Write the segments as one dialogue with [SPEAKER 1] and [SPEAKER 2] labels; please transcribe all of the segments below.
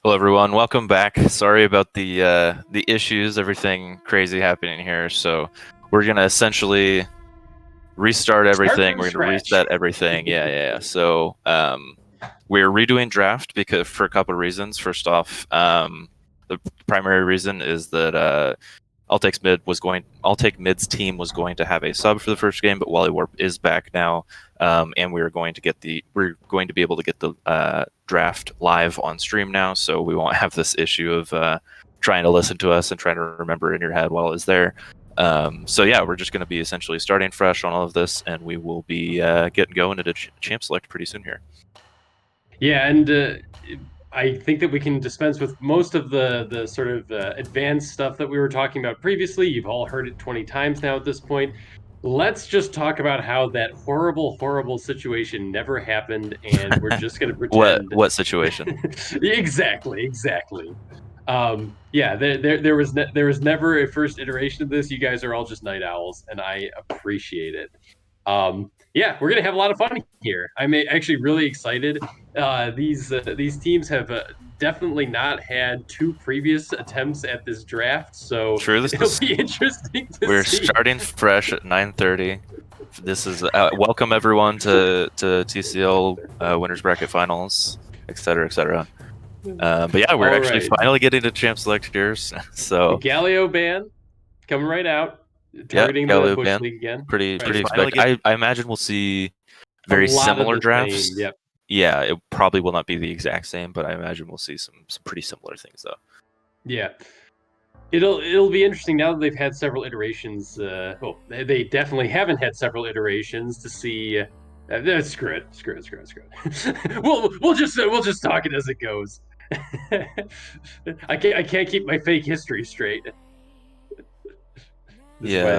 [SPEAKER 1] Hello, everyone. Welcome back. Sorry about the issues, everything crazy happening here. So we're gonna essentially restart
[SPEAKER 2] Start
[SPEAKER 1] everything.
[SPEAKER 2] from
[SPEAKER 1] We're gonna
[SPEAKER 2] scratch.
[SPEAKER 1] reset everything. Yeah. So we're redoing draft because for a couple of reasons. First off, the primary reason is that I'll take mid's team was going to have a sub for the first game, but Wally Warp is back now, and we're going to be able to get the draft live on stream now, so we won't have this issue of trying to listen to us and trying to remember in your head while it's there. So yeah, we're just going to be essentially starting fresh on all of this, and we will be getting going at a champ select pretty soon here.
[SPEAKER 2] Yeah, and I think that we can dispense with most of the sort of advanced stuff that we were talking about previously. You've all heard it 20 times now at this point. Let's just talk about how that horrible, horrible situation never happened, and we're just going to
[SPEAKER 1] what
[SPEAKER 2] pretend.
[SPEAKER 1] what situation?
[SPEAKER 2] Exactly. Yeah, there was never a first iteration of this. You guys are all just night owls, and I appreciate it. Yeah, we're gonna have a lot of fun here. I'm actually really excited. These teams have definitely not had two previous attempts at this draft, so
[SPEAKER 1] True. This
[SPEAKER 2] it'll
[SPEAKER 1] is
[SPEAKER 2] be interesting to
[SPEAKER 1] We're
[SPEAKER 2] see.
[SPEAKER 1] starting fresh at 9:30. This is welcome everyone to TCL Winners Bracket Finals, etc., etc. But yeah, we're
[SPEAKER 2] All
[SPEAKER 1] actually
[SPEAKER 2] right,
[SPEAKER 1] finally getting to champ select here.
[SPEAKER 2] the
[SPEAKER 1] So
[SPEAKER 2] Galileo band coming right out,
[SPEAKER 1] yeah,
[SPEAKER 2] targeting the
[SPEAKER 1] Galileo
[SPEAKER 2] Bush
[SPEAKER 1] ban,
[SPEAKER 2] League again.
[SPEAKER 1] pretty
[SPEAKER 2] Just
[SPEAKER 1] expect. I imagine we'll see
[SPEAKER 2] a
[SPEAKER 1] very
[SPEAKER 2] lot of
[SPEAKER 1] similar
[SPEAKER 2] the same.
[SPEAKER 1] drafts.
[SPEAKER 2] Yep.
[SPEAKER 1] Yeah, it probably will not be the exact same, but I imagine we'll see some pretty similar things though.
[SPEAKER 2] Yeah. It'll be interesting now that they've had several iterations. Well, they definitely haven't had several iterations to see. Screw it. We'll just talk it as it goes. I can't keep my fake history straight. This is why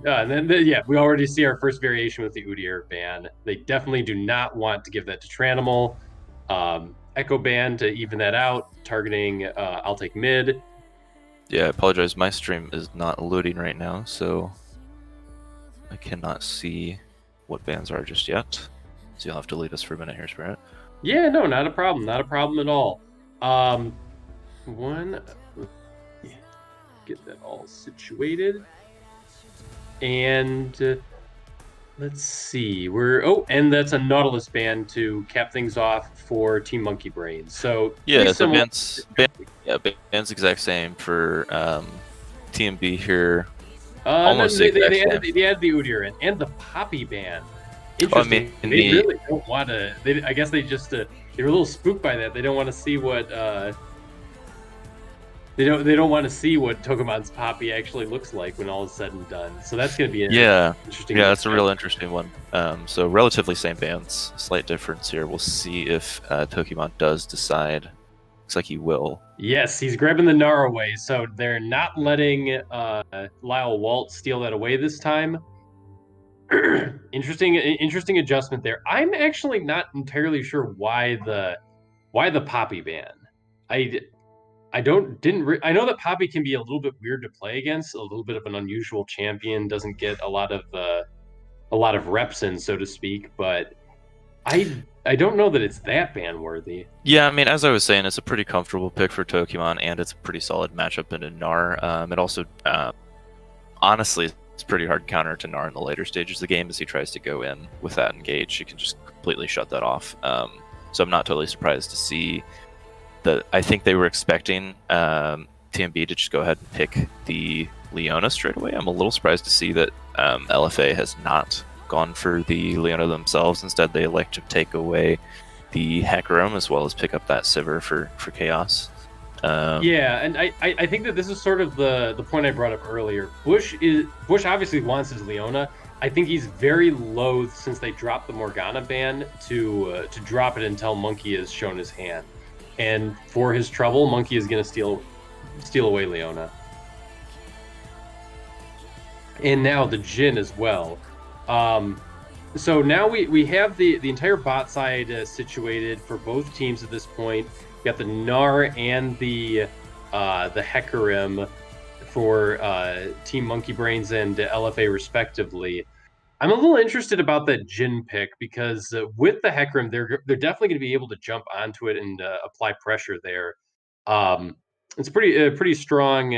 [SPEAKER 1] Yeah,
[SPEAKER 2] they, and then yeah, we already see our first variation with the Udyr ban. They definitely do not want to give that to TheTranimal. Echo ban to even that out, targeting I'll take mid.
[SPEAKER 1] yeah. I apologize. My stream is not loading right now, so I cannot see what bands are just yet. So you'll have to lead us for a minute here, Spirit.
[SPEAKER 2] Yeah, no, not a problem. Not a problem at all. Um, one, get that all situated. And let's see. And that's a Nautilus band to cap things off for Team Monkey Brain. So
[SPEAKER 1] Yeah, so
[SPEAKER 2] similar.
[SPEAKER 1] band's exact same for TMB here.
[SPEAKER 2] No,
[SPEAKER 1] Almost the exact same.
[SPEAKER 2] they added the Udyr in and the Poppy band.
[SPEAKER 1] Oh, I mean,
[SPEAKER 2] Interesting. They really don't want to. I guess they just they were a little spooked by that. They don't want to see what they don't want to see what Togemon's Poppy actually looks like when all is said and done. So that's going to be interesting.
[SPEAKER 1] Yeah, that's a real interesting one. So relatively same bands, slight difference here. We'll see if Pokemon does decide. Looks like he will.
[SPEAKER 2] Yes, he's grabbing the Gnar away, so they're not letting Lyle Walt steal that away this time. Interesting adjustment there. I'm actually not entirely sure why the Poppy ban. I I don't didn't re- I know that Poppy can be a little bit weird to play against, a little bit of an unusual champion, doesn't get a lot of reps in, so to speak, but I don't know that it's that ban worthy.
[SPEAKER 1] Yeah, I mean, as I was saying, it's a pretty comfortable pick for Pokemon, and it's a pretty solid matchup in a Gnar. It also, honestly, it's pretty hard counter to Gnar in the later stages of the game as he tries to go in with that engage. You can just completely shut that off. So I'm not totally surprised to see that. I think they were expecting TMB to just go ahead and pick the Leona straight away. I'm a little surprised to see that LFA has not gone for the Leona themselves. Instead, they elect to take away the Hecarim as well as pick up that Sivir for Chaos.
[SPEAKER 2] Yeah, and I think that this is sort of the point I brought up earlier. Bush obviously wants his Leona. I think he's very loath since they dropped the Morgana ban to drop it until Monkey has shown his hand. And for his trouble, Monkey is going to steal away Leona. And now the Jin as well. So now we have the entire bot side situated for both teams at this point. We got the Gnar and the Hecarim for Team Monkey Brains and LFA respectively. I'm a little interested about that Jin pick because with the Hecarim, they're definitely going to be able to jump onto it and apply pressure there. It's pretty strong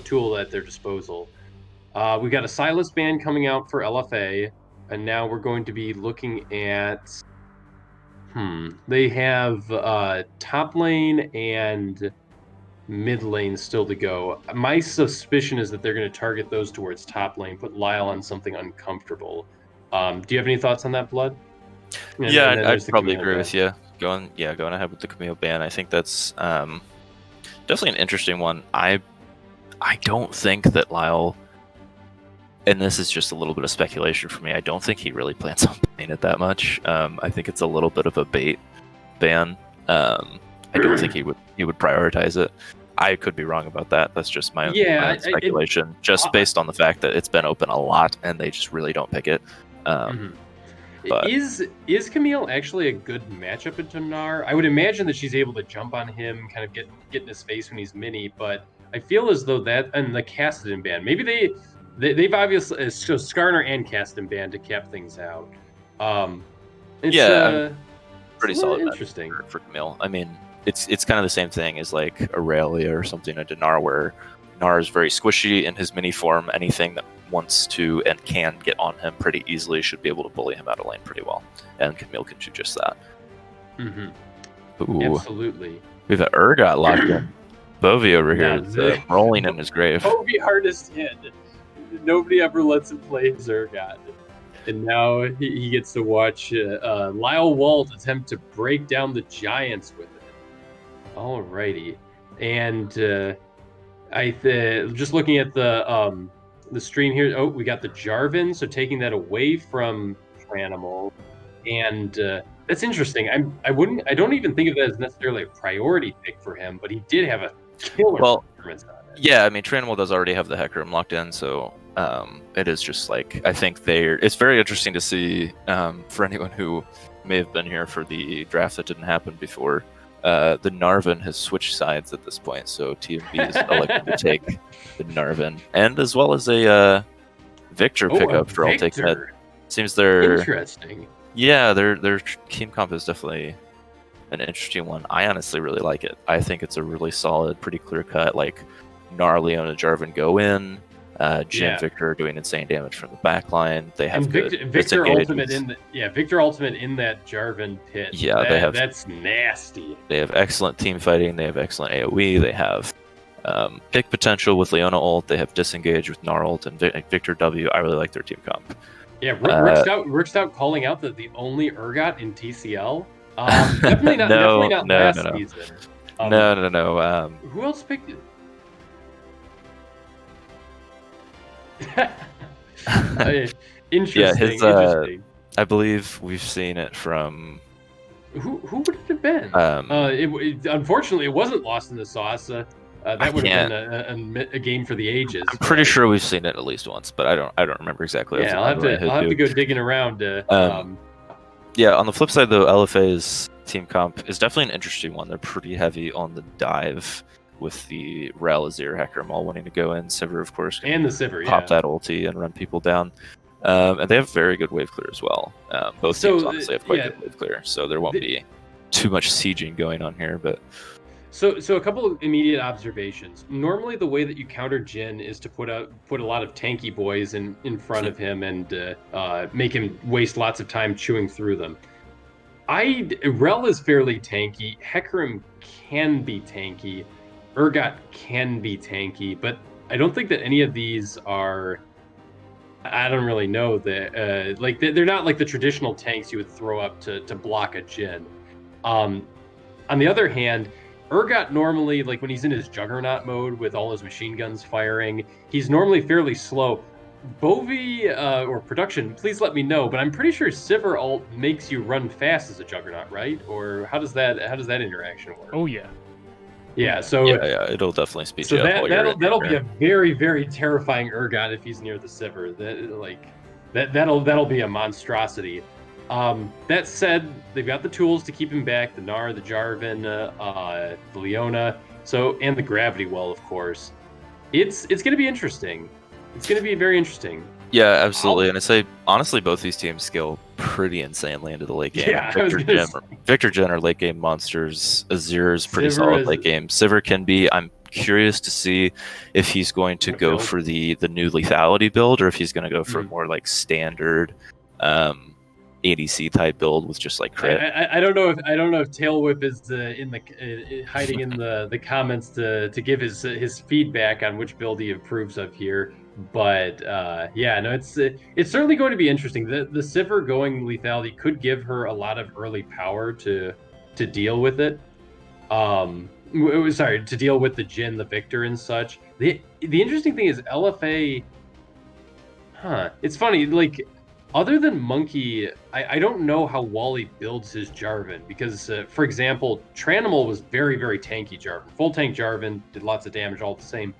[SPEAKER 2] tool at their disposal. We got a Silas ban coming out for LFA, and now we're going to be looking at. They have top lane and mid lane still to go. My suspicion is that they're going to target those towards top lane, put Lyle on something uncomfortable. Do you have any thoughts on that, Blood?
[SPEAKER 1] Yeah,
[SPEAKER 2] And then
[SPEAKER 1] I'd
[SPEAKER 2] there's the
[SPEAKER 1] probably
[SPEAKER 2] Camille
[SPEAKER 1] agree
[SPEAKER 2] ban.
[SPEAKER 1] with you. Going ahead with the Camille ban. I think that's definitely an interesting one. I don't think that Lyle, and this is just a little bit of speculation for me, I don't think he really plans on playing it that much. I think it's a little bit of a bait ban. I don't think he would prioritize it. I could be wrong about that. That's just my own speculation, just based on the fact that it's been open a lot and they just really don't pick it. But
[SPEAKER 2] Is Camille actually a good matchup into Gnar? I would imagine that she's able to jump on him, kind of get in his face when he's mini, but I feel as though that and the Cassidy ban, maybe they've obviously so Skarner and Cassidy ban to cap things out. It's
[SPEAKER 1] pretty
[SPEAKER 2] it's
[SPEAKER 1] solid
[SPEAKER 2] interesting
[SPEAKER 1] for Camille. I mean, it's kind of the same thing as like Aurelia or something into Gnar, where Gnar is very squishy in his mini form. Anything that wants to and can get on him pretty easily should be able to bully him out of lane pretty well, and Camille can do just that.
[SPEAKER 2] Ooh. Absolutely.
[SPEAKER 1] We've got Urgot locked in. Bovie over here is rolling in his grave.
[SPEAKER 2] Bovie hardest hit. Nobody ever lets him play Urgot. And now he gets to watch Lyle Walt attempt to break down the Giants with it. Alrighty. And just looking at the stream here. Oh, we got the Jarvan, so taking that away from TheTranimal, and that's interesting. I don't even think of that as necessarily a priority pick for him, but he did have a killer performance on it.
[SPEAKER 1] Yeah, I mean, TheTranimal does already have the Hecarim locked in, so it is just like, I think it's very interesting to see for anyone who may have been here for the draft that didn't happen before. The Narvan has switched sides at this point, so TMB is elected to take the Narvan, and as well as a Victor pickup for I'll Take That. Seems they're
[SPEAKER 2] interesting.
[SPEAKER 1] Yeah, their team comp is definitely an interesting one. I honestly really like it. I think it's a really solid, pretty clear cut. Like Gnar, Leona, Jarvan go in. Jhin, Victor doing insane damage from the back line. They have
[SPEAKER 2] Victor ultimate in Victor ultimate in that Jarvan pit.
[SPEAKER 1] Yeah,
[SPEAKER 2] that's nasty.
[SPEAKER 1] They have excellent team fighting. They have excellent AoE. They have pick potential with Leona ult. They have disengage with Gnar ult and Victor W. I really like their team comp.
[SPEAKER 2] Yeah, Rick Stout calling out that the only Urgot in TCL. Definitely not last season.
[SPEAKER 1] No.
[SPEAKER 2] Who else picked it? Interesting. Interesting.
[SPEAKER 1] I believe we've seen it from.
[SPEAKER 2] Who would it have been? Unfortunately, it wasn't Lost in the Sauce. That would have been a game for the ages.
[SPEAKER 1] I'm pretty sure we've seen it at least once, but I don't remember exactly.
[SPEAKER 2] Yeah, I'll have to go digging around.
[SPEAKER 1] Yeah, on the flip side though, LFA's team comp is definitely an interesting one. They're pretty heavy on the dive with the Rel, Azir, Hecarim all wanting to go in. Sivir, of course,
[SPEAKER 2] and the Sivir,
[SPEAKER 1] pop that ulti and run people down. And they have very good wave clear as well. Both teams honestly have quite good wave clear, so there won't be too much sieging going on here. But
[SPEAKER 2] so a couple of immediate observations. Normally, the way that you counter Jhin is to put a lot of tanky boys in front of him and make him waste lots of time chewing through them. Rel is fairly tanky. Hecarim can be tanky. Urgot can be tanky, but I don't think that any of these are. I don't really know that. They're not like the traditional tanks you would throw up to block a Jhin. On the other hand, Urgot normally, like when he's in his Juggernaut mode with all his machine guns firing, he's normally fairly slow. Bovie or production, please let me know. But I'm pretty sure Sivir ult makes you run fast as a Juggernaut, right? Or how does that interaction work?
[SPEAKER 3] Oh yeah.
[SPEAKER 2] Yeah, so
[SPEAKER 1] it'll definitely speed you
[SPEAKER 2] up.
[SPEAKER 1] So
[SPEAKER 2] that'll be a very, very terrifying Urgot if he's near the Sivir. That'll be a monstrosity. That said, they've got the tools to keep him back: the Gnar, the Jarvan, the Leona, and the Gravity Well, of course. It's going to be interesting. It's going to be very interesting.
[SPEAKER 1] Yeah, absolutely. And I say honestly, both these teams scale pretty insanely into the late game.
[SPEAKER 2] Yeah, I was gonna say.
[SPEAKER 1] Victor Jen are late game monsters. Azir's pretty
[SPEAKER 2] Sivir
[SPEAKER 1] solid
[SPEAKER 2] is-
[SPEAKER 1] late game. Sivir can be. I'm curious to see if he's going to go
[SPEAKER 2] build.
[SPEAKER 1] for the new lethality build, or if he's going to go for a more like standard ADC type build with just like crit.
[SPEAKER 2] I don't know if Tail Whip is hiding in the comments to give his feedback on which build he approves of here. But yeah, no, it's certainly going to be interesting. The Sivir going lethality could give her a lot of early power to deal with it. Sorry, to deal with the Jhin, the Victor, and such. The interesting thing is LFA. It's funny, like, other than Monkey, I don't know how Wally builds his Jarvan, because, for example, TheTranimal was very, very tanky Jarvan. Full tank Jarvan, did lots of damage all the same.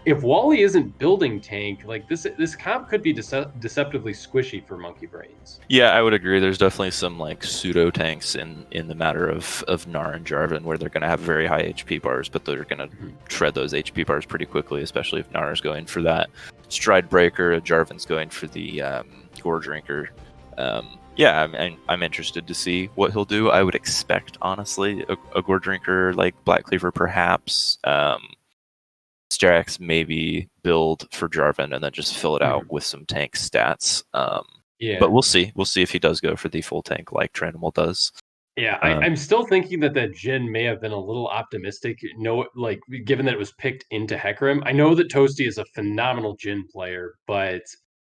[SPEAKER 2] If Wally isn't building tank, like, this comp could be deceptively squishy for Monkey Brains.
[SPEAKER 1] Yeah, I would agree. There's definitely some like pseudo tanks in the matter of Gnar and Jarvan, where they're going to have very high HP bars, but they're going to shred those HP bars pretty quickly, especially if Gnar is going for that stride breaker, Jarvan's going for the gore drinker. Yeah, I'm interested to see what he'll do. I would expect, honestly, a gore drinker like Black Cleaver, perhaps. Sterak's maybe build for Jarvan and then just fill it out with some tank stats.
[SPEAKER 2] Yeah,
[SPEAKER 1] but we'll see. We'll see if he does go for the full tank like TheTranimal does.
[SPEAKER 2] Yeah, I'm still thinking that Jhin may have been a little optimistic. No, like, given that it was picked into Hecarim. I know that Toasty is a phenomenal Jhin player, but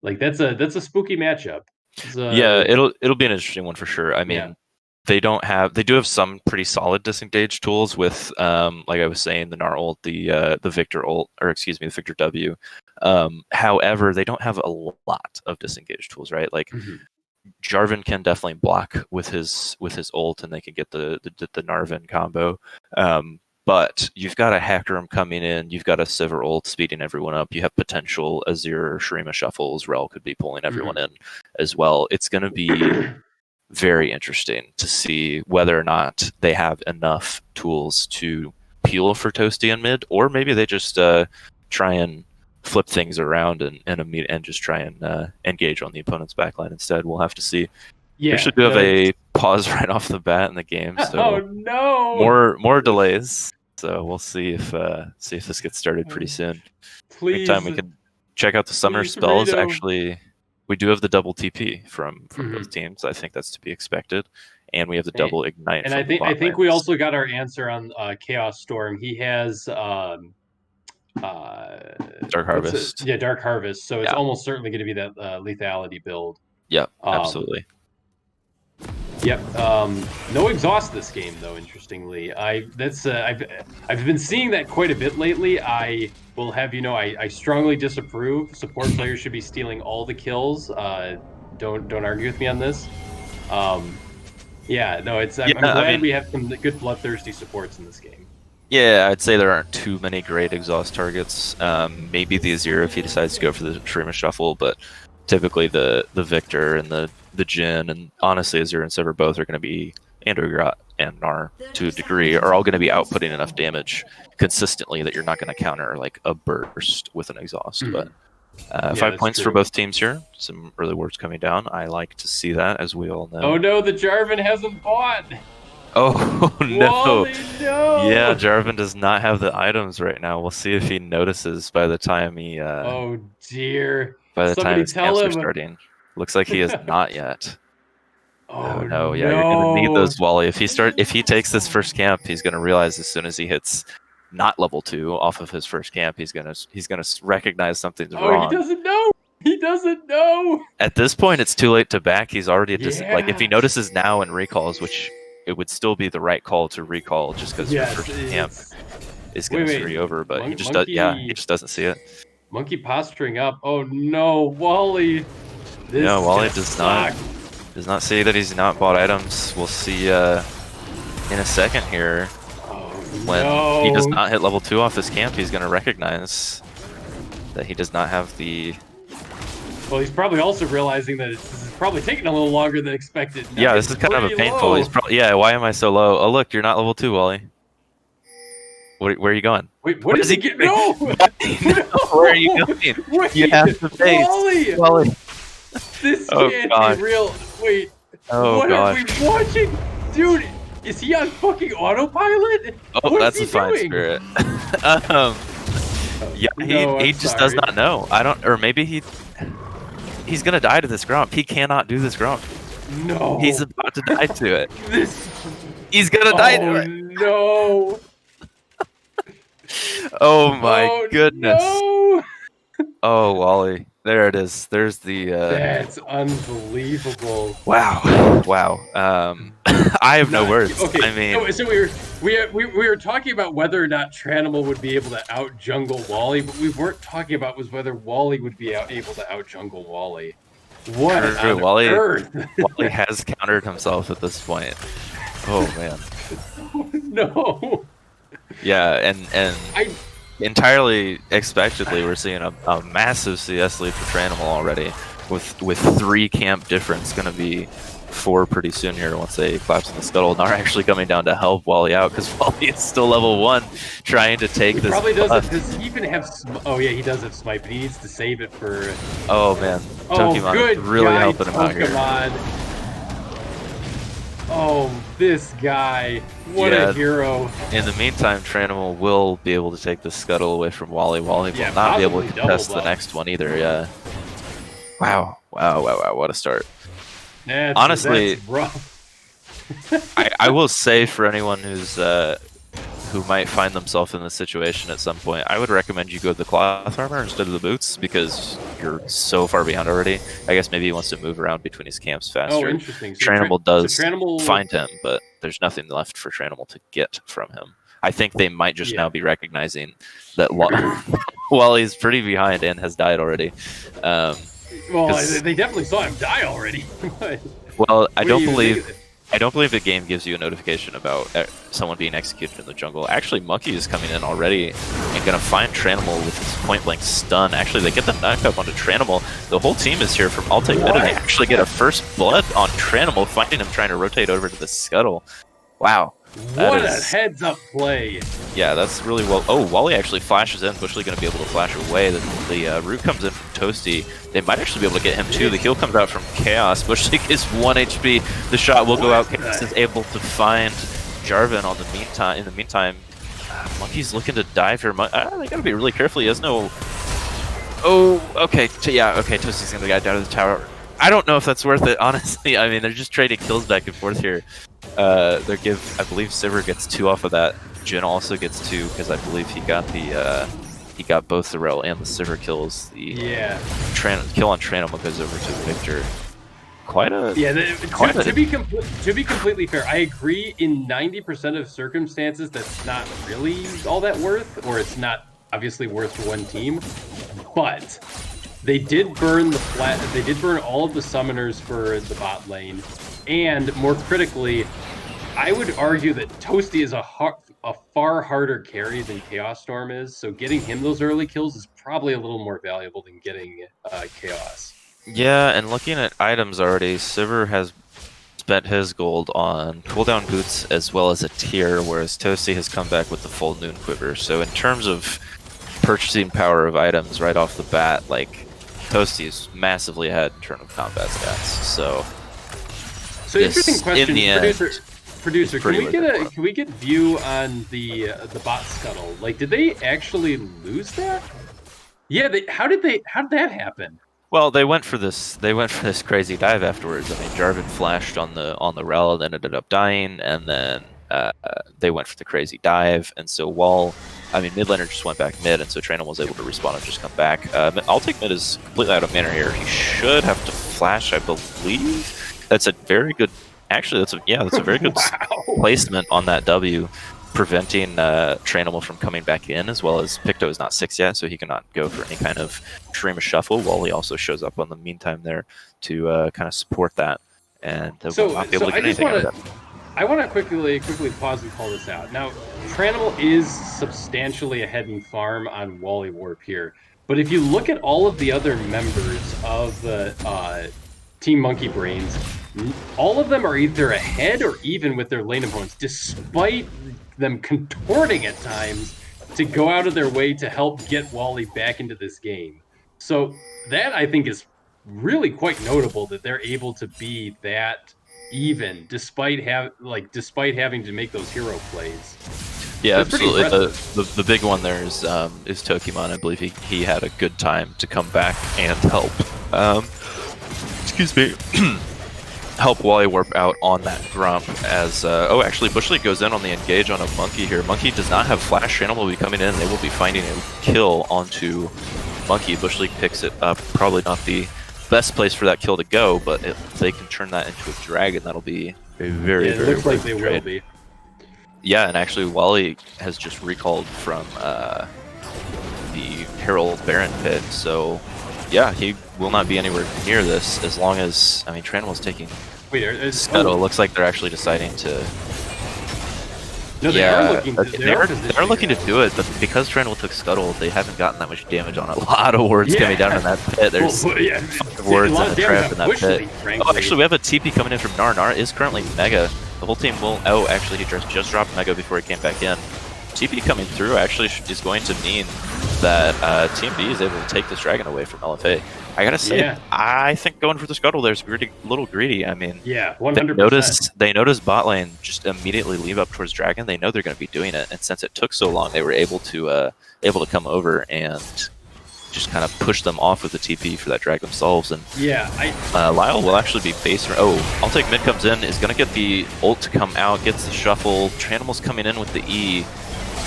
[SPEAKER 2] like that's a spooky matchup.
[SPEAKER 1] Yeah, it'll be an interesting one for sure. I mean, they do have some pretty solid disengage tools with like I was saying, the Gnar ult, the Victor ult, or excuse me, the Victor W. However, they don't have a lot of disengage tools, right? Like Jarvan can definitely block with his ult, and they can get the Narvan combo. But you've got a Hecarim coming in, you've got a Sivir ult speeding everyone up, you have potential Azir, Shurima shuffles, Rel could be pulling everyone in as well. It's going to be very interesting to see whether or not they have enough tools to peel for Toasty in mid, or maybe they just try and flip things around and just try and engage on the opponent's backline instead. We'll have to see.
[SPEAKER 2] Yeah,
[SPEAKER 1] we should have a pause right off the bat in the game. So
[SPEAKER 2] oh no!
[SPEAKER 1] More delays. So we'll see if this gets started pretty soon.
[SPEAKER 2] Please,
[SPEAKER 1] Anytime we can check out the summoner spells.
[SPEAKER 2] Rito.
[SPEAKER 1] Actually, we do have the double TP from both teams. I think that's to be expected, and we have the double ignite.
[SPEAKER 2] And I think we also got our answer on Chaos Storm. He has Dark
[SPEAKER 1] Harvest.
[SPEAKER 2] Yeah, Dark Harvest. So it's almost certainly going to be that lethality build.
[SPEAKER 1] Yep, absolutely.
[SPEAKER 2] Yep. No exhaust this game though. Interestingly, I've been seeing that quite a bit lately. I will have I strongly disapprove. Support players should be stealing all the kills. Don't argue with me on this. Yeah, no, I'm glad we have some good bloodthirsty supports in this game.
[SPEAKER 1] Yeah, I'd say there aren't too many great exhaust targets. Maybe the Azir if he decides to go for the Shurima shuffle, but typically the Victor and the Jhin, and honestly Azir and Sivir both are going to be, and Ugrat and Gnar to a degree, are all going to be outputting enough damage consistently that you're not going to counter like a burst with an exhaust. But 5 points for both teams here. Some early words coming down. I like to see that, as we all know.
[SPEAKER 2] Oh no, the Jarvan hasn't bought!
[SPEAKER 1] Oh no.
[SPEAKER 2] Wally, no!
[SPEAKER 1] Yeah, Jarvan does not have the items right now. We'll see if he notices by the time he
[SPEAKER 2] oh dear.
[SPEAKER 1] By the time his camps are
[SPEAKER 2] him.
[SPEAKER 1] starting. Looks like he is not yet.
[SPEAKER 2] Oh
[SPEAKER 1] no, yeah, you're gonna need those, Wally. If he takes this first camp, he's gonna realize as soon as he hits not level 2 off of his first camp, he's gonna recognize something's wrong.
[SPEAKER 2] He doesn't know. He doesn't know.
[SPEAKER 1] At this point, it's too late to back. He's already like if he notices now and recalls, which it would still be the right call to recall, just because your first camp is gonna screw you over. But he just he just doesn't see it.
[SPEAKER 2] Monkey posturing up. Oh no, Wally.
[SPEAKER 1] Wally does not see that he's not bought items. We'll see in a second here. When he does not hit level 2 off his camp, he's going to recognize that he does not have the...
[SPEAKER 2] Well, he's probably also realizing that this is probably taking a little longer than expected.
[SPEAKER 1] Yeah, this is kind of a painful. He's probably, why am I so low? Oh, look, you're not level 2, Wally. Where are you going?
[SPEAKER 2] Wait, what is he getting? No!
[SPEAKER 1] Where are you going?
[SPEAKER 2] Wait,
[SPEAKER 1] you have to face.
[SPEAKER 2] Wally! This can't be real. Wait,
[SPEAKER 1] Oh
[SPEAKER 2] what are we
[SPEAKER 1] gosh.
[SPEAKER 2] watching? Dude, is he on fucking autopilot?
[SPEAKER 1] Oh,
[SPEAKER 2] What is
[SPEAKER 1] that's
[SPEAKER 2] he
[SPEAKER 1] a fine
[SPEAKER 2] doing?
[SPEAKER 1] spirit. um, yeah,
[SPEAKER 2] No,
[SPEAKER 1] he
[SPEAKER 2] I'm
[SPEAKER 1] just does
[SPEAKER 2] sorry.
[SPEAKER 1] not know. I don't, or maybe he's gonna die to this grump. He cannot do this grump. He's
[SPEAKER 2] No.
[SPEAKER 1] about to die to it.
[SPEAKER 2] This.
[SPEAKER 1] He's gonna die to
[SPEAKER 2] Oh
[SPEAKER 1] it.
[SPEAKER 2] no.
[SPEAKER 1] Oh my
[SPEAKER 2] Oh
[SPEAKER 1] goodness.
[SPEAKER 2] no.
[SPEAKER 1] Oh, Wally. There it is. There's the
[SPEAKER 2] That's unbelievable.
[SPEAKER 1] wow. Wow. I have no
[SPEAKER 2] Not
[SPEAKER 1] words.
[SPEAKER 2] okay.
[SPEAKER 1] I mean,
[SPEAKER 2] So we were talking about whether or not Tranimal would be able to out jungle Wally, but we weren't talking about was whether Wally would be able to out jungle Wally. What
[SPEAKER 1] true.
[SPEAKER 2] on
[SPEAKER 1] Wally
[SPEAKER 2] earth?
[SPEAKER 1] has countered himself at this point. Oh man.
[SPEAKER 2] No.
[SPEAKER 1] Yeah, and
[SPEAKER 2] I
[SPEAKER 1] entirely expectedly, we're seeing a massive CS lead for Tranimal already, with 3 camp difference. Going to be 4 pretty soon here once they collapse in the scuttle. Nar actually coming down to help Wally out because Wally is still level 1, trying to take this.
[SPEAKER 2] probably doesn't. Does he even have? Oh yeah, he does have smite, but he needs to save it for.
[SPEAKER 1] Oh man,
[SPEAKER 2] Oh,
[SPEAKER 1] Pokemon
[SPEAKER 2] good
[SPEAKER 1] is really
[SPEAKER 2] guy,
[SPEAKER 1] helping him out here.
[SPEAKER 2] Pokemon. Oh, this guy. What
[SPEAKER 1] Yeah.
[SPEAKER 2] a hero.
[SPEAKER 1] In the meantime, Tranimal will be able to take the scuttle away from Wally. Wally
[SPEAKER 2] Yeah,
[SPEAKER 1] will not be able to
[SPEAKER 2] possibly
[SPEAKER 1] contest
[SPEAKER 2] double
[SPEAKER 1] the next one either. Yeah. Wow. Wow. Wow. Wow. What a start. Honestly,
[SPEAKER 2] that's rough.
[SPEAKER 1] I will say for anyone who might find themselves in this situation at some point, I would recommend you go to the cloth armor instead of the boots because you're so far behind already. I guess maybe he wants to move around between his camps faster.
[SPEAKER 2] Oh, interesting. So
[SPEAKER 1] Tranimal does
[SPEAKER 2] Tranimal...
[SPEAKER 1] find him, but there's nothing left for Tranimal to get from him. I think they might just now be recognizing that Wally's pretty behind and has died already.
[SPEAKER 2] Well, they definitely saw him die already.
[SPEAKER 1] Well, I don't believe the game gives you a notification about someone being executed in the jungle. Actually, Monkey is coming in already and going to find Tranimal with his point-blank stun. Actually, they get the knock-up onto Tranimal. The whole team is here from I'll Take Mid, and they actually get a first blood on Tranimal, finding him trying to rotate over to the scuttle. Wow.
[SPEAKER 2] What a heads-up play.
[SPEAKER 1] Yeah, that's really well. Oh, Wally actually flashes in. Bushly going to be able to flash away. The root comes in from Toasty. They might actually be able to get him too. The heal comes out from Chaos. Bushly is 1 HP. The shot will go out. Chaos is able to find Jarvan on the meantime. In the meantime, Monkey's looking to dive here. They got to be really careful. He has no... Oh, okay. Yeah, okay. Toasty's going to get down to the tower. I don't know if that's worth it, honestly. I mean, they're just trading kills back and forth here. I believe Sivir gets 2 off of that. Jin also gets 2 because I believe he got both the Rel and the Sivir kills. The kill on Tranimal goes over to Victor.
[SPEAKER 2] To be completely fair, I agree. In 90% of circumstances, that's not really all that worth, or it's not obviously worth for one team. But they did burn They did burn all of the summoners for the bot lane. And more critically, I would argue that Toasty is a far harder carry than Chaos Storm is, so getting him those early kills is probably a little more valuable than getting Chaos.
[SPEAKER 1] Yeah, and looking at items already, Sivir has spent his gold on cooldown boots as well as a tier, whereas Toasty has come back with the full Noon Quiver. So in terms of purchasing power of items right off the bat, like, Toasty is massively ahead in terms of combat stats, so...
[SPEAKER 2] So interesting question,
[SPEAKER 1] in the end,
[SPEAKER 2] producer. Can we get view on the bot scuttle? Like, did they actually lose that? Yeah. How did that happen?
[SPEAKER 1] Well, they went for this crazy dive afterwards. I mean, Jarvan flashed on the Rel, then ended up dying, and then they went for the crazy dive. And so mid laner just went back mid, and so Tranimal was able to respawn and just come back. I'll Take Mid is completely out of mana here. He should have to flash, I believe. That's a very good. Actually, that's a very good placement on that W, preventing Tranimal from coming back in, as well as Picto is not 6 yet, so he cannot go for any kind of stream of shuffle. Wally also shows up on the meantime there to kind of support that, and will not be able to get anything out of that.
[SPEAKER 2] I want to quickly pause and call this out. Now, Tranimal is substantially ahead in farm on Wally Warp here, but if you look at all of the other members of the Team Monkey Brains, all of them are either ahead or even with their lane opponents, despite them contorting at times to go out of their way to help get Wally back into this game. So that, I think, is really quite notable that they're able to be that even despite having to make those hero plays.
[SPEAKER 1] Yeah,
[SPEAKER 2] That's pretty
[SPEAKER 1] absolutely.
[SPEAKER 2] impressive.
[SPEAKER 1] The big one there is Tokimon. I believe he had a good time to come back and help. Excuse me. Help Wally warp out on that Grump as oh, actually Bush League goes in on the engage on a Monkey here. Monkey does not have flash. TheTranimal will be coming in. They will be finding a kill onto Monkey. Bush League picks it up. Probably not the best place for that kill to go, but if they can turn that into a dragon, that'll be a very,
[SPEAKER 2] it
[SPEAKER 1] very
[SPEAKER 2] looks like they will be.
[SPEAKER 1] Yeah, and actually Wally has just recalled from the Herald Baron pit, so yeah, he will not be anywhere near this as long as, I mean, TRANIMAL's taking Scuttle. Looks like they're actually deciding to...
[SPEAKER 2] No, they are looking to,
[SPEAKER 1] they are looking to do it, but because TRANIMAL took Scuttle, they haven't gotten that much damage on it. A lot of wards coming down in that pit. There's wards and a trap in that pit. Oh, actually, we have a TP coming in from Gnar. Gnar is currently Mega. The whole team will... Oh, actually, he just dropped Mega before he came back in. TP coming through actually is going to mean that TMB is able to take this dragon away from LFA. I gotta say, I think going for the Scuttle there is a little greedy. I mean,
[SPEAKER 2] 100%.
[SPEAKER 1] They notice bot lane just immediately leave up towards dragon. They know they're going to be doing it, and since it took so long, they were able to come over and just kind of push them off with the TP for that drag themselves. And Lyle will actually be base. Oh, I'll take mid comes in, is going to get the ult to come out, gets the shuffle. TRANIMAL's coming in with the E,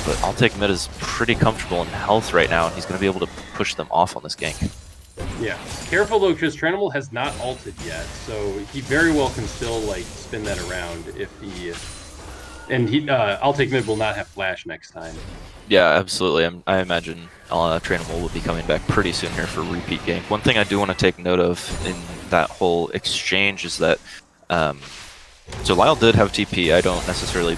[SPEAKER 1] but I'll take mid is pretty comfortable in health right now, and he's going to be able to push them off on this gank.
[SPEAKER 2] Yeah, careful though, because TRANIMAL has not ulted yet, so he very well can still like spin that around if he. And he, I'll take mid will not have flash next time.
[SPEAKER 1] Yeah, absolutely. I imagine TRANIMAL will be coming back pretty soon here for repeat gank. One thing I do want to take note of in that whole exchange is that, so Lyle did have TP. I don't necessarily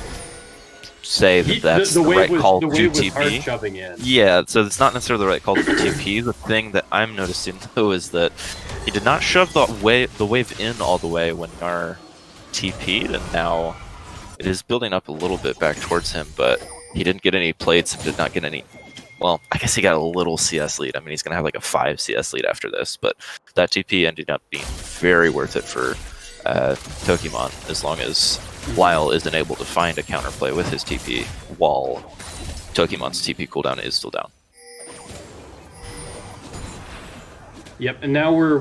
[SPEAKER 1] say that that's the right call to TP. Yeah, so it's not necessarily the right call to TP. The thing that I'm noticing though is that he did not shove the wave in all the way when Gnar TP'd, and now it is building up a little bit back towards him, but he didn't get any plates and did not get any... Well, I guess he got a little CS lead. I mean, he's going to have like a 5 CS lead after this, but that TP ended up being very worth it for Tokimon, as long as Lyle isn't able to find a counterplay with his TP while Tokimon's TP cooldown is still down.
[SPEAKER 2] Yep, and now we're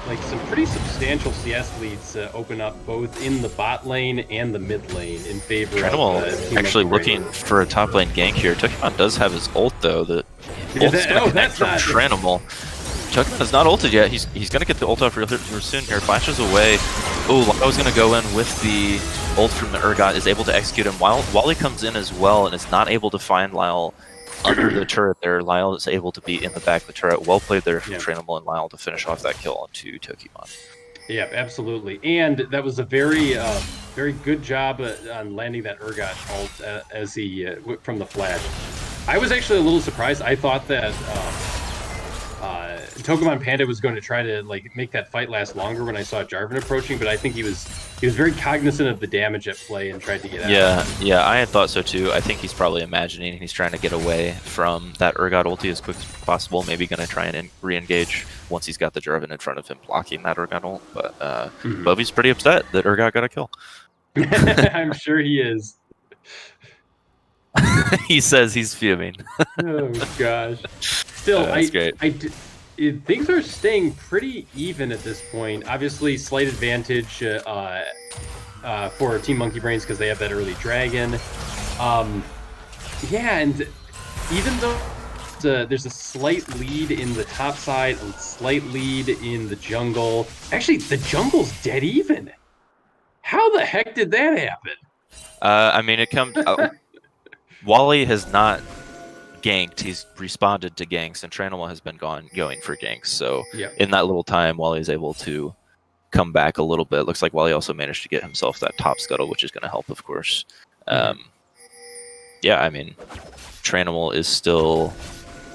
[SPEAKER 2] like some pretty substantial CS leads open up both in the bot lane and the mid lane in favor of
[SPEAKER 1] actually looking for a top lane gank here. Tokimon does have his ult though. The ult's gonna connect from TRANIMAL. Tokimon is not ulted yet. He's gonna get the ult off real soon here. Flashes away. Oh, I was gonna go in with the ult from the Urgot. Is able to execute him while he comes in as well, and is not able to find Lyle under the turret there. Lyle is able to be in the back of the turret. Well played there from TRANIMAL and Lyle to finish off that kill onto Tokimon.
[SPEAKER 2] Yeah, absolutely. And that was a very very good job on landing that Urgot ult as he from the flash. I was actually a little surprised. I thought that Tokimon Panda was going to try to like make that fight last longer when I saw Jarvan approaching, but I think he was very cognizant of the damage at play and tried to get out.
[SPEAKER 1] Yeah, I had thought so too. I think he's probably imagining he's trying to get away from that Urgot ulti as quick as possible. Maybe going to try and re-engage once he's got the Jarvan in front of him blocking that Urgot ult. But Bubby's pretty upset that Urgot got a kill.
[SPEAKER 2] I'm sure he is.
[SPEAKER 1] He says he's fuming.
[SPEAKER 2] Oh gosh. Still,
[SPEAKER 1] that's great.
[SPEAKER 2] Things are staying pretty even at this point. Obviously, slight advantage for Team Monkey Brains because they have that early dragon. Yeah, and even though there's a slight lead in the top side, a slight lead in the jungle. Actually, the jungle's dead even. How the heck did that happen?
[SPEAKER 1] I mean, it comes... Wally has not ganked. He's responded to ganks, and TRANIMAL has been going for ganks. So in that little time, Wally is able to come back a little bit. Looks like Wally also managed to get himself that top scuttle, which is going to help, of course. Yeah, I mean, TRANIMAL is still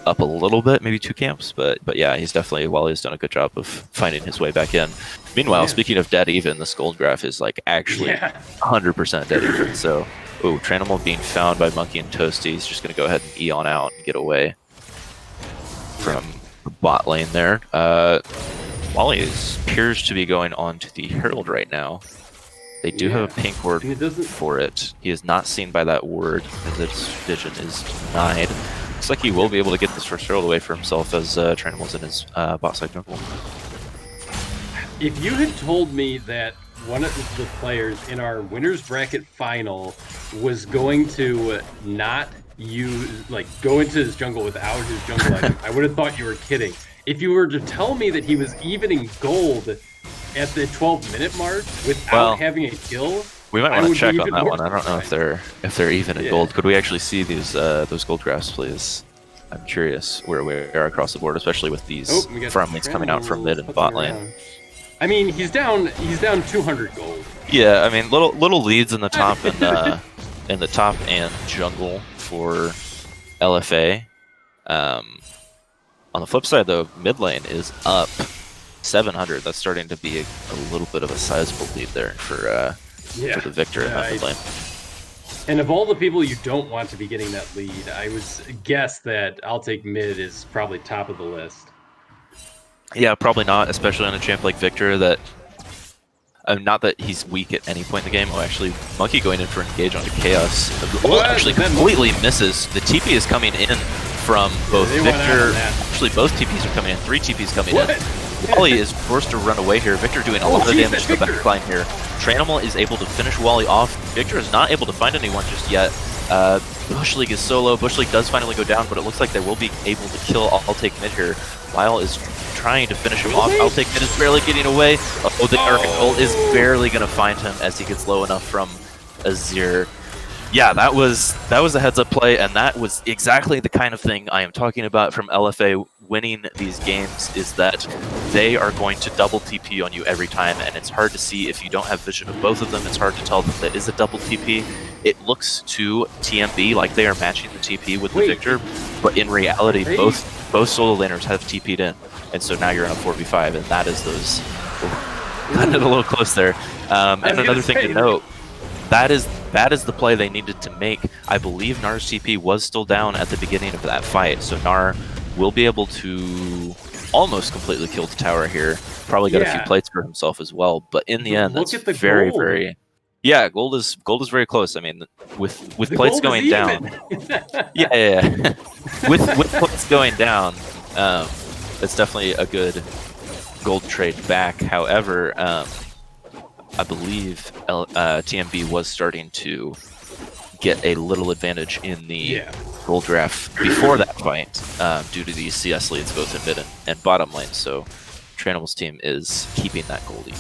[SPEAKER 1] up a little bit, maybe 2 camps, but yeah, he's definitely, Wally's done a good job of finding his way back in. Meanwhile, speaking of dead even, the Scold Graph is like actually 100% dead even. So, TRANIMAL being found by Monkey and Toasty. He's just going to go ahead and E on out and get away from the bot lane there. Wally appears to be going on to the Herald right now. They do have a pink ward for it. He is not seen by that ward, as its vision is denied. Looks like he will be able to get this first Herald away for himself as TheTranimal's in his bot side jungle.
[SPEAKER 2] If you had told me that one of the players in our winners bracket final was going to not use, like, go into his jungle without his jungle item, I would have thought you were kidding. If you were to tell me that he was evening gold at the 12-minute mark without having a kill,
[SPEAKER 1] we might want to check on that one. I don't know if they're even in gold. Could we actually see these those gold graphs, please? I'm curious where we are across the board, especially with these farm lanes coming out from mid and bot lane.
[SPEAKER 2] I mean, he's down 200 gold.
[SPEAKER 1] Yeah, I mean, little leads in the top and in the top and jungle for LFA. On the flip side, though, mid lane is up 700. That's starting to be a little bit of a sizable lead there for the victor in that mid lane.
[SPEAKER 2] And of all the people you don't want to be getting that lead, I would guess that I'll take mid is probably top of the list.
[SPEAKER 1] Yeah, probably not, especially on a champ like Victor that... not that he's weak at any point in the game. Oh, actually, Monkey going in for an engage onto Chaos. Actually completely misses. The TP is coming in from both Victor... Actually, both TPs are coming in. 3 TPs coming in. Wally is forced to run away here. Victor doing a lot of damage to the backline here. TheTranimal is able to finish Wally off. Victor is not able to find anyone just yet. Bush League is solo. Bush League does finally go down, but it looks like they will be able to kill I'll Take Mid here. Lyle is trying to finish him off. I'll Take Mid is barely getting away. Oh, the Oracle is barely going to find him as he gets low enough from Azir. Yeah, that was a heads-up play, and that was exactly the kind of thing I am talking about from LFA winning these games, is that they are going to double TP on you every time, and it's hard to see if you don't have vision of both of them. It's hard to tell that that is a double TP. It looks to TMB like they are matching the TP with the Victor, but in reality, both solo laners have TP'd in, and so now you're in a 4v5, and that is those... Got it a little close there. And another thing to note, that is the play they needed to make. I believe Gnar's TP was still down at the beginning of that fight, so Gnar will be able to almost completely kill the tower here. Probably got a few plates for himself as well, but in the end, that's very... Yeah, gold is very close. I mean, with plates going down... with plates going down, it's definitely a good gold trade back. However, I believe TMB was starting to get a little advantage in the gold draft before that fight due to these CS leads both in mid and bottom lane. So TheTranimal's team is keeping that goldie,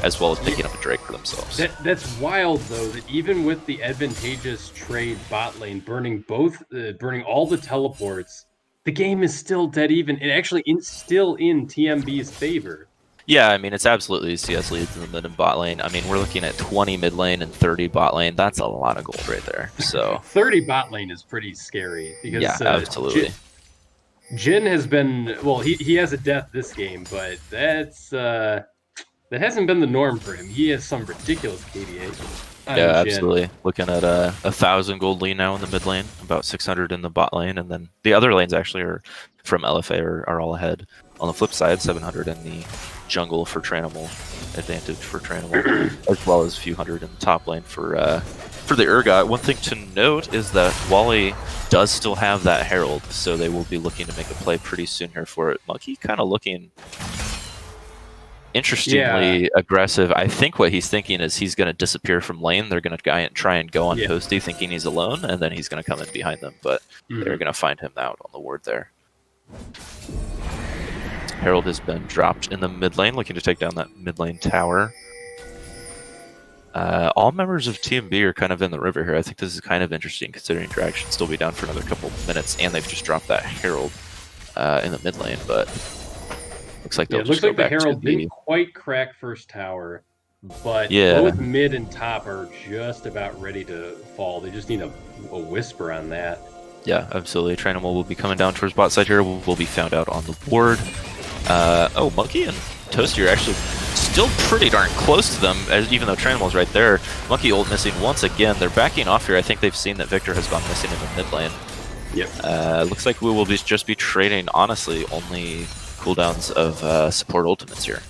[SPEAKER 1] as well as picking up a Drake for themselves.
[SPEAKER 2] That's wild, though, that even with the advantageous trade bot lane burning all the teleports, the game is still dead even, and actually still in TMB's favor.
[SPEAKER 1] Yeah, I mean, it's absolutely CS leads in the mid and bot lane. I mean, we're looking at 20 mid lane and 30 bot lane. That's a lot of gold right there. So
[SPEAKER 2] 30 bot lane is pretty scary. Because,
[SPEAKER 1] yeah, absolutely.
[SPEAKER 2] Jin has been, well, he has a death this game, but that hasn't been the norm for him. He has some ridiculous KDA.
[SPEAKER 1] Yeah, absolutely. Looking at 1,000 gold lead now in the mid lane, about 600 in the bot lane, and then the other lanes actually are from LFA are all ahead. On the flip side, 700 in the jungle for TheTranimal, advantage for TheTranimal, as well as a few hundred in the top lane for the Urgot. One thing to note is that Wally does still have that Herald, so they will be looking to make a play pretty soon here for it. Monkey kind of looking interestingly aggressive. I think what he's thinking is he's going to disappear from lane. They're going to try and go on Toasty thinking he's alone, and then he's going to come in behind them, but they're going to find him out on the ward there. Herald has been dropped in the mid lane, looking to take down that mid lane tower. All members of TMB are kind of in the river here. I think this is kind of interesting, considering Drag should still be down for another couple minutes, and they've just dropped that Herald in the mid lane, but looks like they'll just go back to the...
[SPEAKER 2] Herald didn't quite crack first tower, but both mid and top are just about ready to fall. They just need a whisper on that.
[SPEAKER 1] Yeah, absolutely. TheTranimal will be coming down towards bot side here. Will be found out on the board. Monkey and Toasty are actually still pretty darn close to them, even though TheTranimal's right there. Monkey ult missing once again. They're backing off here. I think they've seen that Victor has gone missing in the mid lane.
[SPEAKER 2] Yep.
[SPEAKER 1] Looks like we will just be trading, honestly, only cooldowns of support ultimates here.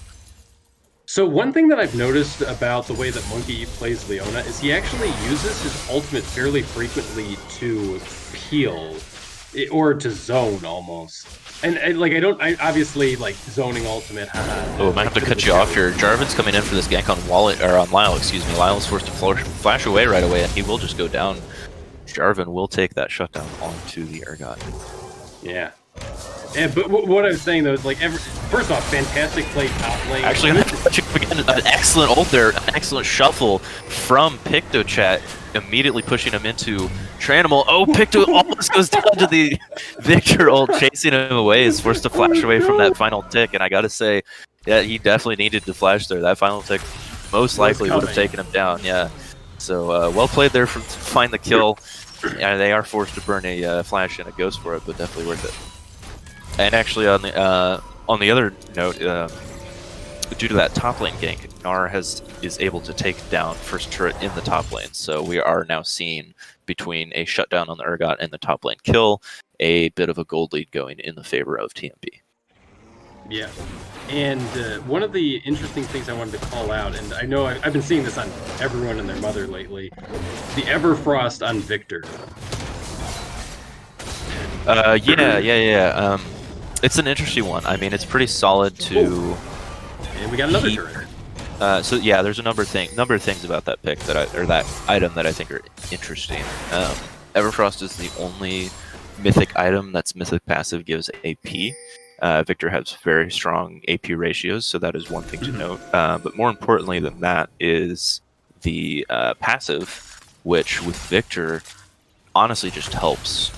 [SPEAKER 2] So one thing that I've noticed about the way that Monkey plays Leona is he actually uses his ultimate fairly frequently to peel, or to zone almost. And like I obviously like zoning ultimate.
[SPEAKER 1] Oh, I might have to cut you off here. Jarvan's coming in for this gank on Lyle, excuse me. Lyle's forced to flash away right away, and he will just go down. Jarvan will take that shutdown onto the Urgot.
[SPEAKER 2] Yeah. But what I was saying though is like first off, fantastic play top lane.
[SPEAKER 1] Actually, again, an excellent ult there, an excellent shuffle from PictoChat, immediately pushing him into TheTranimal. Oh, Picto almost goes down to the Victor ult, chasing him away. Is forced to flash away from that final tick, and I gotta say, yeah, he definitely needed to flash there. That final tick most likely would have taken him down. Yeah, so well played there to find the kill. Yeah, they are forced to burn a flash and a ghost for it, but definitely worth it. And actually, on the other note, due to that top lane gank, Gnar is able to take down first turret in the top lane. So we are now seeing, between a shutdown on the Urgot and the top lane kill, a bit of a gold lead going in the favor of TMB.
[SPEAKER 2] Yeah, and one of the interesting things I wanted to call out, and I know I've been seeing this on everyone and their mother lately, the Everfrost on Victor.
[SPEAKER 1] Yeah. It's an interesting one. I mean, it's pretty solid to.
[SPEAKER 2] And we got another turret.
[SPEAKER 1] So yeah, there's a number of things about that pick or that item that I think are interesting. Everfrost is the only mythic item that's mythic passive gives AP. Victor has very strong AP ratios, so that is one thing to note. But more importantly than that is the passive, which with Victor honestly just helps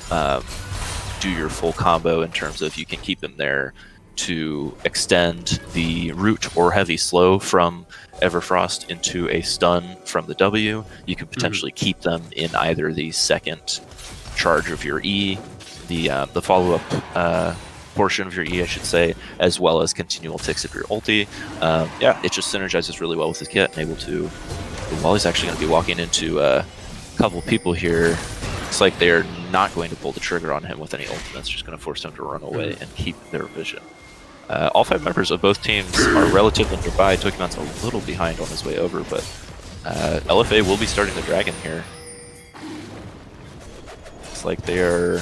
[SPEAKER 1] do your full combo in terms of you can keep them there to extend the root or heavy slow from Everfrost into a stun from the W. You can potentially keep them in either the second charge of your E, the follow-up portion of your E, I should say, as well as continual ticks of your ulti. Yeah, it just synergizes really well with the kit, and able to. Wally's actually going to be walking into a couple people here. Looks like they're not going to pull the trigger on him with any ultimates, just going to force him to run away and keep their vision. All 5 members of both teams are relatively nearby. Tokimon's a little behind on his way over, but LFA will be starting the dragon here. Looks like they are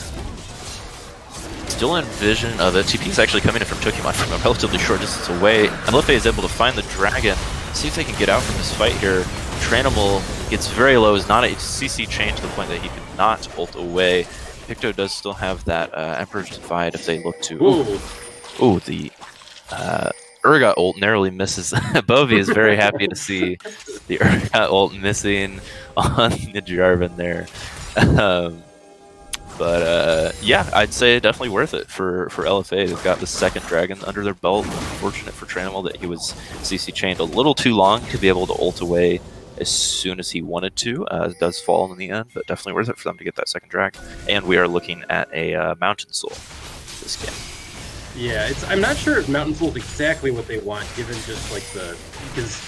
[SPEAKER 1] still in vision of it. TP is actually coming in from Tokimon from a relatively short distance away. LFA is able to find the dragon, see if they can get out from this fight here. TheTranimal gets very low, is not a CC chain to the point that he could not ult away. Picto does still have that Emperor's Divide if they look to... Ooh, the Urgot ult narrowly misses. Bovie is very happy to see the Urgot ult missing on the Jarvan there. But yeah, I'd say definitely worth it for LFA. They've got the second dragon under their belt. Unfortunate for TheTranimal that he was CC chained a little too long to be able to ult away as soon as he wanted to. It does fall in the end, but definitely worth it for them to get that second drag. And we are looking at a Mountain Soul this game.
[SPEAKER 2] Yeah, I'm not sure if Mountain Soul is exactly what they want, given just like because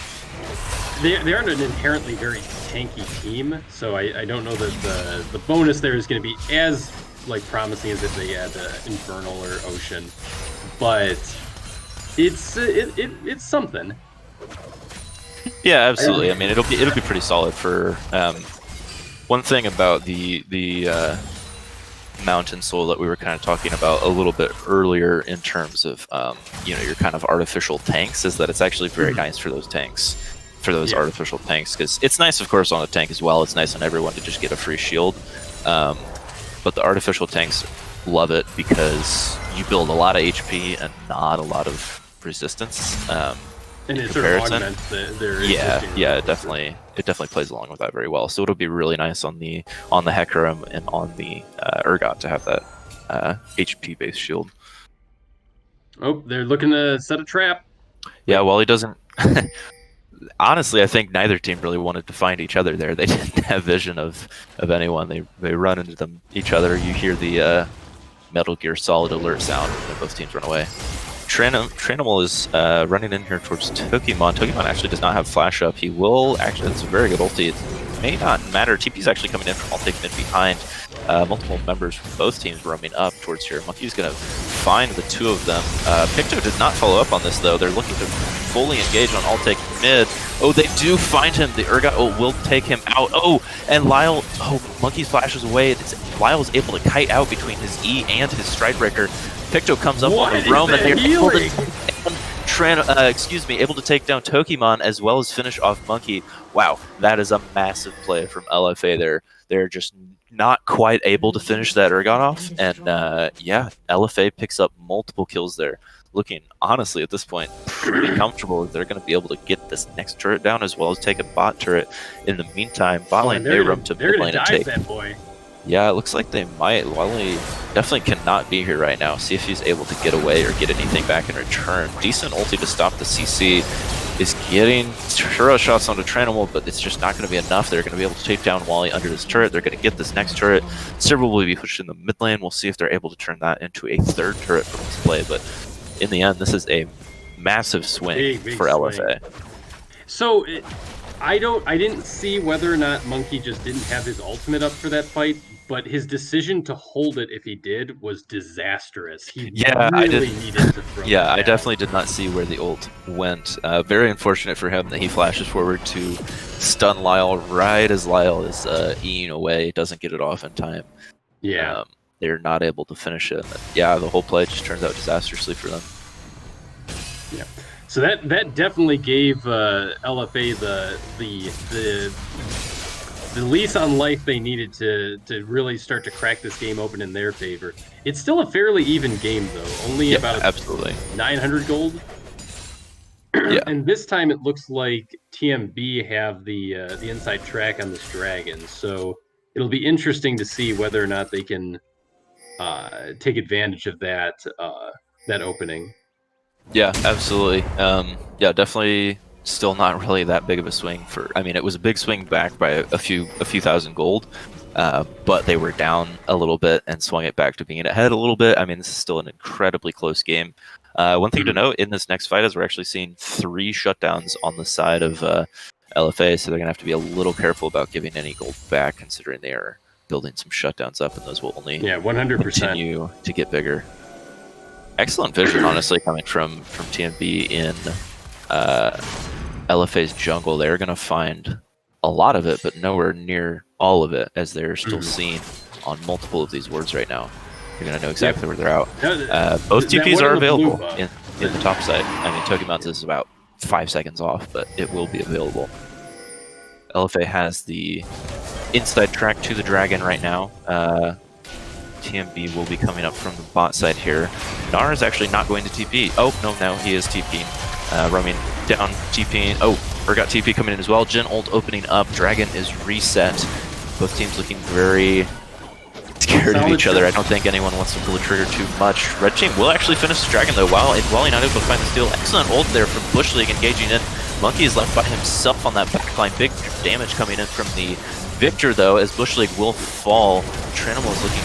[SPEAKER 2] they aren't an inherently very tanky team, so I don't know that the bonus there is going to be as like promising as if they had Infernal or Ocean, but it's something.
[SPEAKER 1] Yeah, absolutely. I mean, it'll be pretty solid for one thing about the Mountain Soul that we were kind of talking about a little bit earlier in terms of your kind of artificial tanks, is that it's actually very nice for those tanks, artificial tanks, because it's nice of course on a tank as well. It's nice on everyone to just get a free shield, but the artificial tanks love it because you build a lot of HP and not a lot of resistance.
[SPEAKER 2] And it sort of augments their
[SPEAKER 1] yeah, it definitely plays along with that very well. So it'll be really nice on the Hecarim and on the Urgot to have that HP based shield.
[SPEAKER 2] Oh, they're looking to set a trap.
[SPEAKER 1] Yeah, well, he doesn't. Honestly, I think neither team really wanted to find each other there. They didn't have vision of anyone. They run into each other. You hear the Metal Gear Solid alert sound, and both teams run away. TheTranimal is running in here towards Tokimon. Tokimon actually does not have flash up. He will actually, that's a very good ulti. It may not matter. TP's actually coming in from all taking it behind. multiple members from both teams roaming up towards here. Monkey's going to find the two of them. Picto did not follow up on this, though. They're looking to fully engage on all take mid. Oh, they do find him. The Urgot will take him out. Oh, and Lyle, Monkey flashes away. Lyle's able to kite out between his E and his Stride Breaker. Picto comes up on the roam, and they're able to take down Tokimon as well as finish off Monkey. Wow, that is a massive play from LFA there. They're just not quite able to finish that Urgot off, and yeah, LFA picks up multiple kills there. Looking, honestly, at this point, pretty comfortable that they're going to be able to get this next turret down as well as take a bot turret. In the meantime, bot lane may roam to mid lane and take.
[SPEAKER 2] That boy.
[SPEAKER 1] Yeah, it looks like they might. Wally definitely cannot be here right now. See if he's able to get away or get anything back in return. Decent ulti to stop the CC. Is getting Shuro shots onto TheTranimal, but it's just not going to be enough. They're going to be able to take down Wally under this turret. They're going to get this next turret. Several will be pushed in the mid lane. We'll see if they're able to turn that into a third turret from this play. But in the end, this is a massive swing for LFA.
[SPEAKER 2] So I didn't see whether or not Monkey just didn't have his ultimate up for that fight, but his decision to hold it, if he did, was disastrous. He really needed to throw it
[SPEAKER 1] I definitely did not see where the ult went. Very unfortunate for him that he flashes forward to stun Lyle right as Lyle is eating away, doesn't get it off in time.
[SPEAKER 2] Yeah.
[SPEAKER 1] They're not able to finish it. Yeah, the whole play just turns out disastrously for them.
[SPEAKER 2] Yeah. So that definitely gave LFA the lease on life they needed to really start to crack this game open in their favor. It's still a fairly even game though, only about 900 gold.
[SPEAKER 1] Yeah.
[SPEAKER 2] And this time it looks like TMB have the inside track on this dragon, so it'll be interesting to see whether or not they can take advantage of that opening.
[SPEAKER 1] Yeah, absolutely. Yeah, definitely still not really that big of a swing for. I mean, it was a big swing back by a few thousand gold, but they were down a little bit and swung it back to being ahead a little bit. I mean, this is still an incredibly close game. One thing to note in this next fight is we're actually seeing 3 shutdowns on the side of LFA, so they're gonna have to be a little careful about giving any gold back, considering they are building some shutdowns up, and those will only
[SPEAKER 2] 100%
[SPEAKER 1] continue to get bigger. Excellent vision, honestly, coming from TMB in LFA's jungle. They're going to find a lot of it, but nowhere near all of it, as they're still seen on multiple of these wards right now. You're going to know exactly where they're out. Both TPs are available in the top side. I mean, Tokimon's is about 5 seconds off, but it will be available. LFA has the inside track to the dragon right now. TMB will be coming up from the bot side here. Gnar is actually not going to TP. Oh, no, now he is TPing. Roaming down, TPing. Oh, Urgot TP coming in as well. Jhin ult opening up. Dragon is reset. Both teams looking very scared of each other. I don't think anyone wants to pull the trigger too much. Red team will actually finish the dragon, though, while not able to find the steal. Excellent ult there from Bush League engaging in. Monkey is left by himself on that backline. Big damage coming in from the Victor, though, as Bush League will fall. TheTranimal is looking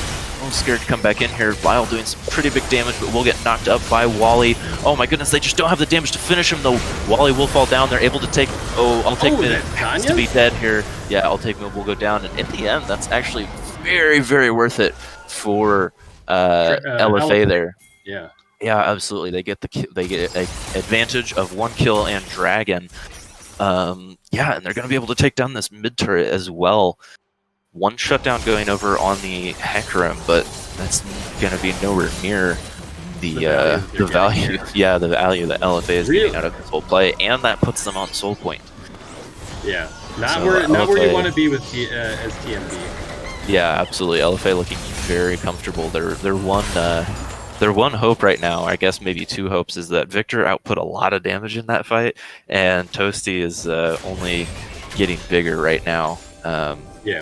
[SPEAKER 1] scared to come back in here. Lyle doing some pretty big damage, but will get knocked up by Wally. Oh my goodness, they just don't have the damage to finish him, though. Wally will fall down. They're able to take... Oh, I'll take mid. Has to be dead here. Yeah, I'll take mid. We'll go down. And in the end, that's actually very, very worth it for LFA there.
[SPEAKER 2] Yeah.
[SPEAKER 1] Yeah, absolutely. They get an advantage of 1 kill and dragon. Yeah, and they're going to be able to take down this mid turret as well. 1 shutdown going over on the Hecarim, but that's going to be nowhere near the value. Yeah, the value that LFA is getting out of this whole play, and that puts them on soul point.
[SPEAKER 2] Yeah, not where you want to be with as TMB.
[SPEAKER 1] Yeah, absolutely. LFA looking very comfortable. Their one hope right now, I guess maybe 2 hopes, is that Victor output a lot of damage in that fight, and Toasty is only getting bigger right now.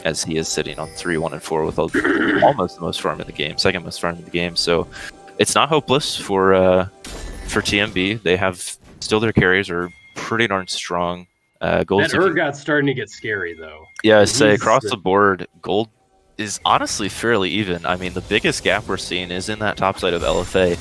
[SPEAKER 1] As he is sitting on 3, 1, and 4 with almost the most farm in the game, second most farm in the game. So it's not hopeless for TMB. They have still their carries are pretty darn strong. Gold.
[SPEAKER 2] That Urgot's starting to get scary though.
[SPEAKER 1] Yeah, I say across the board, gold is honestly fairly even. I mean, the biggest gap we're seeing is in that top side of LFA.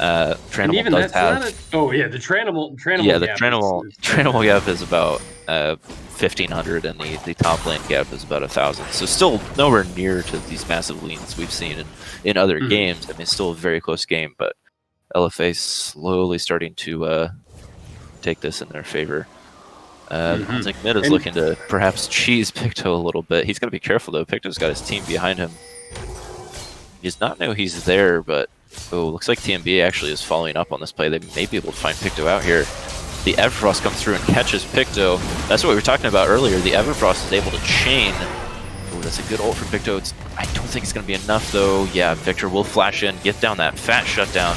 [SPEAKER 2] And
[SPEAKER 1] TRANImal
[SPEAKER 2] even
[SPEAKER 1] does
[SPEAKER 2] that's
[SPEAKER 1] have.
[SPEAKER 2] not a. Oh yeah, the Tranimal
[SPEAKER 1] Yeah, the
[SPEAKER 2] gap
[SPEAKER 1] TRANImal gap is about 1,500, and the top lane gap is about 1,000. So still nowhere near to these massive leans we've seen in other games. I mean, still a very close game, but LFA slowly starting to take this in their favor. I think Mid is looking to perhaps cheese Picto a little bit. He's got to be careful though. Picto's got his team behind him. He does not know he's there, but looks like TMB actually is following up on this play. They may be able to find Picto out here. The Everfrost comes through and catches Picto. That's what we were talking about earlier. The Everfrost is able to chain. Oh, that's a good ult from Picto. I don't think it's going to be enough though. Yeah, Victor will flash in, get down that fat shutdown.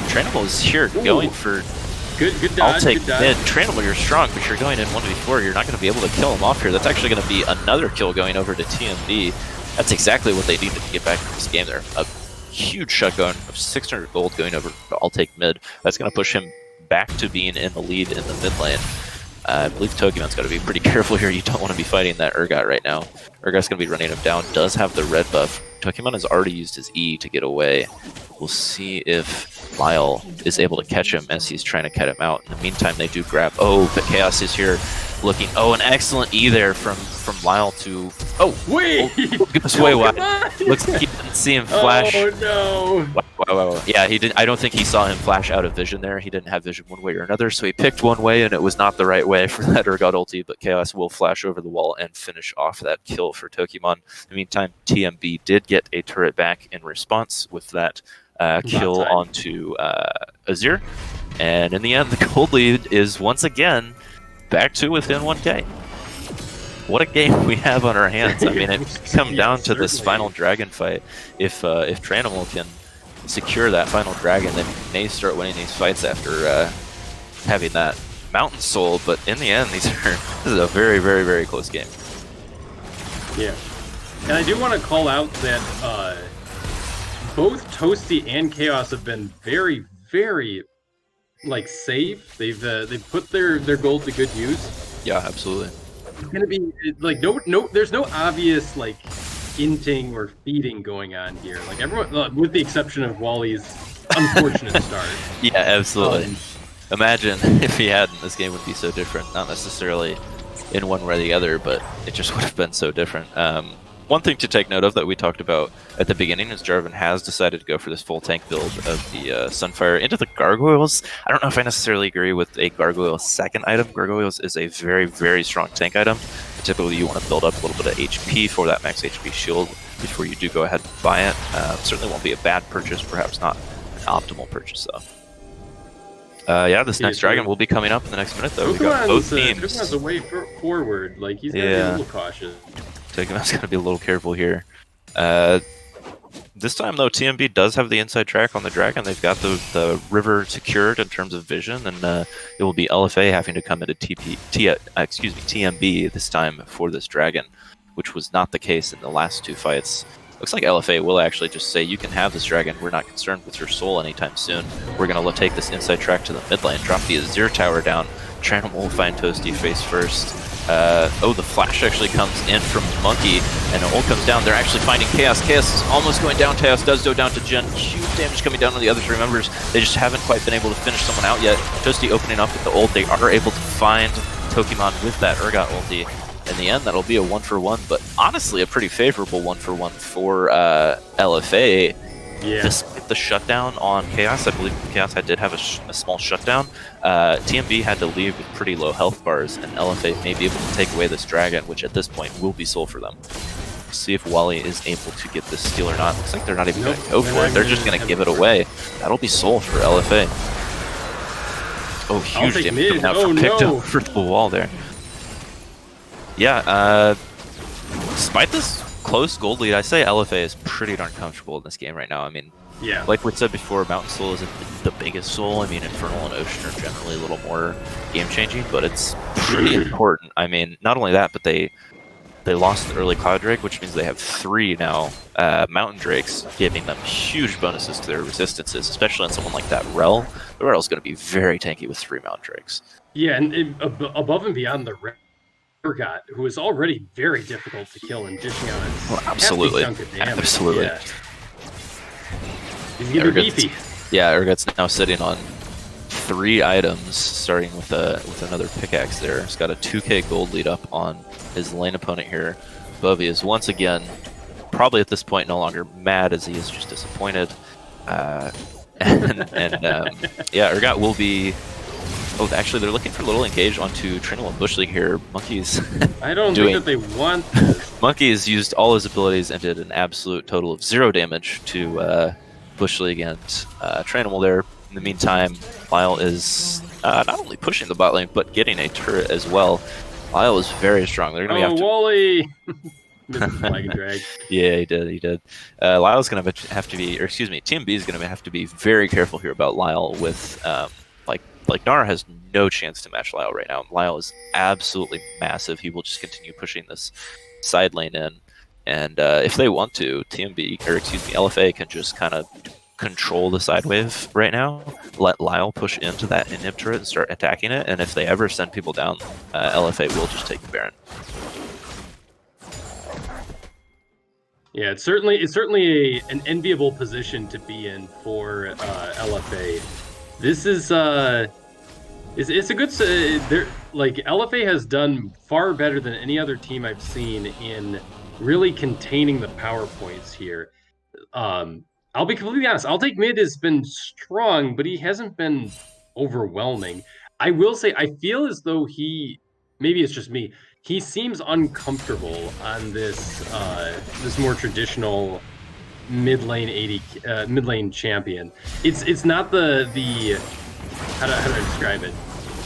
[SPEAKER 1] TRANImal is here going for...
[SPEAKER 2] Good dodge.
[SPEAKER 1] I'll take mid. TRANImal, you're strong, but you're going in 1v4. You're not going to be able to kill him off here. That's actually going to be another kill going over to TMB. That's exactly what they needed to get back in this game there. A huge shotgun of 600 gold going over to I'll take mid. That's going to push him back to being in the lead in the mid lane. I believe Tokimon's got to be pretty careful here. You don't want to be fighting that Urgot right now. Urgot's going to be running him down. Does have the red buff. Tokimon has already used his E to get away. We'll see if Lyle is able to catch him as he's trying to cut him out. In the meantime, they do grab... Oh, but Chaos is here looking... Oh, an excellent E there from Lyle to... Oh!
[SPEAKER 2] Wait!
[SPEAKER 1] Oh, goes way wide. Looks like he didn't see him flash.
[SPEAKER 2] Oh, no!
[SPEAKER 1] Wow. Yeah, he didn't. I don't think he saw him flash out of vision there. He didn't have vision one way or another, so he picked one way, and it was not the right way for that Urgot ulti, but Chaos will flash over the wall and finish off that kill for Tokimon. In the meantime, TMB did get a turret back in response with that kill onto Azir, and in the end, the gold lead is once again back to within 1k. What a game we have on our hands. I mean, it's come down to this final dragon fight. If TRANImal can secure that final dragon, then he may start winning these fights after having that mountain soul. But in the end, this is a very, very, very close game.
[SPEAKER 2] Yeah, and I do want to call out that both Toasty and Chaos have been very, very safe. They've put their gold to good use.
[SPEAKER 1] Yeah, absolutely.
[SPEAKER 2] It's gonna be like there's no obvious inting or feeding going on here. Like everyone, with the exception of Wally's unfortunate start.
[SPEAKER 1] Yeah, absolutely. Imagine if he hadn't, this game would be so different. Not necessarily in one way or the other, but it just would have been so different. One thing to take note of that we talked about at the beginning is Jarvan has decided to go for this full tank build of the Sunfire into the Gargoyles. I don't know if I necessarily agree with a Gargoyle second item. Gargoyles is a very, very strong tank item. Typically, you want to build up a little bit of HP for that max HP shield before you do go ahead and buy it. Certainly won't be a bad purchase, perhaps not an optimal purchase, though. Yeah, this next dragon will be coming up in the next minute, though. We got both teams.
[SPEAKER 2] Tokimon's a way forward. He's got to be a little cautious.
[SPEAKER 1] Tokimon's got to be a little careful here. This time, though, TMB does have the inside track on the dragon. They've got the river secured in terms of vision, and it will be LFA having to come into TMB this time for this dragon, which was not the case in the last two fights. Looks like LFA will actually just say, you can have this dragon, we're not concerned with your soul anytime soon. We're going to take this inside track to the mid lane, drop the Azir tower down. TRANImal will find Toasty face first. The flash actually comes in from Monkey, and the ult comes down. They're actually finding Chaos. Chaos is almost going down. Chaos does go down to Jhin. Huge damage coming down on the other three members. They just haven't quite been able to finish someone out yet. Toasty opening up with the ult. They are able to find Tokimon with that Urgot ulti. In the end, that'll be a 1-for-1, but honestly a pretty favorable 1-for-1 for LFA.
[SPEAKER 2] Yeah.
[SPEAKER 1] Despite the shutdown on Chaos, I believe Chaos did have a small shutdown. TMB had to leave with pretty low health bars, and LFA may be able to take away this dragon, which at this point will be soul for them. We'll see if Wally is able to get this steal or not. Looks like they're not even going to go for it. They're just going to give it away. That'll be soul for LFA. Oh, huge damage coming out from Picto for the wall there. Yeah, despite this close gold lead, I say LFA is pretty darn comfortable in this game right now. I mean,
[SPEAKER 2] yeah,
[SPEAKER 1] like we said before, Mountain Soul isn't the biggest soul. I mean, Infernal and Ocean are generally a little more game-changing, but it's pretty important. I mean, not only that, but they lost the early Cloud Drake, which means they have 3 now Mountain Drakes, giving them huge bonuses to their resistances, especially on someone like that Rel. The Rel's going to be very tanky with 3 Mountain Drakes.
[SPEAKER 2] Yeah, and above and beyond the Urgot, who is already very difficult to kill and dishing out a
[SPEAKER 1] absolutely.
[SPEAKER 2] chunk of damage.
[SPEAKER 1] Absolutely.
[SPEAKER 2] Yeah. He's gonna be beefy.
[SPEAKER 1] Yeah, Urgot's now sitting on 3 items, starting with another pickaxe there. He's got a 2k gold lead up on his lane opponent here. Bovey is once again probably at this point no longer mad, as he is just disappointed. Yeah, Urgot will be... Oh, actually, they're looking for a little engage onto TRANIMAL and Bush League here. Monkey's
[SPEAKER 2] I don't think that they want this.
[SPEAKER 1] Monkey's used all his abilities and did an absolute total of 0 damage to Bush League and TRANIMAL there. In the meantime, Lyle is not only pushing the bot lane, but getting a turret as well. Lyle is very strong. They're going to have to...
[SPEAKER 2] Wally! Flag and drag.
[SPEAKER 1] Yeah, he did. Lyle's going to have to be, or excuse me, TMB is going to have to be very careful here about Lyle with, like Nara has no chance to match Lyle right now. Lyle is absolutely massive. He will just continue pushing this side lane in. And if they want to, TMB, or excuse me, LFA can just kind of control the side wave right now, let Lyle push into that inhib turret and start attacking it, and if they ever send people down, LFA will just take the Baron.
[SPEAKER 2] Yeah, it's certainly an enviable position to be in for LFA. This is it's a good like LFA has done far better than any other team I've seen in really containing the power points here. I'll be completely honest. I'll take mid has been strong, but he hasn't been overwhelming. I will say I feel as though maybe it's just me. He seems uncomfortable on this this more traditional mid lane champion. It's not the how do I describe it?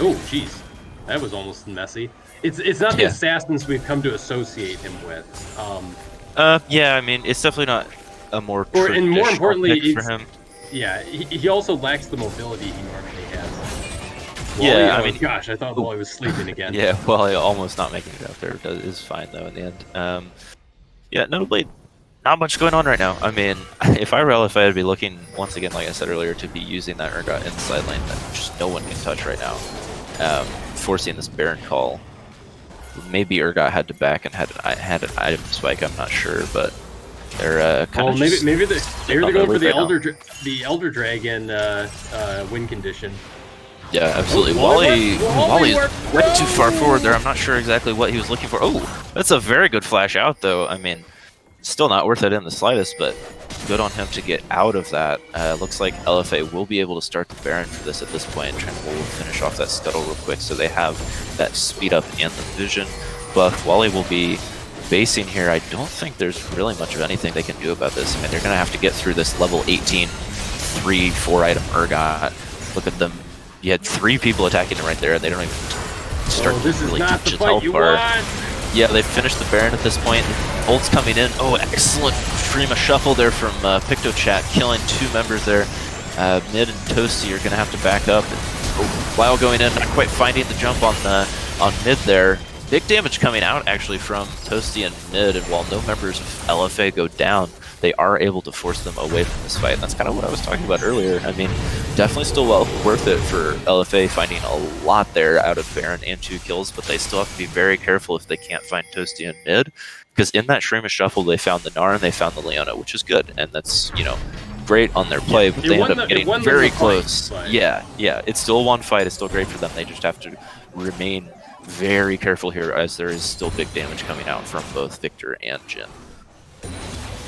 [SPEAKER 2] Oh, jeez, that was almost messy. It's not the assassins we've come to associate him with.
[SPEAKER 1] Yeah, I mean, it's definitely not a more traditional
[SPEAKER 2] and more importantly,
[SPEAKER 1] pick for him.
[SPEAKER 2] Yeah, he also lacks the mobility he normally has.
[SPEAKER 1] Yeah,
[SPEAKER 2] I mean, gosh, I thought Wally was sleeping again.
[SPEAKER 1] Yeah, Wally almost not making it out there is fine though in the end. Yeah, notably, not much going on right now. I mean, if I were LFA, I'd be looking once again, like I said earlier, to be using that Urgot in the side lane that just no one can touch right now, forcing this Baron call. Maybe Urgot had to back and had an item spike. I'm not sure, but they're kind of.
[SPEAKER 2] Maybe they're going for the Elder Dragon win condition.
[SPEAKER 1] Yeah, absolutely. Wally is way too far forward there. I'm not sure exactly what he was looking for. Oh, that's a very good flash out, though. I mean, still not worth it in the slightest, but good on him to get out of that. Looks like LFA will be able to start the Baron for this at this point. TRANIMAL will finish off that scuttle real quick, so they have that speed up and the vision buff. Wally will be basing here. I don't think there's really much of anything they can do about this. I mean, they're going to have to get through this level 18 3-4 item Urgot. Look at them. You had 3 people attacking it right there, and they don't even start to really teach its health bar. Yeah, they finished the Baron at this point. Ult's coming in. Oh, excellent stream of shuffle there from PictoChat, killing 2 members there. Mid and Toasty are going to have to back up. Lyle going in, not quite finding the jump on mid there. Big damage coming out, actually, from Toasty and mid, and while no members of LFA go down, they are able to force them away from this fight. And that's kind of what I was talking about earlier. I mean, definitely still well worth it for LFA, finding a lot there out of Baron and 2 kills, but they still have to be very careful if they can't find Toasty and mid, because in that stream of shuffle, they found the Gnar and they found the Leona, which is good, and that's, you know, great on their play, but they end up getting very close. Yeah, it's still one fight. It's still great for them. They just have to remain very careful here, as there is still big damage coming out from both Victor and Jin.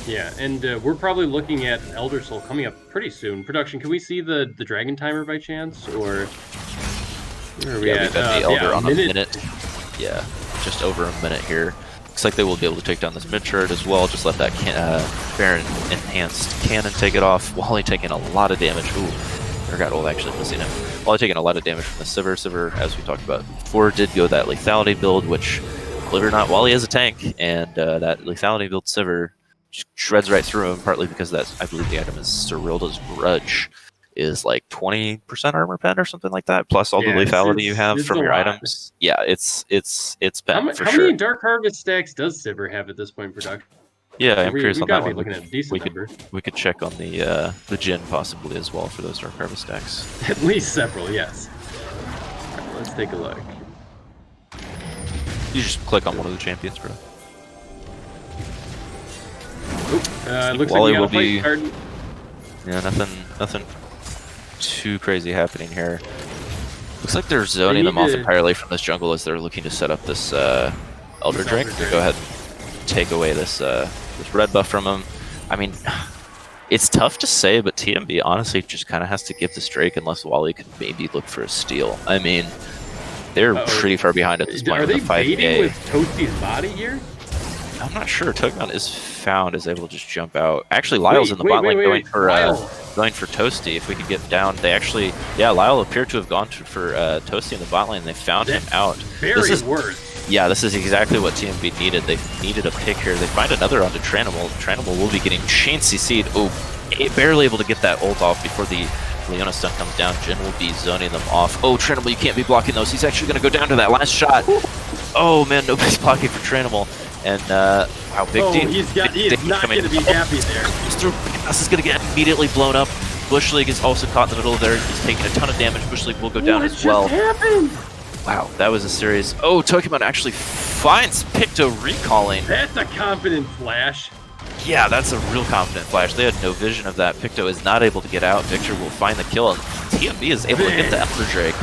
[SPEAKER 2] Yeah, and we're probably looking at Elder Soul coming up pretty soon. Production, can we see the Dragon Timer by chance, or where are we at?
[SPEAKER 1] We've got the Elder on a minute. Yeah, just over a minute here. Looks like they will be able to take down this mid turret as well. Just let that Baron enhanced cannon take it off. Wally taking a lot of damage. Ooh, Urgot ult actually missing him. Wally taking a lot of damage from the Sivir. Sivir, as we talked about before, did go that lethality build, which, believe it or not, Wally is a tank, and that lethality build Sivir shreds right through him, partly because that, I believe the item is Cyrilda's Grudge, is like 20% armor pen or something like that, plus all the lethality you have from your items. Yeah, it's pen for sure. How many
[SPEAKER 2] Dark Harvest stacks does Sivir have at this point in production?
[SPEAKER 1] Yeah, I'm curious on that one.
[SPEAKER 2] Looking at a decent number.
[SPEAKER 1] We could check on the Jin possibly as well for those Dark Harvest stacks.
[SPEAKER 2] At least several, yes. All right, let's take a look.
[SPEAKER 1] You just click on one of the champions, bro.
[SPEAKER 2] Looks Wally like we got a fight card.
[SPEAKER 1] Yeah, nothing too crazy happening here. Looks like they're zoning them off entirely from this jungle as they're looking to set up this Elder Drake to go ahead and take away this this red buff from him. I mean, it's tough to say, but TMB honestly just kind of has to give this Drake unless Wally can maybe look for a steal. I mean, they're pretty far behind at this point.
[SPEAKER 2] Are they
[SPEAKER 1] with the 5K.
[SPEAKER 2] baiting with Toasty's body here?
[SPEAKER 1] I'm not sure. Tokimon is found, is able to just jump out. Actually, Lyle's in the bot lane going for Toasty. If we could get down, they actually, Lyle appeared to have gone for Toasty in the bot lane. They found him out.
[SPEAKER 2] Very worse.
[SPEAKER 1] Yeah, this is exactly what TMB needed. They needed a pick here. They find another onto TheTranimal. TheTranimal will be getting chain CC'd. Oh, barely able to get that ult off before the Leona stun comes down. Jhin will be zoning them off. Oh, TheTranimal, you can't be blocking those. He's actually going to go down to that last shot. Oh man, nobody's blocking for TheTranimal. And wow, Big D.
[SPEAKER 2] He is not going to be happy there.
[SPEAKER 1] This is going to get immediately blown up. Bush League is also caught in the middle there. He's taking a ton of damage. Bush League will go down as well.
[SPEAKER 2] What just happened?
[SPEAKER 1] Wow, that was a serious. Oh, Tokimon actually finds Picto recalling.
[SPEAKER 2] That's a confident flash.
[SPEAKER 1] Yeah, that's a real confident flash. They had no vision of that. Picto is not able to get out. Victor will find the kill, and TMB is able to get the Elder Drake.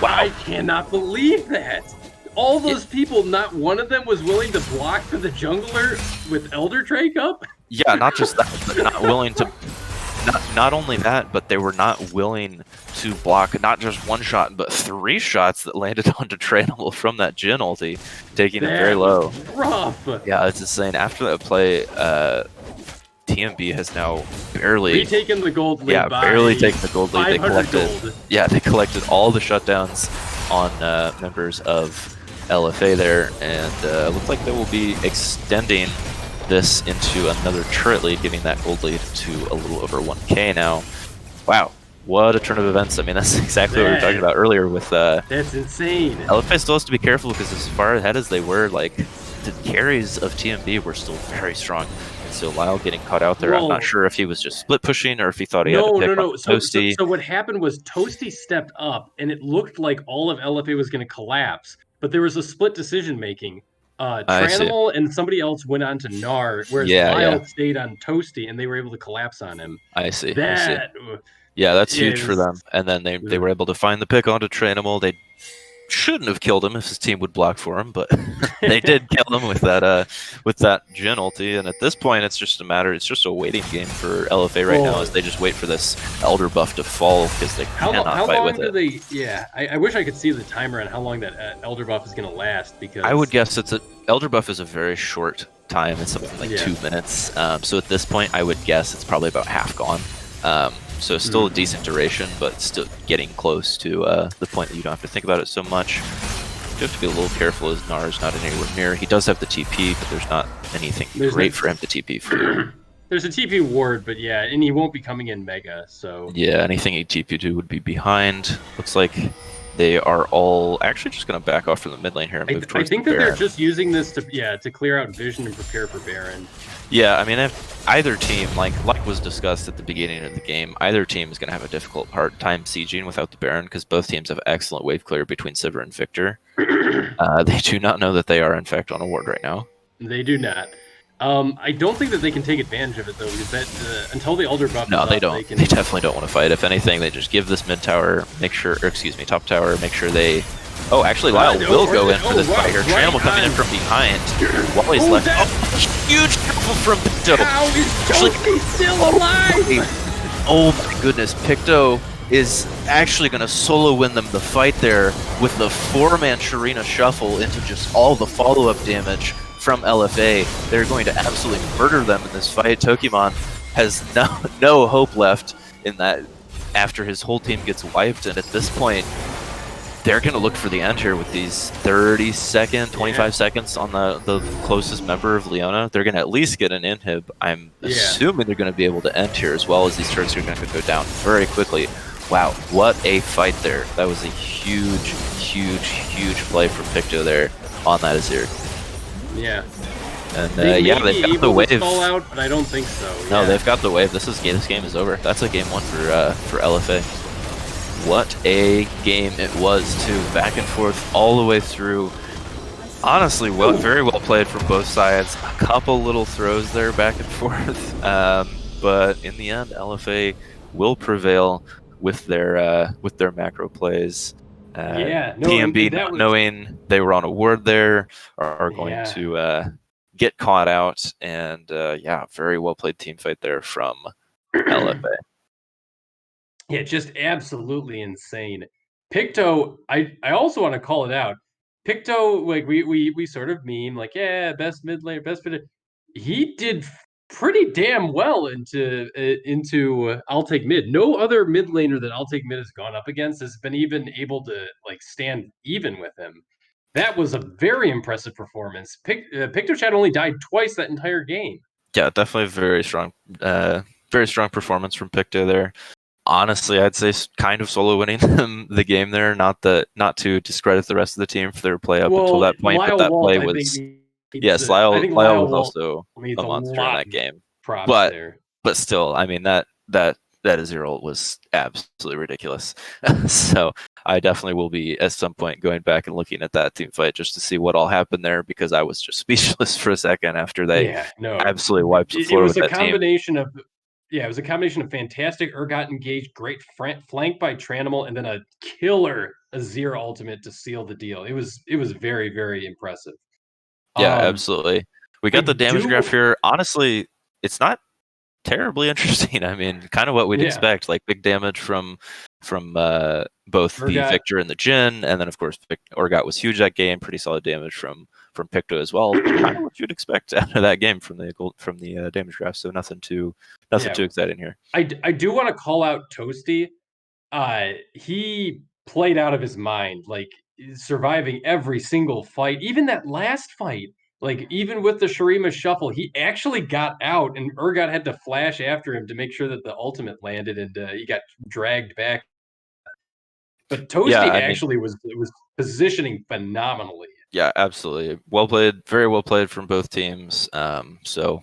[SPEAKER 1] Wow.
[SPEAKER 2] I cannot believe that. All those people, not one of them was willing to block for the jungler with Elder Drake up?
[SPEAKER 1] Yeah, not just that, but not willing to... Not only that, but they were not willing to block not just one shot, but 3 shots that landed onto TheTranimal from that Jhin ulti, taking it very low.
[SPEAKER 2] Rough.
[SPEAKER 1] Yeah, it's insane. After that play, TMB has now barely
[SPEAKER 2] retaken the gold lead.
[SPEAKER 1] Yeah, barely taken the gold lead. They collected
[SPEAKER 2] gold.
[SPEAKER 1] Yeah, they collected all the shutdowns on members of LFA there, and looks like they will be extending this into another turret lead, giving that gold lead to a little over 1k now. Wow, what a turn of events. I mean, that's exactly what we were talking about earlier with
[SPEAKER 2] that's insane.
[SPEAKER 1] LFA still has to be careful because as far ahead as they were, like, the carries of TMB were still very strong. And so Lyle getting caught out there, I'm not sure if he was just split pushing or if he thought he had to pick up Toasty.
[SPEAKER 2] So what happened was Toasty stepped up, and it looked like all of LFA was going to collapse, but there was a split decision making. TheTranimal and somebody else went on to Gnar, whereas Lyle stayed on Toasty, and they were able to collapse on him.
[SPEAKER 1] I see.
[SPEAKER 2] Yeah,
[SPEAKER 1] that's huge for them. And then they were able to find the pick onto TheTranimal. They shouldn't have killed him if his team would block for him, but they did kill him with that Jhin ulti. And at this point, it's just a waiting game for LFA right now, as they just wait for this Elder buff to fall because they cannot fight with it.
[SPEAKER 2] I wish I could see the timer on how long that Elder buff is going to last, because
[SPEAKER 1] I would guess Elder buff is a very short time. It's something like 2 minutes. So at this point, I would guess it's probably about half gone. So still a decent duration, but still getting close to the point that you don't have to think about it so much. You have to be a little careful as Gnar's not anywhere near. He does have the TP, but there's not anything great for him to TP for.
[SPEAKER 2] There's a TP ward, but yeah, and he won't be coming in Mega, so... Yeah,
[SPEAKER 1] anything he TP to would be behind. Looks like they are all actually just going to back off from the mid lane here and move towards
[SPEAKER 2] I think that they're just using this to clear out vision and prepare for Baron.
[SPEAKER 1] Yeah, I mean, if either team, like was discussed at the beginning of the game, either team is going to have a difficult time sieging without the Baron, because both teams have excellent wave clear between Sivir and Victor. They do not know that they are, in fact, on a ward right now.
[SPEAKER 2] They do not. I don't think that they can take advantage of it, though, because that until the Elder buff
[SPEAKER 1] they don't. They definitely don't want to fight. If anything, they just give this mid tower, top tower, make sure they... Oh, actually, Lyle will go in for this fight here. TheTranimal coming in from behind. Wally's left. Oh, huge kill from Picto.
[SPEAKER 2] How is Toasty still alive?
[SPEAKER 1] Oh my goodness, Picto is actually going to solo win them the fight there with the 4-man Sharina shuffle into just all the follow-up damage from LFA. They're going to absolutely murder them in this fight. Tokimon has no hope left in that after his whole team gets wiped, and at this point, they're going to look for the end here with these 25 seconds on the closest member of Leona. They're going to at least get an inhib. I'm assuming they're going to be able to end here, as well as these turrets are going to go down very quickly. Wow, what a fight there. That was a huge play from Picto there on that Azir.
[SPEAKER 2] Yeah.
[SPEAKER 1] And they've got the wave.
[SPEAKER 2] Stall out, but I don't think so.
[SPEAKER 1] No, they've got the wave. This game is over. That's a game 1 for LFA. What a game it was, too. Back and forth all the way through. Honestly, very well played from both sides. A couple little throws there back and forth. But in the end, LFA will prevail with their macro plays.
[SPEAKER 2] Yeah, no,
[SPEAKER 1] TMB,
[SPEAKER 2] and that
[SPEAKER 1] not
[SPEAKER 2] was
[SPEAKER 1] knowing they were on a ward there, are going
[SPEAKER 2] yeah.
[SPEAKER 1] to get caught out. And yeah, very well played team fight there from LFA.
[SPEAKER 2] Yeah, just absolutely insane. Picto, I also want to call it out. Picto, like we sort of meme like, yeah, best mid laner, best mid. He did pretty damn well into I'll take mid. No other mid laner that I'll take mid has gone up against has been even able to like stand even with him. That was a very impressive performance. Picto Chat only died twice that entire game.
[SPEAKER 1] Yeah, definitely very strong performance from Picto there. Honestly, I'd say kind of solo winning them the game there. Not to discredit the rest of the team for their play up until
[SPEAKER 2] Well,
[SPEAKER 1] that point, but
[SPEAKER 2] Lyle
[SPEAKER 1] that
[SPEAKER 2] Walt,
[SPEAKER 1] play
[SPEAKER 2] I think
[SPEAKER 1] was
[SPEAKER 2] needs
[SPEAKER 1] yes,
[SPEAKER 2] to. I think
[SPEAKER 1] Lyle
[SPEAKER 2] Lyle
[SPEAKER 1] was
[SPEAKER 2] Walt
[SPEAKER 1] also
[SPEAKER 2] needs
[SPEAKER 1] a
[SPEAKER 2] a
[SPEAKER 1] monster in
[SPEAKER 2] lot
[SPEAKER 1] that game.
[SPEAKER 2] props
[SPEAKER 1] But
[SPEAKER 2] there.
[SPEAKER 1] still, I mean that Azirault was absolutely ridiculous. So I definitely will be at some point going back and looking at that team fight just to see what all happened there, because I was just speechless for a second after they
[SPEAKER 2] Yeah, no,
[SPEAKER 1] absolutely wiped the
[SPEAKER 2] it
[SPEAKER 1] floor
[SPEAKER 2] was
[SPEAKER 1] with
[SPEAKER 2] a
[SPEAKER 1] that team.
[SPEAKER 2] combination of yeah, it was a combination of fantastic Urgot engaged, great flank by TRANImal, and then a killer Azir ultimate to seal the deal. It was very very impressive.
[SPEAKER 1] Yeah,
[SPEAKER 2] Um,
[SPEAKER 1] absolutely. We
[SPEAKER 2] I
[SPEAKER 1] got the damage graph
[SPEAKER 2] do
[SPEAKER 1] here. Honestly, it's not terribly interesting. I mean, kind of what we'd
[SPEAKER 2] yeah,
[SPEAKER 1] expect, like big damage from both the
[SPEAKER 2] Urgot
[SPEAKER 1] Victor and the Jhin, and then of course Orgot was huge that game. Pretty solid damage from Picto as well. Kind of what you'd expect out of that game from the damage graph. So nothing too
[SPEAKER 2] yeah.
[SPEAKER 1] exciting here.
[SPEAKER 2] I do want to call out Toasty. He played out of his mind, like surviving every single fight, even that last fight. Like even with the Sharima shuffle, he actually got out, and Urgot had to flash after him to make sure that the ultimate landed, and he got dragged back. But
[SPEAKER 1] Yeah,
[SPEAKER 2] Toasty
[SPEAKER 1] I mean,
[SPEAKER 2] actually was positioning phenomenally.
[SPEAKER 1] yeah, absolutely. Well played, very well played from both teams. So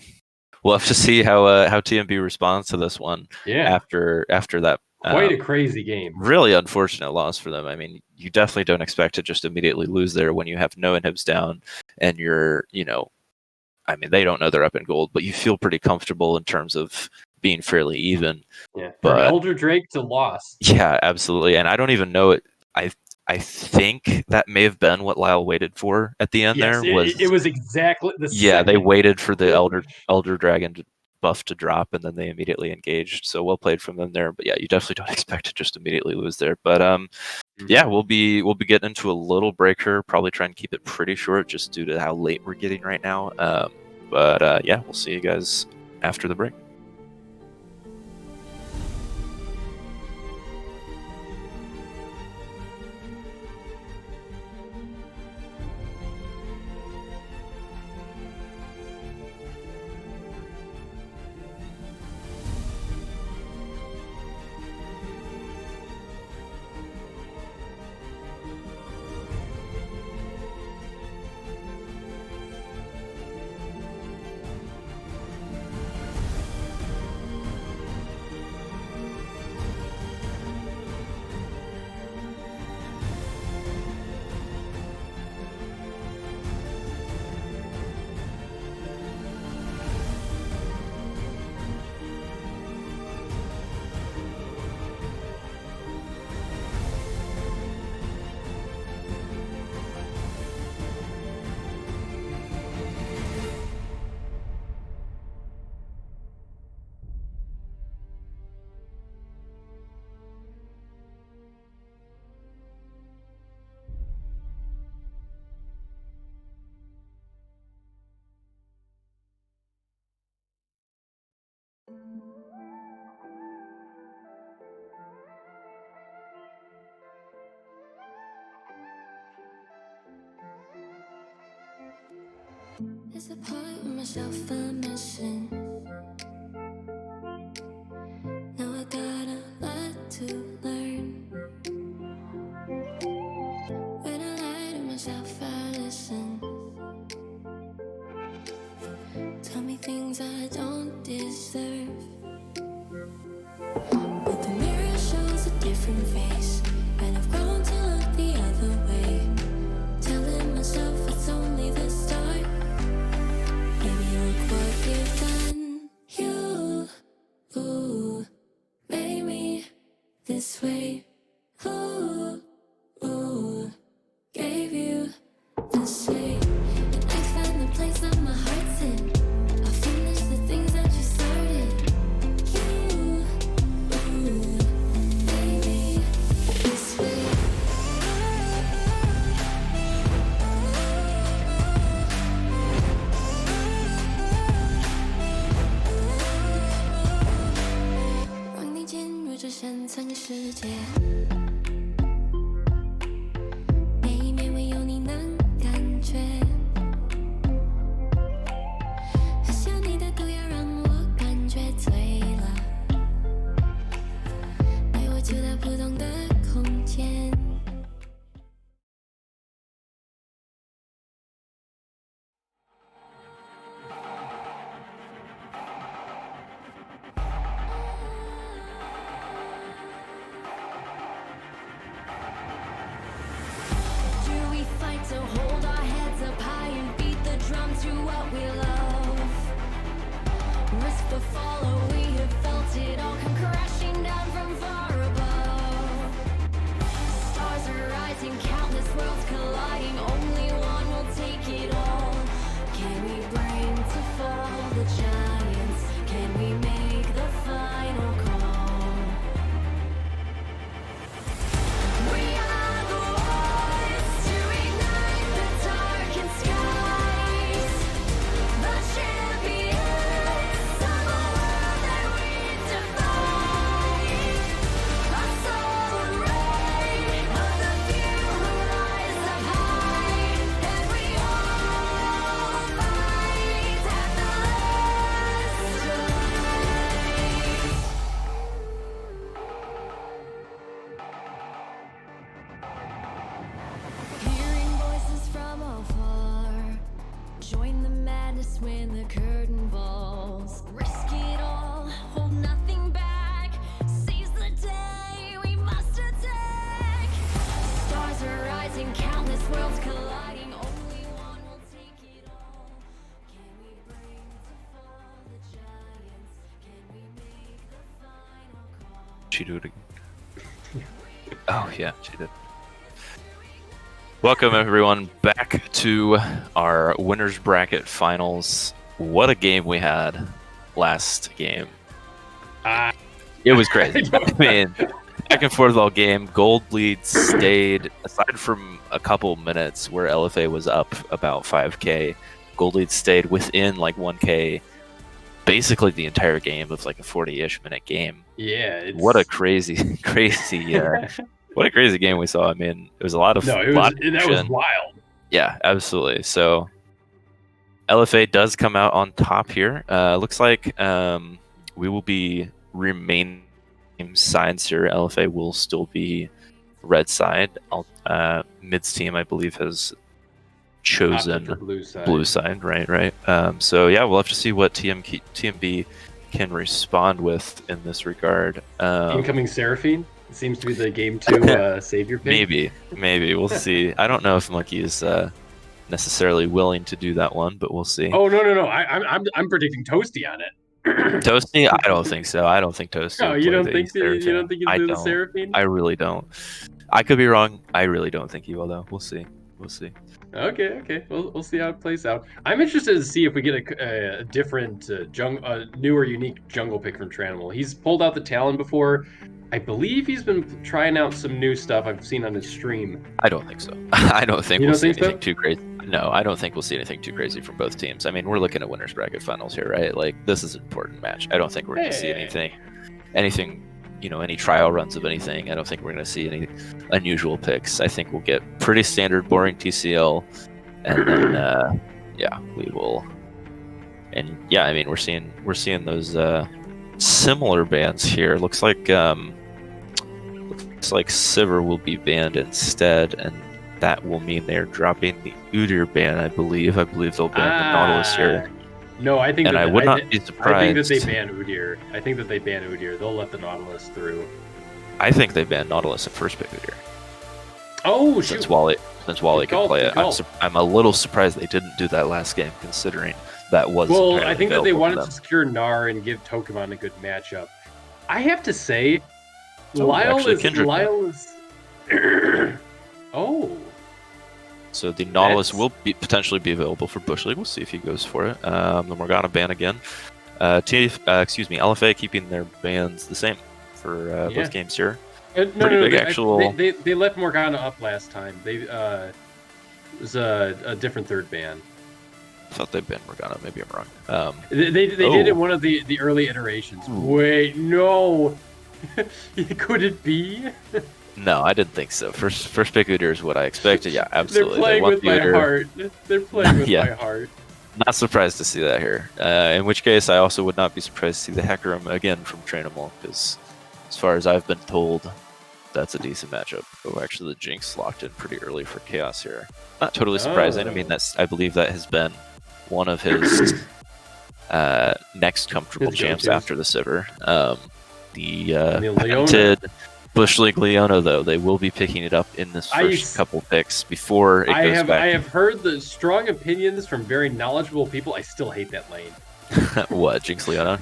[SPEAKER 1] we'll have to see how TMB responds to this one
[SPEAKER 2] Yeah,
[SPEAKER 1] after that
[SPEAKER 2] quite a crazy game.
[SPEAKER 1] really unfortunate loss for them. I mean, you definitely don't expect to just immediately lose there when you have no inhibs down and you're, I mean, they don't know they're up in gold, but you feel pretty comfortable in terms of being fairly even.
[SPEAKER 2] Yeah, from
[SPEAKER 1] But
[SPEAKER 2] Elder Drake to loss.
[SPEAKER 1] yeah, absolutely. And I don't even know it. I think that may have been what Lyle waited for at the end.
[SPEAKER 2] Yes,
[SPEAKER 1] There was
[SPEAKER 2] it was exactly the
[SPEAKER 1] yeah, they
[SPEAKER 2] second.
[SPEAKER 1] waited for the Elder Dragon buff to drop, and then they immediately engaged. So well played from them there. But yeah, you definitely don't expect to just immediately lose there. But yeah, we'll be getting into a little break here. Probably try and keep it pretty short, just due to how late we're getting right now. But yeah, we'll see you guys after the break.
[SPEAKER 3] There's a part of myself I'm missing. Now I got a lot to learn. When I lie to myself, I listen. Tell me things I don't deserve. But the mirror shows a different face, and I've grown to look the other way. Telling myself it's only the start. Baby, look what you've done. You made this way. Ooh, ooh, gave you the shade. And I find the place that my heart's in. I finish the things that you started. You, ooh, baby, this way.让你进入这深层世界。每一面唯有你能感觉。喝下你的毒药，让我感觉醉了。带我去到不同的空间。Do we fight to hold our heads up high and beat the drum to what we love? Risk the fall, oh, we have felt it all come crashing down from far above. Stars are rising, countless worlds colliding, only one will take it all. Can we bring to fall the giants? Can we make the final call? We are the ones to ignite the darkened skies. The champions of a world that we defy. A solar ray of the few who rise up high. And we all fight at the last line. Hearing voices from afar. Join the madness when the curtain falls. Risk it all, hold nothing back. Seize the day, we must attack. Stars are rising, countless worlds colliding. Only one will take it all. Can we bring to fall the giants? Can we make the final call?
[SPEAKER 1] She do it again. Oh yeah, she did. Welcome everyone back to our winners bracket finals. What a game we had last game.
[SPEAKER 2] Ah,
[SPEAKER 1] It was crazy. I mean, back and forth all game. Gold lead stayed, aside from a couple minutes where LFA was up about 5k, gold lead stayed within like 1k basically the entire game of like a 40-ish minute game.
[SPEAKER 2] yeah. It's...
[SPEAKER 1] What a crazy what a crazy game we saw. I mean, it was a lot of
[SPEAKER 2] no, it
[SPEAKER 1] lot
[SPEAKER 2] was
[SPEAKER 1] of
[SPEAKER 2] that was
[SPEAKER 1] action.
[SPEAKER 2] wild.
[SPEAKER 1] Yeah, absolutely. So LFA does come out on top here. Looks like we will be remaining sides here. LFA will still be red side. Mid's team, I believe, has chosen
[SPEAKER 2] Opted for
[SPEAKER 1] blue side. Right. So yeah, we'll have to see what TMB can respond with in this regard.
[SPEAKER 2] Incoming Seraphine. It seems to be the game 2 savior pick.
[SPEAKER 1] Maybe we'll see. I don't know if Monkey is necessarily willing to do that one, but we'll see.
[SPEAKER 2] Oh no! I'm predicting Toasty on it.
[SPEAKER 1] Toasty? I don't think so. I don't think Toasty.
[SPEAKER 2] No,
[SPEAKER 1] would
[SPEAKER 2] you
[SPEAKER 1] play
[SPEAKER 2] don't
[SPEAKER 1] the
[SPEAKER 2] think
[SPEAKER 1] Seraphine.
[SPEAKER 2] you don't think
[SPEAKER 1] I
[SPEAKER 2] he'll do the
[SPEAKER 1] don't.
[SPEAKER 2] Seraphine?
[SPEAKER 1] I really don't. I could be wrong. I really don't think he will, though. We'll see.
[SPEAKER 2] Okay. We'll see how it plays out. I'm interested to see if we get a different new or unique jungle pick from TheTranimal. He's pulled out the Talon before. I believe he's been trying out some new stuff I've seen on his stream.
[SPEAKER 1] I don't think so. I don't think we'll see
[SPEAKER 2] think so?
[SPEAKER 1] anything too crazy. No, I don't think we'll see anything too crazy from both teams. I mean, we're looking at winners bracket finals here, right? Like, this is an important match. I don't think we're going to see anything, any trial runs of anything. I don't think we're going to see any unusual picks. I think we'll get pretty standard, boring TCL, and then we will. And yeah, I mean, we're seeing those similar bans here. Looks like Sivir will be banned instead, and that will mean they're dropping the Udyr ban. I believe they'll ban the Nautilus here.
[SPEAKER 2] No, I think.
[SPEAKER 1] And I would not be surprised.
[SPEAKER 2] I think that they ban Udyr. They'll let the Nautilus through.
[SPEAKER 1] I think they banned Nautilus at first pick Udyr.
[SPEAKER 2] Oh, shoot.
[SPEAKER 1] Since Wally could play it. I'm a little surprised they didn't do that last game, considering that was.
[SPEAKER 2] Well, I think that they wanted
[SPEAKER 1] to
[SPEAKER 2] to secure Gnar and give Tokemonn a good matchup. I have to say,
[SPEAKER 1] actually, Kindred ban.
[SPEAKER 2] Lyle is. Oh.
[SPEAKER 1] So the Nautilus
[SPEAKER 2] That's-
[SPEAKER 1] will potentially be available for Bush League. We'll see if he goes for it. The Morgana ban again. LFA keeping their bans the same for both games here.
[SPEAKER 2] They left Morgana up last time. It was a different third ban.
[SPEAKER 1] I thought they banned Morgana. Maybe I'm wrong.
[SPEAKER 2] They did in one of the early iterations.
[SPEAKER 1] Ooh.
[SPEAKER 2] Wait, no. Could it be?
[SPEAKER 1] No, I didn't think so. First pick Udyr is what I expected. Yeah, absolutely.
[SPEAKER 2] They're playing with my heart. They're playing with
[SPEAKER 1] Yeah.
[SPEAKER 2] my heart.
[SPEAKER 1] Not surprised to see that here. In which case, I also would not be surprised to see the Hecarim again from TheTranimal, because as far as I've been told, that's a decent matchup. Oh, actually, the Jinx locked in pretty early for Chaos here. Not totally surprising. I mean, I believe that has been one of his next comfortable champs after the Sivir. The patented Bush League Leona, though, they will be picking it up in this first couple picks before it goes back.
[SPEAKER 2] I have heard the strong opinions from very knowledgeable people. I still hate that lane.
[SPEAKER 1] What, Jinx Leona?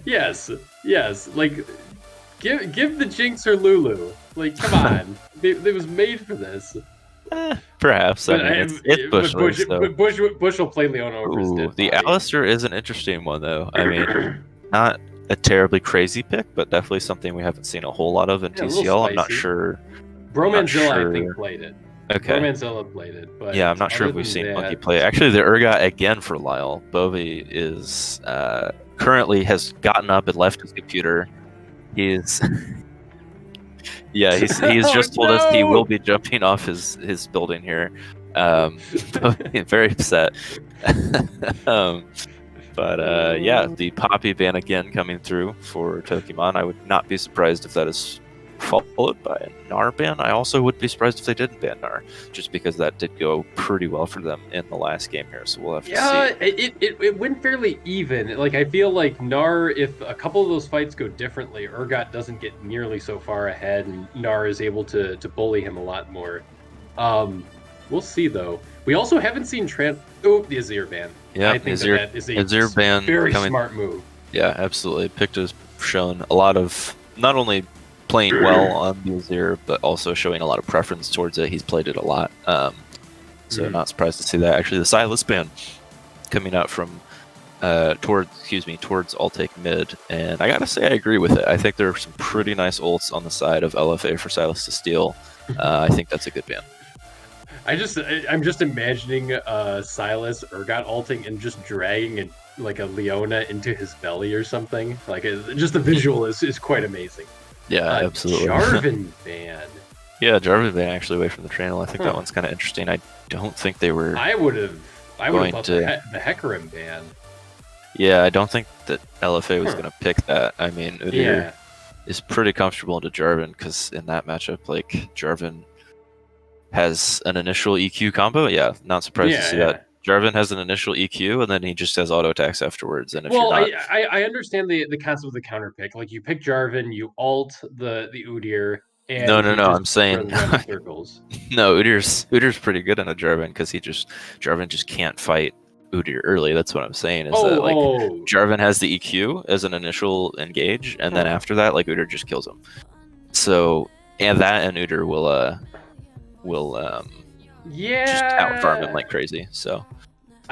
[SPEAKER 2] Yes. Like, give the Jinx or Lulu. Like, come on. It was made for this.
[SPEAKER 1] Perhaps. I mean, it's Bush League, so.
[SPEAKER 2] Bush will play Leona over his dead
[SPEAKER 1] the
[SPEAKER 2] body.
[SPEAKER 1] Alistair is an interesting one, though. I mean, not a terribly crazy pick, but definitely something we haven't seen a whole lot of in TCL. I'm not sure.
[SPEAKER 2] Bromanzilla, I think, played it.
[SPEAKER 1] Okay.
[SPEAKER 2] Bromanzilla played it. But
[SPEAKER 1] yeah, I'm not sure if we've seen Monkey play it. Actually, the Urgot again for Lyle. Bovie is currently has gotten up and left his computer. He's he's just told us he will be jumping off his building here. Very upset. But yeah, the Poppy ban again coming through for Pokemon. I would not be surprised if that is followed by a Gnar ban. I also would be surprised if they didn't ban Gnar, just because that did go pretty well for them in the last game here. So we'll have to see.
[SPEAKER 2] Yeah, it went fairly even. Like, I feel like Gnar, if a couple of those fights go differently, Urgot doesn't get nearly so far ahead, and Gnar is able to bully him a lot more. We'll see, though. We also haven't seen the Azir ban.
[SPEAKER 1] Yeah,
[SPEAKER 2] I think that is a
[SPEAKER 1] Azir ban
[SPEAKER 2] very smart move.
[SPEAKER 1] Yeah, absolutely. Pict has shown a lot of not only playing well on the Azir, but also showing a lot of preference towards it. He's played it a lot, so not surprised to see that. Actually, the Sylas ban coming out from towards I'll take mid, and I gotta say I agree with it. I think there are some pretty nice ults on the side of LFA for Sylas to steal. I think that's a good ban.
[SPEAKER 2] I'm just imagining Sylas Urgot ulting and just dragging like a Leona into his belly or something. Like, just the visual is quite amazing.
[SPEAKER 1] Yeah, absolutely.
[SPEAKER 2] Jarvan ban.
[SPEAKER 1] Yeah, Jarvan ban actually away from the channel. I think that one's kind of interesting. I don't think they were.
[SPEAKER 2] I would have thought the Hecarim ban.
[SPEAKER 1] Yeah, I don't think that LFA was going to pick that. I mean, Udyr is pretty comfortable into Jarvan, because in that matchup, like, Jarvan has an initial EQ combo. Yeah, not surprised to see that. Jarvan has an initial EQ, and then he just has auto attacks afterwards. And if you're not...
[SPEAKER 2] I understand the concept of the counter pick. Like, you pick Jarvan, you ult the Udyr, and
[SPEAKER 1] no. I'm saying
[SPEAKER 2] circles.
[SPEAKER 1] No, Udyr's pretty good on a Jarvan, because Jarvan just can't fight Udyr early. That's what I'm saying. Jarvan has the EQ as an initial engage, and then after that, like, Udyr just kills him. So, and Udyr will just out farm him like crazy. So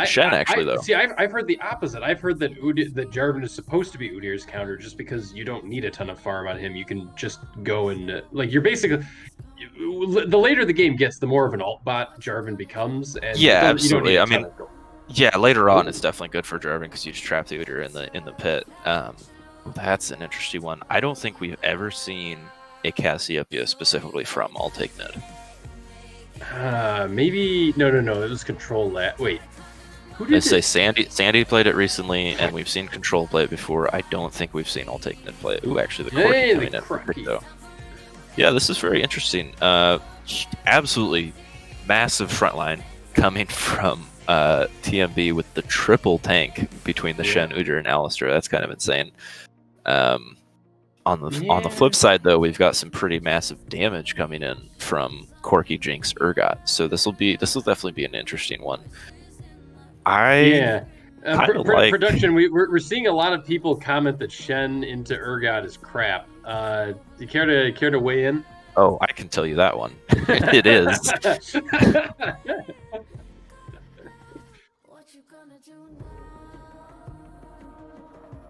[SPEAKER 1] Shen though.
[SPEAKER 2] See, I've heard the opposite. I've heard that Jarvan is supposed to be Udyr's counter, just because you don't need a ton of farm on him. You can just go and like, you're basically, the later the game gets, the more of an alt bot Jarvan becomes. And
[SPEAKER 1] absolutely. I mean, later on it's definitely good for Jarvan, because you just trap the Udyr in the pit. That's an interesting one. I don't think we've ever seen a Cassiopeia specifically from I'll take mid.
[SPEAKER 2] Maybe no. It was Control. Wait, who did
[SPEAKER 1] I say Sandy played it recently, and we've seen Control play it before. I don't think we've seen I'll take mid play it. Ooh, actually, the Corki coming in for though. Yeah, this is very interesting. Absolutely massive front line coming from TMB with the triple tank between the Shen, Udyr, and Alistair. That's kind of insane. On the flip side, though, we've got some pretty massive damage coming in from Corki, Jinx, Urgot. So this will definitely be an interesting one.
[SPEAKER 2] Production. We're seeing a lot of people comment that Shen into Urgot is crap. Do you care to weigh in?
[SPEAKER 1] Oh, I can tell you that one. It is.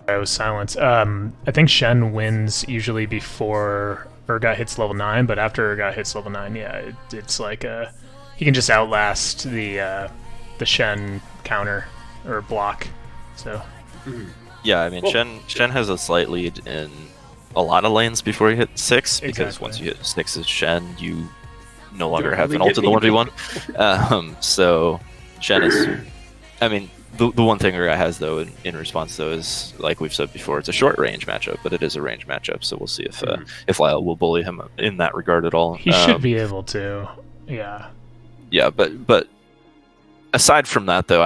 [SPEAKER 4] I was silenced. I think Shen wins usually before Urgot hits level 9, but after Urgot hits level 9, yeah, it's like he can just outlast the Shen counter or block. So
[SPEAKER 1] yeah, I mean, Shen has a slight lead in a lot of lanes before you hit 6, because once you hit 6 as Shen, you no longer have an ult in the 1v1. So Shen is, I mean, the one thing Urgot has, though, in response, though, is, like we've said before, it's a short range matchup, but it is a range matchup, so we'll see if Lyle will bully him in that regard at all.
[SPEAKER 4] He should be able to, yeah.
[SPEAKER 1] Yeah, but aside from that, though,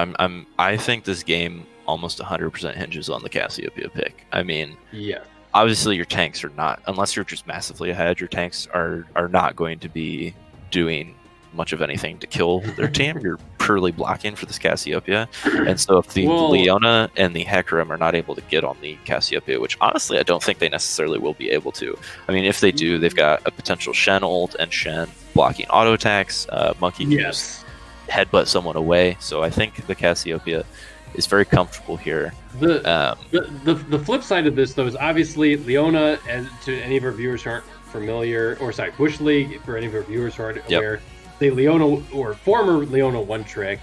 [SPEAKER 1] I think this game almost 100% hinges on the Cassiopeia pick. I mean,
[SPEAKER 2] yeah,
[SPEAKER 1] obviously your tanks are not, unless you're just massively ahead, your tanks are not going to be doing much of anything to kill their team. You're purely blocking for this Cassiopeia. And so if the Leona and the Hecarim are not able to get on the Cassiopeia, which honestly I don't think they necessarily will be able to. I mean, if they do, they've got a potential Shen ult and Shen blocking auto attacks. Monkey can just headbutt someone away. So I think the Cassiopeia is very comfortable here.
[SPEAKER 2] The flip side of this, though, is obviously Leona, and to any of our viewers who aren't familiar, or sorry, Bush League, for any of our viewers who aren't aware, the Leona, or former Leona one trick,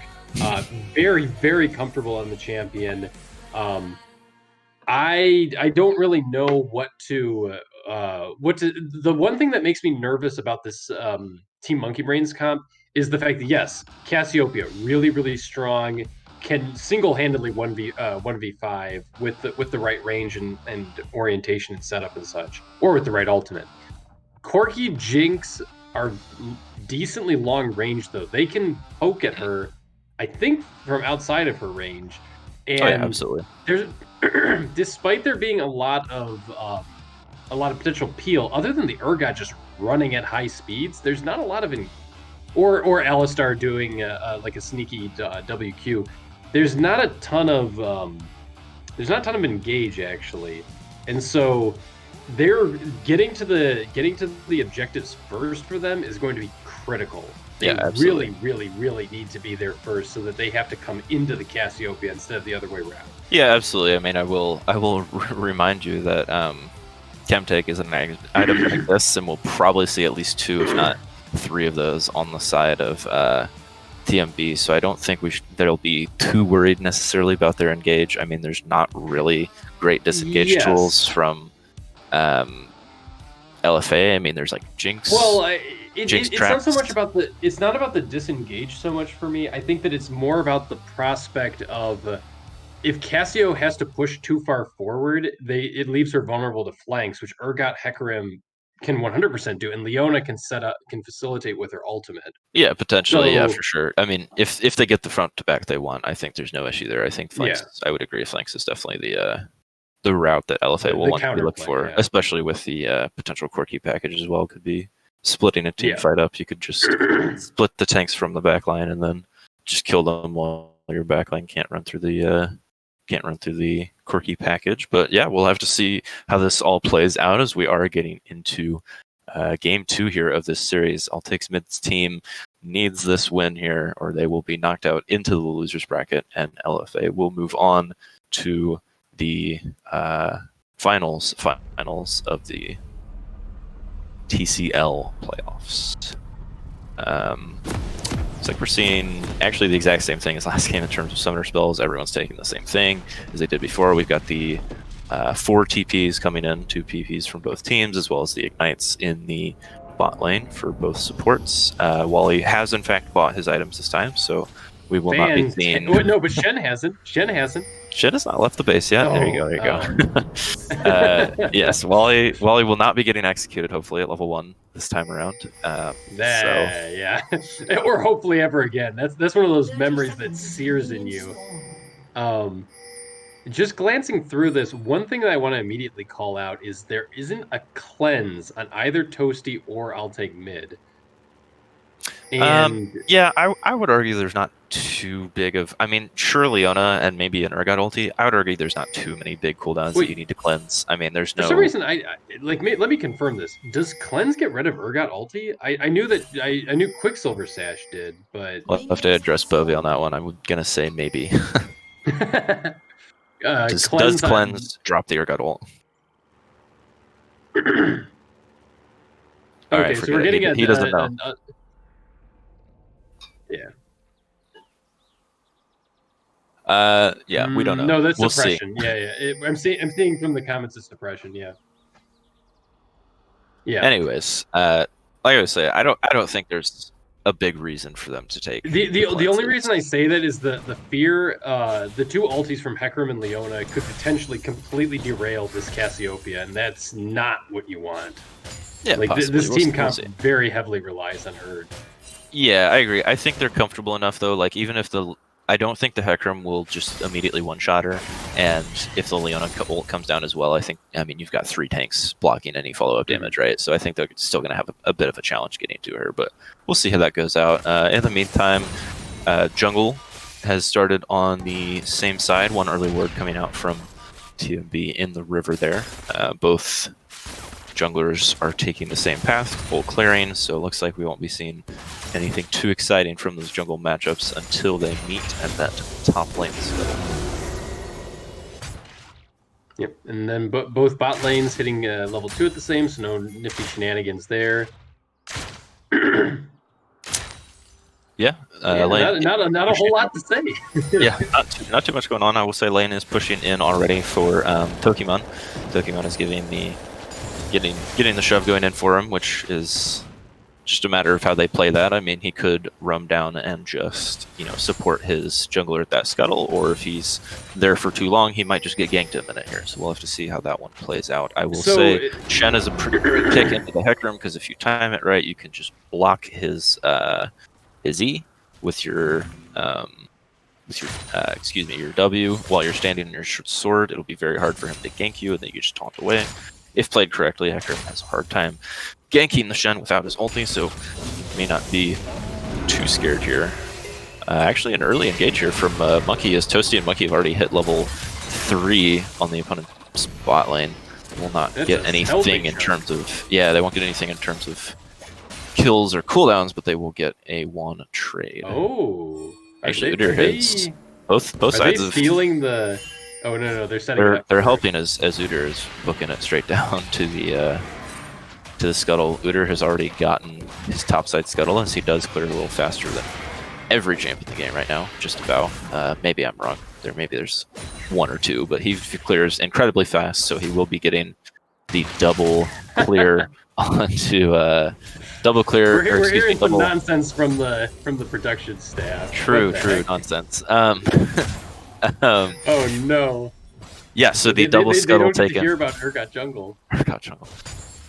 [SPEAKER 2] very, very comfortable on the champion. I don't really know what to. The one thing that makes me nervous about this Team Monkey Brains comp is the fact that, yes, Cassiopeia, really, really strong, can single-handedly 1v5 with the right range and orientation and setup and such, or with the right ultimate. Corki, Jinx are decently long range, though. They can poke at her, I think, from outside of her range. And
[SPEAKER 1] absolutely.
[SPEAKER 2] There's, despite there being a lot of potential peel, other than the Urgot just running at high speeds, there's not a lot of or Alistar doing like a sneaky WQ. There's not a ton of engage, actually, and so they're getting to the objectives first for them is going to be critical. They really, really, really need to be there first, so that they have to come into the Cassiopeia instead of the other way around.
[SPEAKER 1] Yeah, absolutely. I mean, I will remind you that Chemtake is an item like this, and we'll probably see at least 2, if not 3 of those on the side of TMB. So I don't think they'll be too worried necessarily about their engage. I mean, there's not really great disengage tools from LFA. I mean, there's like Jinx.
[SPEAKER 2] Well, it's not so much about it's not about the disengage so much for me. I think that it's more about the prospect of if Cassio has to push too far forward, it leaves her vulnerable to flanks, which Urgot, Hecarim can 100% do, and Leona can facilitate with her ultimate.
[SPEAKER 1] Yeah, potentially, for sure. I mean, if they get the front to back they want, I think there's no issue there. I think flanks. Yeah. I would agree. Flanks is definitely the route that LFA will want to look for, especially with the potential Corki package as well. Could be splitting a team fight up. You could just split the tanks from the back line and then just kill them while your back line can't run through the Corki package. But yeah, we'll have to see how this all plays out as we are getting into game 2 here of this series. Alltakes Mid's team needs this win here, or they will be knocked out into the losers bracket, and LFA will move on to the finals of the TCL Playoffs. It's like we're seeing actually the exact same thing as last game in terms of summoner spells. Everyone's taking the same thing as they did before. We've got the 4 TPs coming in, 2 PPs from both teams, as well as the Ignites in the bot lane for both supports. Wally has in fact bought his items this time, so we will not be seeing...
[SPEAKER 2] No, but Shen hasn't. Shen
[SPEAKER 1] has not left the base yet. There you go. Yes, Wally will not be getting executed, hopefully, at level 1 this time around.
[SPEAKER 2] Yeah. Or hopefully ever again. That's one of those memories that sears in you. Just glancing through this, one thing that I want to immediately call out is there isn't a cleanse on either Toasty or I'll Take Mid. And
[SPEAKER 1] Yeah, I would argue there's not too big of. I mean, sure, Leona and maybe an Urgot ulti. I would argue there's not too many big cooldowns
[SPEAKER 2] Wait.
[SPEAKER 1] that you need to cleanse. I mean, there's
[SPEAKER 2] for
[SPEAKER 1] no.
[SPEAKER 2] some reason, let me confirm this. Does cleanse get rid of Urgot ulti? I knew that I knew Quicksilver Sash did, but
[SPEAKER 1] We'll have to address Bovie on that one. I'm gonna say maybe. Does cleanse drop the Urgot ult? All
[SPEAKER 2] Okay,
[SPEAKER 1] right,
[SPEAKER 2] so
[SPEAKER 1] forget
[SPEAKER 2] we're
[SPEAKER 1] it.
[SPEAKER 2] getting
[SPEAKER 1] He doesn't know. Yeah, we don't know.
[SPEAKER 2] No, that's
[SPEAKER 1] we'll see.
[SPEAKER 2] suppression. Yeah. I'm seeing from the comments it's suppression. Yeah. Yeah.
[SPEAKER 1] Anyways, like I was saying, I don't think there's a big reason for them to take
[SPEAKER 2] the only reason I say that is the fear the two ultis from Hecarim and Leona could potentially completely derail this Cassiopeia, and that's not what you want.
[SPEAKER 1] Yeah,
[SPEAKER 2] like
[SPEAKER 1] possibly.
[SPEAKER 2] this team comp
[SPEAKER 1] see.
[SPEAKER 2] very heavily relies on her.
[SPEAKER 1] Yeah, I agree. I think they're comfortable enough though. Like even if I don't think the Hecarim will just immediately one-shot her, and if the Leona ult comes down as well, I mean, you've got 3 tanks blocking any follow-up damage, right? So I think they're still going to have a bit of a challenge getting to her, but we'll see how that goes out. In the meantime, jungle has started on the same side. One early word coming out from TMB in the river there. Both junglers are taking the same path, full clearing, so it looks like we won't be seeing anything too exciting from those jungle matchups until they meet at that top lane scuttle.
[SPEAKER 2] Yep, and then both bot lanes hitting level 2 at the same, so no nifty shenanigans there.
[SPEAKER 1] Yeah,
[SPEAKER 2] lane, not a whole lot to say.
[SPEAKER 1] Yeah, not too much going on. I will say lane is pushing in already for Tokimon. Tokimon is getting the shove going in for him, which is just a matter of how they play that. I mean, he could roam down and just, support his jungler at that scuttle, or if he's there for too long, he might just get ganked in a minute here. So we'll have to see how that one plays out. I will say Shen is a pretty great pick into the Hecarim, because if you time it right, you can just block his E with your your W while you're standing on your sword. It'll be very hard for him to gank you, and then you just taunt away. If played correctly, Hecarim has a hard time ganking the Shen without his ulti, so may not be too scared here. Actually, an early engage here from Monkey, as Toasty and Monkey have already hit level 3 on the opponent's bot lane. They will not get anything in terms of... Yeah, they won't get anything in terms of kills or cooldowns, but they will get a 1 trade.
[SPEAKER 2] Oh!
[SPEAKER 1] Actually, Udyr has... Both sides of...
[SPEAKER 2] feeling the... Oh, no, they're setting it up.
[SPEAKER 1] They're helping as Udyr is booking it straight down to the scuttle. Udyr has already gotten his topside scuttle, as he does clear a little faster than every champ in the game right now, just about. Maybe I'm wrong. There's 1 or 2, but he clears incredibly fast, so he will be getting the double clear onto double clear.
[SPEAKER 2] We're hearing some nonsense from the production staff.
[SPEAKER 1] True nonsense.
[SPEAKER 2] Oh no.
[SPEAKER 1] Yeah, so the double scuttle taken.
[SPEAKER 2] They don't hear about Urgot Jungle.
[SPEAKER 1] Urgot Jungle.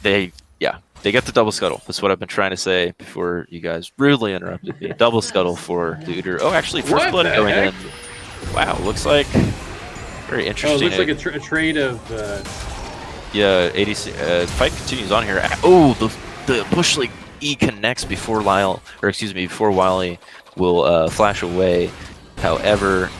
[SPEAKER 1] They get the double scuttle. That's what I've been trying to say before you guys rudely interrupted me. Double scuttle for the Udyr. Oh, actually, first blood going in. Wow, looks like very interesting.
[SPEAKER 2] Oh, it looks like a trade of.
[SPEAKER 1] Yeah, ADC. Fight continues on here. Oh, the push league E connects before before Wily will flash away. However,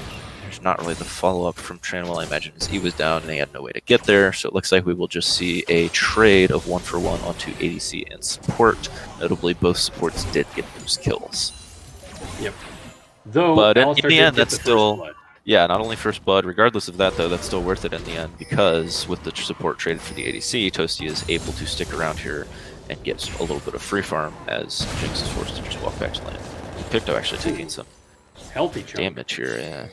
[SPEAKER 1] not really the follow-up from TheTranimal. I imagine his E was down and they had no way to get there, so it looks like we will just see a trade of 1-for-1 onto ADC and support. Notably, both supports did get those kills.
[SPEAKER 2] Yep. Though,
[SPEAKER 1] but in the end, that's still...
[SPEAKER 2] Yeah,
[SPEAKER 1] not only first blood. Regardless of that, though, that's still worth it in the end, because with the support traded for the ADC, Toasty is able to stick around here and get a little bit of free farm, as Jinx is forced to just walk back to lane. Picto actually taking some
[SPEAKER 2] healthy
[SPEAKER 1] damage here, yeah.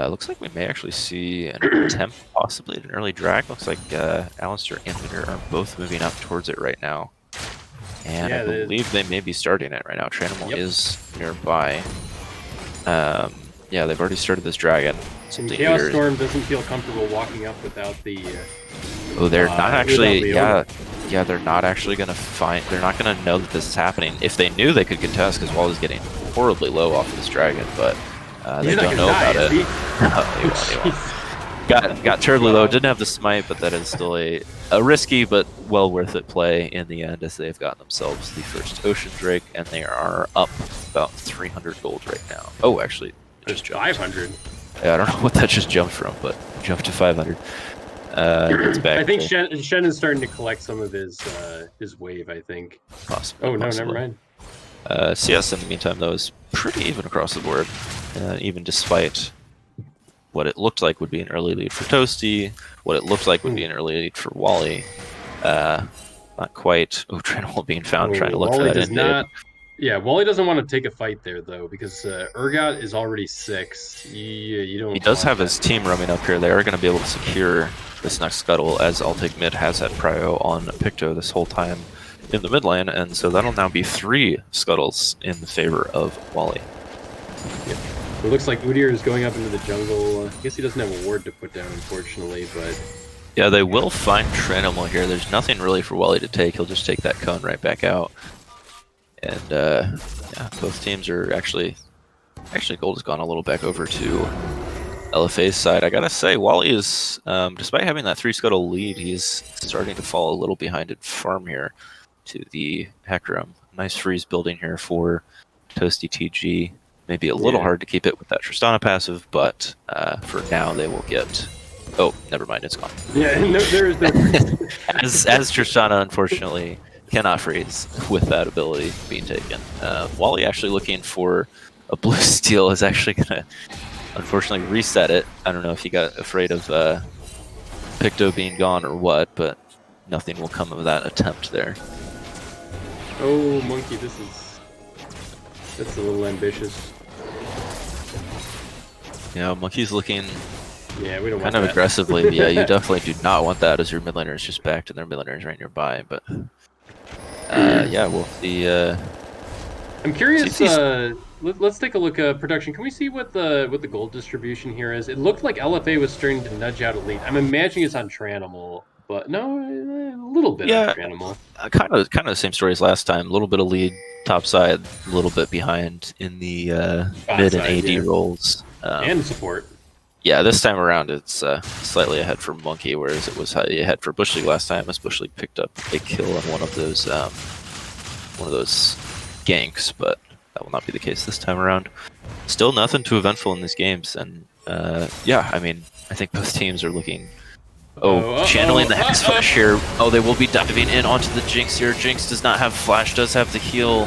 [SPEAKER 1] Looks like we may actually see an attempt, possibly at an early drag. Looks like Alistair and Udyr are both moving up towards it right now. And I believe they may be starting it right now. TheTranimal is nearby. Yeah, they've already started this dragon.
[SPEAKER 2] Chaos Storm doesn't feel comfortable walking up without the...
[SPEAKER 1] oh, they're not actually... Yeah, they're not actually going to find... They're not going to know that this is happening. If they knew, they could contest, because Wally's getting horribly low off of this dragon, but... they don't know about it. got terribly low. Didn't have the smite, but that is still a risky but well worth it play in the end, as they've gotten themselves the first Ocean Drake, and they are up about 300 gold right now. Oh, actually, it just jumped.
[SPEAKER 2] 500.
[SPEAKER 1] Yeah, I don't know what that just jumped from, but jumped to 500. It's back.
[SPEAKER 2] I think Shen is starting to collect some of his wave, I think.
[SPEAKER 1] Possibly.
[SPEAKER 2] Oh, no, never mind.
[SPEAKER 1] CS in the meantime, though, is pretty even across the board, even despite what it looked like would be an early lead for Toasty, what it looked like would be an early lead for Wally. Not quite. Oh, TRANIMAL being found, trying to look
[SPEAKER 2] Wally
[SPEAKER 1] for that
[SPEAKER 2] does not. Yeah, Wally doesn't want to take a fight there, though, because Urgot is already 6. You don't.
[SPEAKER 1] He does have his team roaming up here. They are going to be able to secure this next scuttle, as I'll Take Mid has had prio on Picto this whole time in the mid lane, and so that'll now be 3 scuttles in the favor of Wally.
[SPEAKER 2] Yep. It looks like Udyr is going up into the jungle. I guess he doesn't have a ward to put down, unfortunately, but...
[SPEAKER 1] Yeah, they will find TRANIMAL here. There's nothing really for Wally to take. He'll just take that cone right back out. And, yeah, both teams are actually gold has gone a little back over to LFA's side. I gotta say, Wally is, despite having that 3 scuttle lead, he's starting to fall a little behind in farm here to the Hecarim. Nice freeze building here for Toasty TG. Maybe a little hard to keep it with that Tristana passive, but for now they will get... Oh, never mind, it's gone.
[SPEAKER 2] Yeah, there is no...
[SPEAKER 1] as Tristana, unfortunately, cannot freeze with that ability being taken. Wally actually looking for a blue steal is actually going to, unfortunately, reset it. I don't know if he got afraid of Picto being gone or what, but nothing will come of that attempt there.
[SPEAKER 2] Oh, Monkey, that's a little ambitious.
[SPEAKER 1] Yeah, Monkey's looking
[SPEAKER 2] we don't want
[SPEAKER 1] kind of
[SPEAKER 2] that.
[SPEAKER 1] aggressively. But yeah, you definitely do not want that as your mid laner is just backed and their mid laner is right nearby. But yeah, we'll see.
[SPEAKER 2] I'm curious. Let's take a look at production. Can we see what the gold distribution here is? It looked like LFA was starting to nudge out elite. I'm imagining it's on TRANIMAL, but no, a little bit on TRANIMAL.
[SPEAKER 1] Kind of the same story as last time. A little bit of lead top side, a little bit behind in the mid and AD roles.
[SPEAKER 2] And support.
[SPEAKER 1] Yeah, this time around it's slightly ahead for Monkey, whereas it was ahead for Bush League last time, as Bush League picked up a kill on one of those ganks, but that will not be the case this time around. Still nothing too eventful in these games, and yeah, I mean, I think both teams are looking... channeling the Hex Flash here. Oh, they will be diving in onto the Jinx here. Jinx does not have Flash, does have the heal.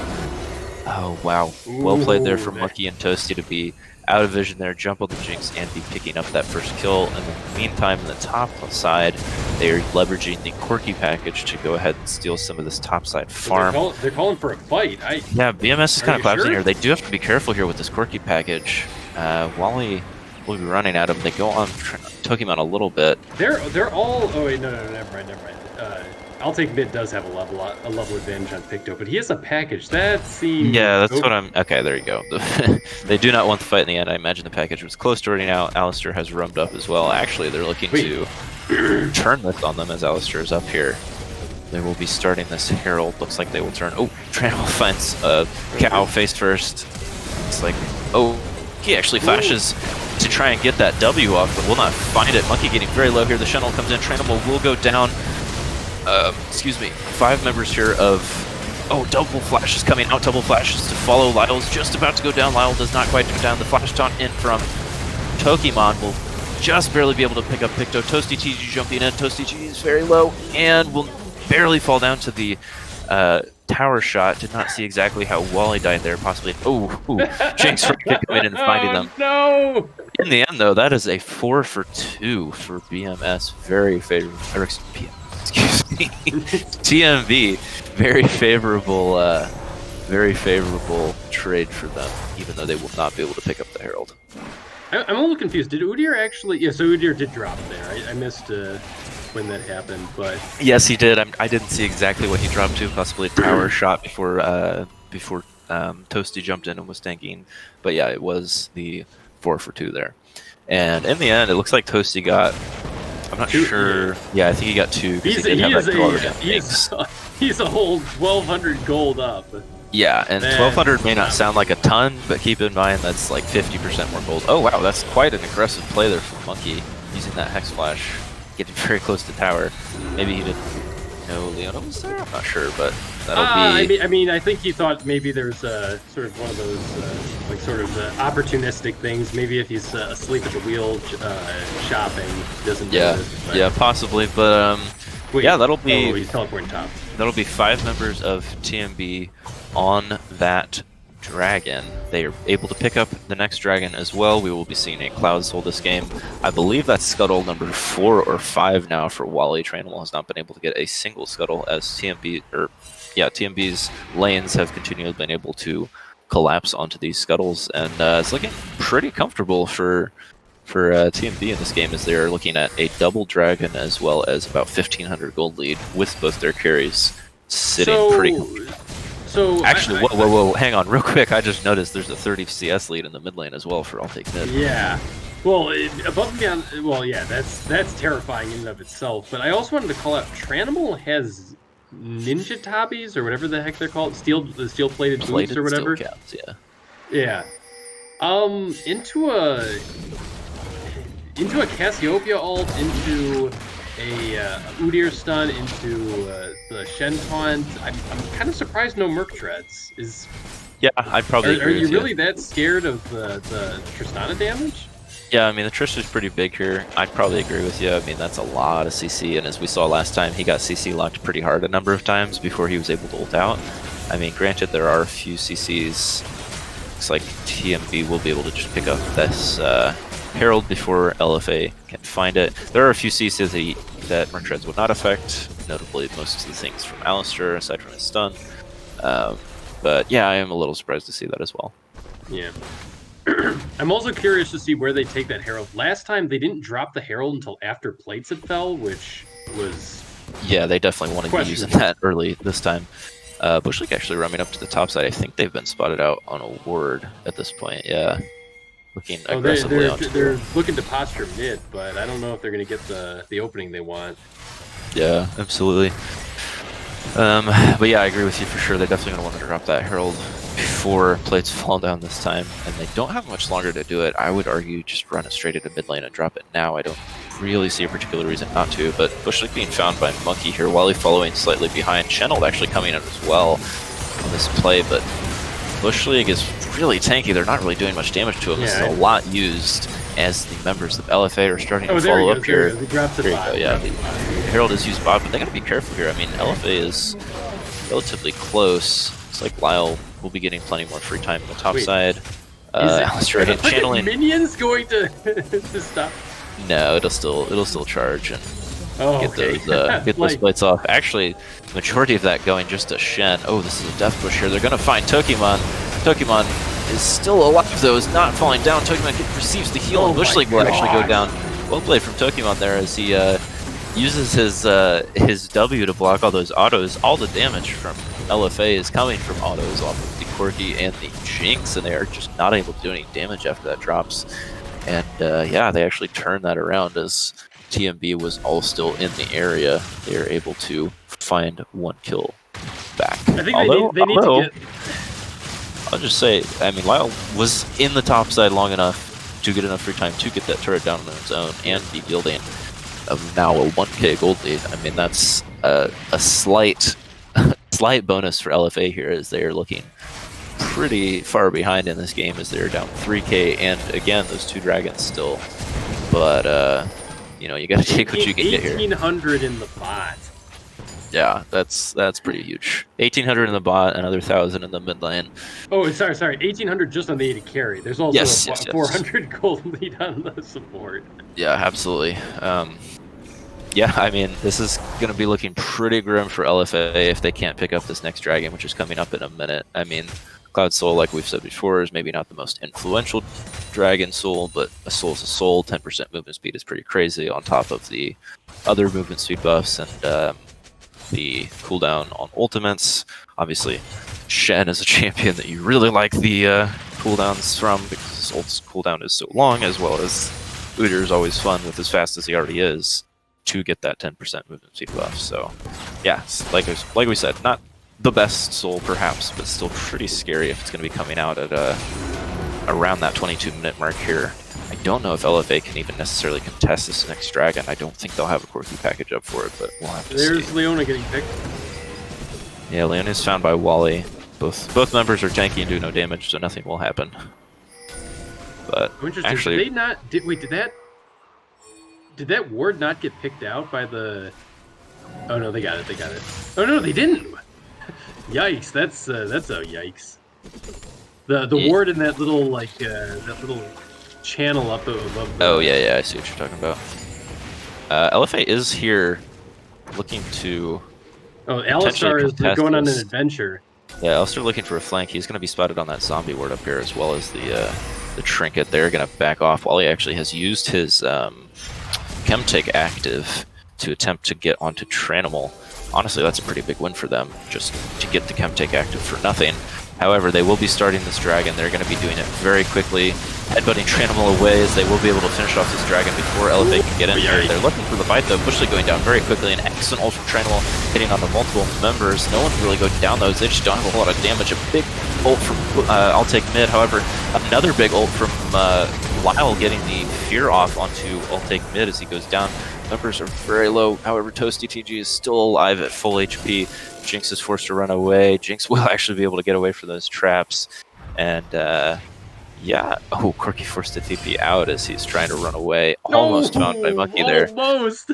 [SPEAKER 1] Oh, wow. Well played there for Monkey and Toasty to be out of vision there, jump on the Jinx, and be picking up that first kill. And in the meantime, in the top side, they are leveraging the Quirky package to go ahead and steal some of this top side farm.
[SPEAKER 2] They're calling for a fight.
[SPEAKER 1] Yeah, BMS is kind of collapsing
[SPEAKER 2] sure?
[SPEAKER 1] here. They do have to be careful here with this Quirky package. Wally will be running at him. They go on Pokemon a little bit.
[SPEAKER 2] They're all... Oh, wait, no, never mind. I'll Take Mid does have a level advantage on Picto, but he has a package. That seems...
[SPEAKER 1] Yeah, that's what I'm... Okay, there you go. They do not want the fight in the end. I imagine the package was close to running out. Alistair has roamed up as well. Actually, they're looking to turn this on them as Alistair is up here. They will be starting this Herald. Looks like they will turn... Oh, TRANIMAL finds Cow face first. It's like... Oh, he actually flashes to try and get that W off, but will not find it. Monkey getting very low here. The Channel comes in. TRANIMAL will go down. Excuse me, 5 members here of... Oh, double flashes coming out, double flashes to follow. Lyle's just about to go down. Lyle does not quite go down. The flash taunt in from Pokemon will just barely be able to pick up Picto. Toasty TG jumping in. Toasty TG is very low and will barely fall down to the tower shot. Did not see exactly how Wally died there, possibly. Oh, Jinx coming in and finding them.
[SPEAKER 2] No!
[SPEAKER 1] In the end, though, that is a 4 for 2 for BMS. Very favorable. Excuse me, TMB, very favorable trade for them, even though they will not be able to pick up the Herald.
[SPEAKER 2] I'm a little confused. Did Udyr actually... Yeah, so Udyr did drop there. I missed when that happened, but...
[SPEAKER 1] Yes, he did. I didn't see exactly what he dropped to, possibly a tower shot before Toasty jumped in and was tanking. But yeah, it was the 4 for 2 there. And in the end, it looks like Toasty got... I'm not sure. Yeah, I think he got 2. He's
[SPEAKER 2] a whole 1,200 gold up.
[SPEAKER 1] Yeah, and 1,200 may not sound like a ton, but keep in mind that's like 50% more gold. Oh wow, that's quite an aggressive play there from Monkey. using that Hex Flash, getting very close to tower. Maybe he didn't know Leona was there? I'm not sure, but that'll be...
[SPEAKER 2] I think he thought maybe there's sort of one of those, like, sort of opportunistic things. Maybe if he's asleep at the wheel shopping, he doesn't notice. But...
[SPEAKER 1] Yeah, possibly, but,
[SPEAKER 2] Wait,
[SPEAKER 1] yeah, that'll be...
[SPEAKER 2] Oh, he's teleporting top.
[SPEAKER 1] That'll be 5 members of TMB on that dragon. They are able to pick up the next dragon as well. We will be seeing a Cloud Soul this game. I believe that's scuttle number 4 or 5 now for Wally. TheTranimal has not been able to get a single scuttle as TMB's lanes have continually been able to collapse onto these scuttles, and it's looking pretty comfortable for TMB in this game, as they are looking at a double dragon as well as about 1,500 gold lead with both their carries sitting pretty.
[SPEAKER 2] So
[SPEAKER 1] actually, whoa, hang on, real quick. I just noticed there's a 30 CS lead in the mid lane as well for I'll Take Mid.
[SPEAKER 2] Yeah, well, above and beyond. Well, yeah, that's terrifying in and of itself. But I also wanted to call out TheTranimal has ninja tabbies or whatever the heck they're called, steel plated boots or whatever.
[SPEAKER 1] Steel caps,
[SPEAKER 2] yeah. Into a Cassiopeia ult, into a Udyr stun, into the Shen taunt. I'm kind of surprised no Merc treads.
[SPEAKER 1] Yeah, I'd probably agree
[SPEAKER 2] Are you
[SPEAKER 1] with
[SPEAKER 2] really that scared of the Tristana damage?
[SPEAKER 1] Yeah, I mean, the Trish is pretty big here. I'd probably agree with you. I mean, that's a lot of CC, and as we saw last time, he got CC locked pretty hard a number of times before he was able to ult out. I mean, granted, there are a few CCs. Looks like TMB will be able to just pick up this Herald before LFA can find it. There are a few CCs that Merc Treads would not affect, notably most of the things from Alistair, aside from his stun. But yeah, I am a little surprised to see that as well.
[SPEAKER 2] Yeah. I'm also curious to see where they take that Herald. Last time, they didn't drop the Herald until after plates had fell, which was...
[SPEAKER 1] Yeah, they definitely wanted to be using that early this time. Bush League actually roaming up to the top side. I think they've been spotted out on a ward at this point, yeah. Looking aggressively
[SPEAKER 2] they're looking to posture mid, but I don't know if they're going to get the opening they want.
[SPEAKER 1] Yeah, absolutely. But yeah, I agree with you for sure. They're definitely going to want to drop that Herald before plates fall down this time, and they don't have much longer to do it. I would argue just run it straight into mid lane and drop it now. I don't really see a particular reason not to, but Bush League being found by Monkey here, Wally following slightly behind. Channeled actually coming in as well on this play, but Bush League is really tanky. They're not really doing much damage to him. This is a lot used as the members of LFA are starting to follow up here.
[SPEAKER 2] There you
[SPEAKER 1] go, yeah. Herald is used bot, but they gotta be careful here. I mean, LFA is relatively close. It's like Lyle will be getting plenty more free time on the top side. Alistair channeling.
[SPEAKER 2] Minions going to stop?
[SPEAKER 1] No, it'll still charge and get those plates off. Actually, the majority of that going just to Shen. Oh, this is a death push here. They're gonna find Tokimon. Tokimon is still alive though, is not falling down. Tokimon receives the heal, and Bush League will actually go down. Well played from Tokimon there as he uses his W to block all those autos. All the damage from LFA is coming from autos off of the Corki and the Jinx, and they are just not able to do any damage after that drops. And yeah, they actually turned that around as TMB was all still in the area. They are able to find one kill back.
[SPEAKER 2] I think they need to get...
[SPEAKER 1] I'll just say, I mean, Lyle was in the top side long enough to get enough free time to get that turret down on its own and be yielding now a 1k gold lead. I mean, that's a slight bonus for LFA here, as they are looking pretty far behind in this game, as they're down 3k, and again, those 2 dragons still. But, you know, you gotta take what you can get here.
[SPEAKER 2] 1,800 in the bot.
[SPEAKER 1] Yeah, that's pretty huge. 1,800 in the bot, another 1,000 in the mid lane.
[SPEAKER 2] Oh, sorry. 1,800 just on the AD carry. There's also a 400 gold lead on the support.
[SPEAKER 1] Yeah, absolutely. Yeah, I mean, this is going to be looking pretty grim for LFA if they can't pick up this next dragon, which is coming up in a minute. I mean, Cloud Soul, like we've said before, is maybe not the most influential dragon soul, but a soul is a soul. 10% movement speed is pretty crazy on top of the other movement speed buffs and the cooldown on ultimates. Obviously, Shen is a champion that you really like the cooldowns from, because his ult's cooldown is so long, as well as Udyr is always fun with as fast as he already is to get that 10% movement speed buff. So yeah, like we said, not the best soul perhaps, but still pretty scary if it's going to be coming out at around that 22-minute mark here. I don't know if LFA can even necessarily contest this next dragon. I don't think they'll have a Corky package up for it, but we'll have to see.
[SPEAKER 2] There's Leona getting picked.
[SPEAKER 1] Yeah, Leona is found by Wally. Both members are tanky and do no damage, so nothing will happen. But actually,
[SPEAKER 2] did they not? Wait, did that ward not get picked out by the? Oh no, they got it. They got it. Oh no, they didn't. Yikes! That's a yikes. The ward in that little that little channel up above.
[SPEAKER 1] Oh yeah, I see what you're talking about. LFA is here, looking to.
[SPEAKER 2] Oh, Alistar is going on an adventure.
[SPEAKER 1] Yeah, Alistar looking for a flank. He's going to be spotted on that zombie ward up here, as well as the trinket. They're going to back off. Wally actually has used his Chemtake active to attempt to get onto TheTranimal. Honestly, that's a pretty big win for them, just to get the Chemtake active for nothing. However, they will be starting this dragon. They're going to be doing it very quickly, headbutting TheTranimal away, as they will be able to finish off this dragon before LFA can get in here. They're looking for the fight though. Bushly going down very quickly, an excellent ult from TheTranimal hitting on the multiple members. No one's really going down though, they just don't have a whole lot of damage. A big ult from I'll take mid. However, another big ult from Lyle getting the fear off onto I'll take mid as he goes down. Numbers are very low. However, Toasty TG is still alive at full HP. Jinx is forced to run away. Jinx will actually be able to get away from those traps. And yeah, oh, Corky forced to TP out as he's trying to run away. Almost found by Monkey there.
[SPEAKER 2] Almost.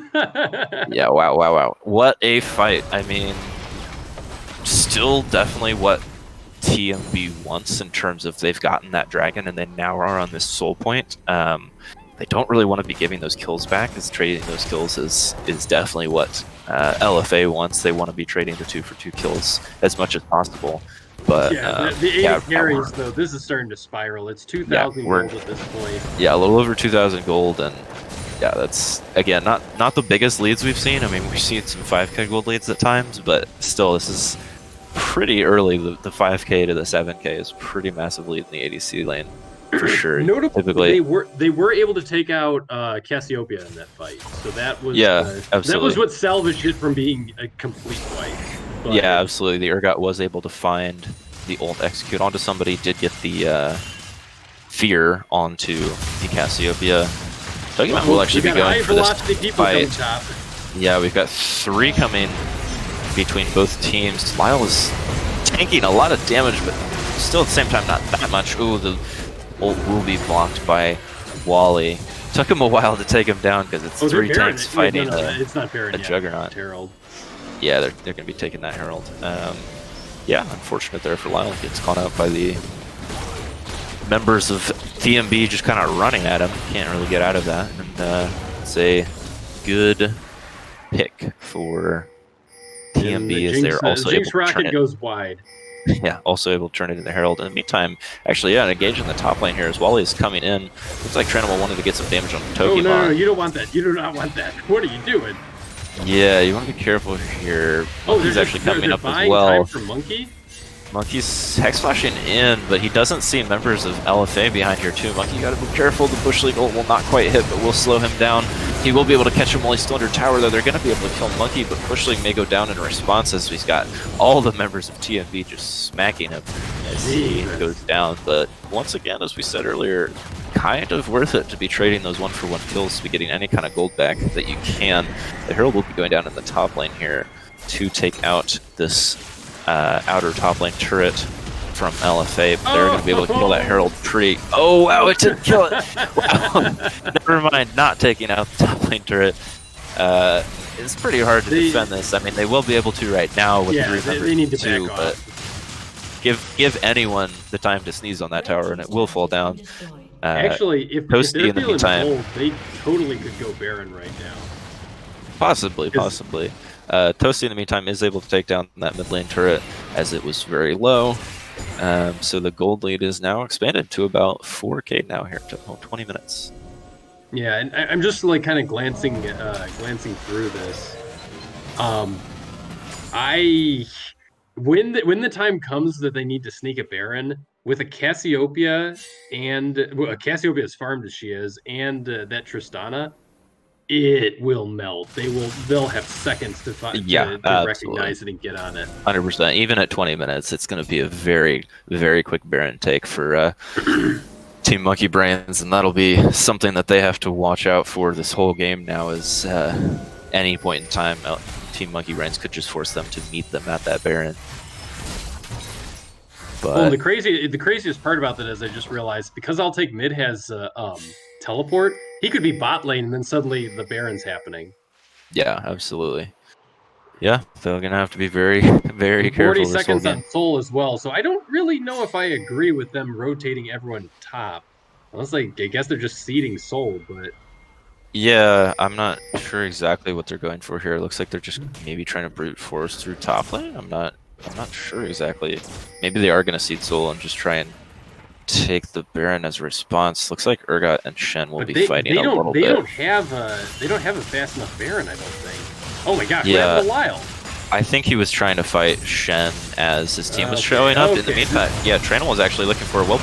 [SPEAKER 1] Yeah, wow. What a fight. I mean, still definitely what TMB wants in terms of they've gotten that dragon and they now are on this soul point. They don't really want to be giving those kills back, as trading those kills is definitely what LFA wants. They want to be trading the 2-for-2 kills as much as possible. But
[SPEAKER 2] yeah, the AD carries though, this is starting to spiral. It's 2,000 gold at this point.
[SPEAKER 1] Yeah, a little over 2,000 gold, and yeah, that's again not the biggest leads we've seen. I mean, we've seen some 5k gold leads at times, but still, this is pretty early. The 5k to the 7k is pretty massive lead in the ADC lane. For sure.
[SPEAKER 2] Notably,
[SPEAKER 1] typically,
[SPEAKER 2] they were able to take out Cassiopeia in that fight, so that was
[SPEAKER 1] absolutely.
[SPEAKER 2] That was what salvaged it from being a complete wipe. But,
[SPEAKER 1] yeah, absolutely. The Urgot was able to find the ult execute onto somebody. Did get the fear onto the Cassiopeia. Togeman will actually be going for this fight. Yeah, we've got 3 coming between both teams. Lyle is tanking a lot of damage, but still at the same time not that much. Ooh, the ult will be blocked by Wally. Took him a while to take him down because it's 3 tanks fighting
[SPEAKER 2] it's not
[SPEAKER 1] a Juggernaut.
[SPEAKER 2] Herald.
[SPEAKER 1] Yeah, they're going to be taking that Herald. Yeah, unfortunate there for Lyle. Gets caught out by the members of TMB just kind of running at him. Can't really get out of that. And it's a good pick for TMB as they're also able to turn it.
[SPEAKER 2] Goes wide.
[SPEAKER 1] Yeah, also able to turn it into Herald. In the meantime, actually, yeah, engage in the top lane here as Wally is coming in. Looks like TheTranimal wanted to get some damage on Togeman.
[SPEAKER 2] Oh, no, you don't want that. You do not want that. What are you doing?
[SPEAKER 1] Yeah, you want to be careful here.
[SPEAKER 2] Oh,
[SPEAKER 1] he's actually coming up as well.
[SPEAKER 2] Time for Monkey?
[SPEAKER 1] Monkey's hex flashing in, but he doesn't see members of LFA behind here too. Monkey, you gotta be careful. The Bush League ult will not quite hit, but will slow him down. He will be able to catch him while he's still under tower, though. They're gonna be able to kill Monkey, but Bush League may go down in response as he's got all the members of TMB just smacking him as he goes down. But once again, as we said earlier, kind of worth it to be trading those 1-for-1 kills to be getting any kind of gold back that you can. The Herald will be going down in the top lane here to take out this outer top lane turret from LFA, but they're going to be able to kill that Herald pretty... Oh, wow, it didn't kill it! Wow. Never mind, not taking out the top lane turret. It's pretty hard to defend this. I mean, they will be able to right now with 3 members too, but give anyone the time to sneeze on that tower and it will fall down.
[SPEAKER 2] Actually, if
[SPEAKER 1] Toasty in the meantime,
[SPEAKER 2] cold, they totally could go Baron right now.
[SPEAKER 1] Possibly. Toasty in the meantime is able to take down that mid lane turret as it was very low. So the gold lead is now expanded to about 4k now here to 20 minutes.
[SPEAKER 2] Yeah, and I'm just like kind of glancing through this. When the time comes that they need to sneak a Baron with a Cassiopeia and Cassiopeia as farmed as she is, and that Tristana, it will melt. They'll have seconds to recognize it and get on it.
[SPEAKER 1] 100%. Even at 20 minutes, it's going to be a very, very quick Baron take for Team Monkey Brains, and that'll be something that they have to watch out for this whole game now. Is any point in time, Team Monkey Brains could just force them to meet them at that Baron. But
[SPEAKER 2] Well, the craziest part about that is I just realized because I'll take mid has teleport, he could be bot lane and then suddenly the Baron's happening.
[SPEAKER 1] yeah, absolutely. Yeah, they're gonna have to be very, very
[SPEAKER 2] 40
[SPEAKER 1] careful this whole
[SPEAKER 2] seconds
[SPEAKER 1] game.
[SPEAKER 2] on Soul as well, so I don't really know if I agree with them rotating everyone top. Unless I guess they're just seeding Soul, but
[SPEAKER 1] Yeah, I'm not sure exactly what they're going for here. It looks like they're just maybe trying to brute force through top lane. I'm not sure exactly. Maybe they are gonna seed Soul and just try and take the Baron as a response. Looks like Urgot and Shen will be fighting a little bit.
[SPEAKER 2] They don't have a fast enough Baron, I don't think. Oh my gosh,
[SPEAKER 1] Yeah.
[SPEAKER 2] what happened to Lyle?
[SPEAKER 1] I think he was trying to fight Shen as his team was showing up. In the meantime, yeah, TheTranimal was actually looking for a good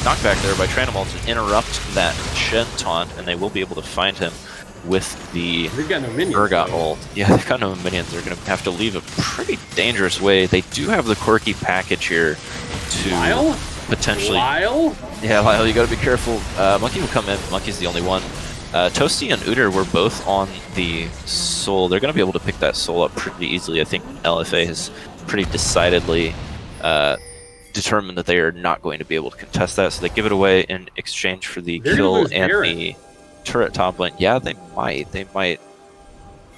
[SPEAKER 1] knockback there by TheTranimal to interrupt that Shen taunt, and they will be able to find him with the
[SPEAKER 2] They've got no minions.
[SPEAKER 1] Urgot
[SPEAKER 2] though.
[SPEAKER 1] ult. Yeah, they've got no minions. They're going to have to leave a pretty dangerous way. They do have the quirky package here to
[SPEAKER 2] Lyle?
[SPEAKER 1] potentially...
[SPEAKER 2] Lyle?
[SPEAKER 1] Yeah, Lyle, you got to be careful. Monkey will come in. Monkey's the only one. Toasty and Uter were both on the Soul. They're going to be able to pick that Soul up pretty easily. I think LFA has pretty decidedly determined that they are not going to be able to contest that, so they give it away in exchange for the
[SPEAKER 2] They're gonna
[SPEAKER 1] kill
[SPEAKER 2] lose
[SPEAKER 1] and
[SPEAKER 2] Baron.
[SPEAKER 1] the turret top lane. Yeah, they might.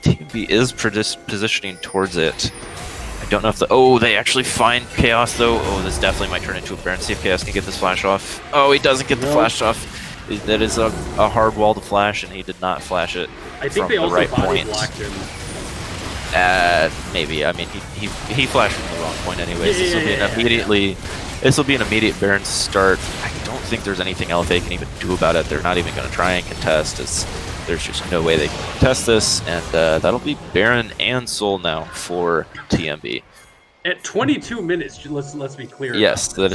[SPEAKER 1] TMB is positioning towards it. I don't know if they actually find Chaos though. Oh, this definitely might turn into a Baron. See if Chaos can get this flash off. Oh, he doesn't get the flash off. That is a hard wall to flash, and he did not flash it.
[SPEAKER 2] I think
[SPEAKER 1] from
[SPEAKER 2] they
[SPEAKER 1] the
[SPEAKER 2] also
[SPEAKER 1] right
[SPEAKER 2] body
[SPEAKER 1] point.
[SPEAKER 2] blocked him.
[SPEAKER 1] Maybe. I mean, he flashed from the wrong point anyways. This will be
[SPEAKER 2] Yeah.
[SPEAKER 1] This will be an immediate Baron start. I don't think there's anything LFA can even do about it. They're not even going to try and contest. There's just no way they can contest this, and that'll be Baron and Soul now for TMB.
[SPEAKER 2] At 22 minutes, let's be clear.
[SPEAKER 1] Yes, that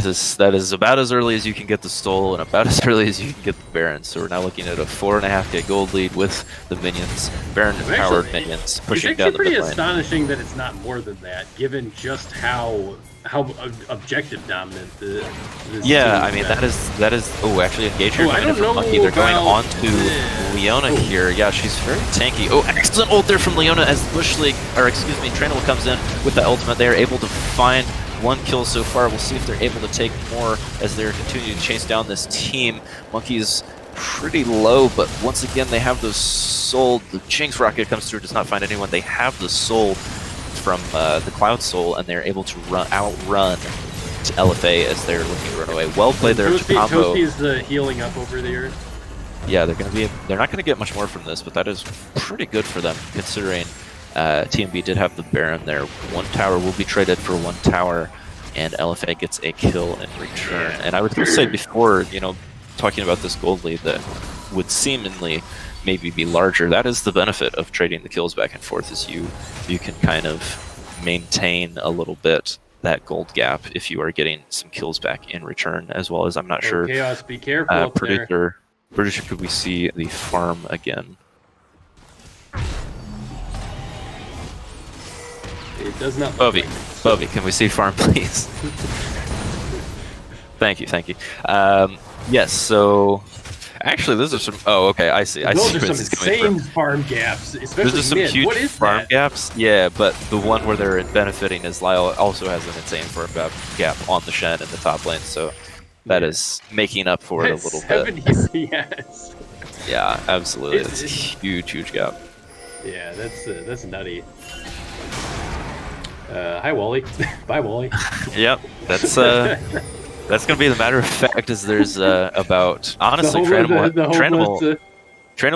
[SPEAKER 1] is about as early as you can get the Soul and about as early as you can get the Baron. So we're now looking at a 4.5K gold lead with the minions, Baron-powered minions, pushing
[SPEAKER 2] It's
[SPEAKER 1] down
[SPEAKER 2] actually
[SPEAKER 1] the
[SPEAKER 2] pretty
[SPEAKER 1] mid lane.
[SPEAKER 2] astonishing that it's not more than that, given just how objective dominant the
[SPEAKER 1] Yeah, I mean that is. Oh, actually, engage here.
[SPEAKER 2] Oh, I
[SPEAKER 1] coming in
[SPEAKER 2] don't
[SPEAKER 1] from
[SPEAKER 2] know
[SPEAKER 1] Monkey. They're going
[SPEAKER 2] about
[SPEAKER 1] on to
[SPEAKER 2] this.
[SPEAKER 1] Leona here. Yeah, she's very tanky. Oh, excellent ult there from Leona as TheTranimal comes in with the ultimate. They are able to find one kill so far. We'll see if they're able to take more as they're continuing to chase down this team. Monkey's pretty low, but once again they have those Soul. The Jinx rocket comes through, does not find anyone. They have the Soul from the Cloud Soul, and they're able to outrun to LFA as they're looking to run away. Well played there to combo.
[SPEAKER 2] Toasty's healing up over there.
[SPEAKER 1] Yeah, they're not gonna get much more from this, but that is pretty good for them considering TMB did have the Baron there. One tower will be traded for one tower, and LFA gets a kill in return. And I was gonna say before, talking about this gold lead that would seemingly maybe be larger, that is the benefit of trading the kills back and forth, is you can kind of maintain a little bit that gold gap if you are getting some kills back in return, as well as I'm not sure.
[SPEAKER 2] Chaos, be careful up there.
[SPEAKER 1] Producer, could we see the farm again?
[SPEAKER 2] It does not.
[SPEAKER 1] Bovey, can we see farm, please? Thank you. Yes, so actually, those are some. Oh, okay, I see.
[SPEAKER 2] Those
[SPEAKER 1] see
[SPEAKER 2] are
[SPEAKER 1] where
[SPEAKER 2] some
[SPEAKER 1] this is coming
[SPEAKER 2] insane
[SPEAKER 1] from.
[SPEAKER 2] farm gaps, especially
[SPEAKER 1] Those are some
[SPEAKER 2] mid.
[SPEAKER 1] huge
[SPEAKER 2] What is
[SPEAKER 1] farm
[SPEAKER 2] that?
[SPEAKER 1] gaps. Yeah, but the one where they're benefiting is Lyle also has an insane farm gap on the Shen in the top lane, so that is making up for it a little bit.
[SPEAKER 2] 70 CS.
[SPEAKER 1] Yeah, absolutely.
[SPEAKER 2] It's-
[SPEAKER 1] It's a huge gap.
[SPEAKER 2] Yeah, that's nutty. Hi, Wally. Bye, Wally.
[SPEAKER 1] Yep, that's gonna be the matter of fact. Is there's about honestly, TheTranimal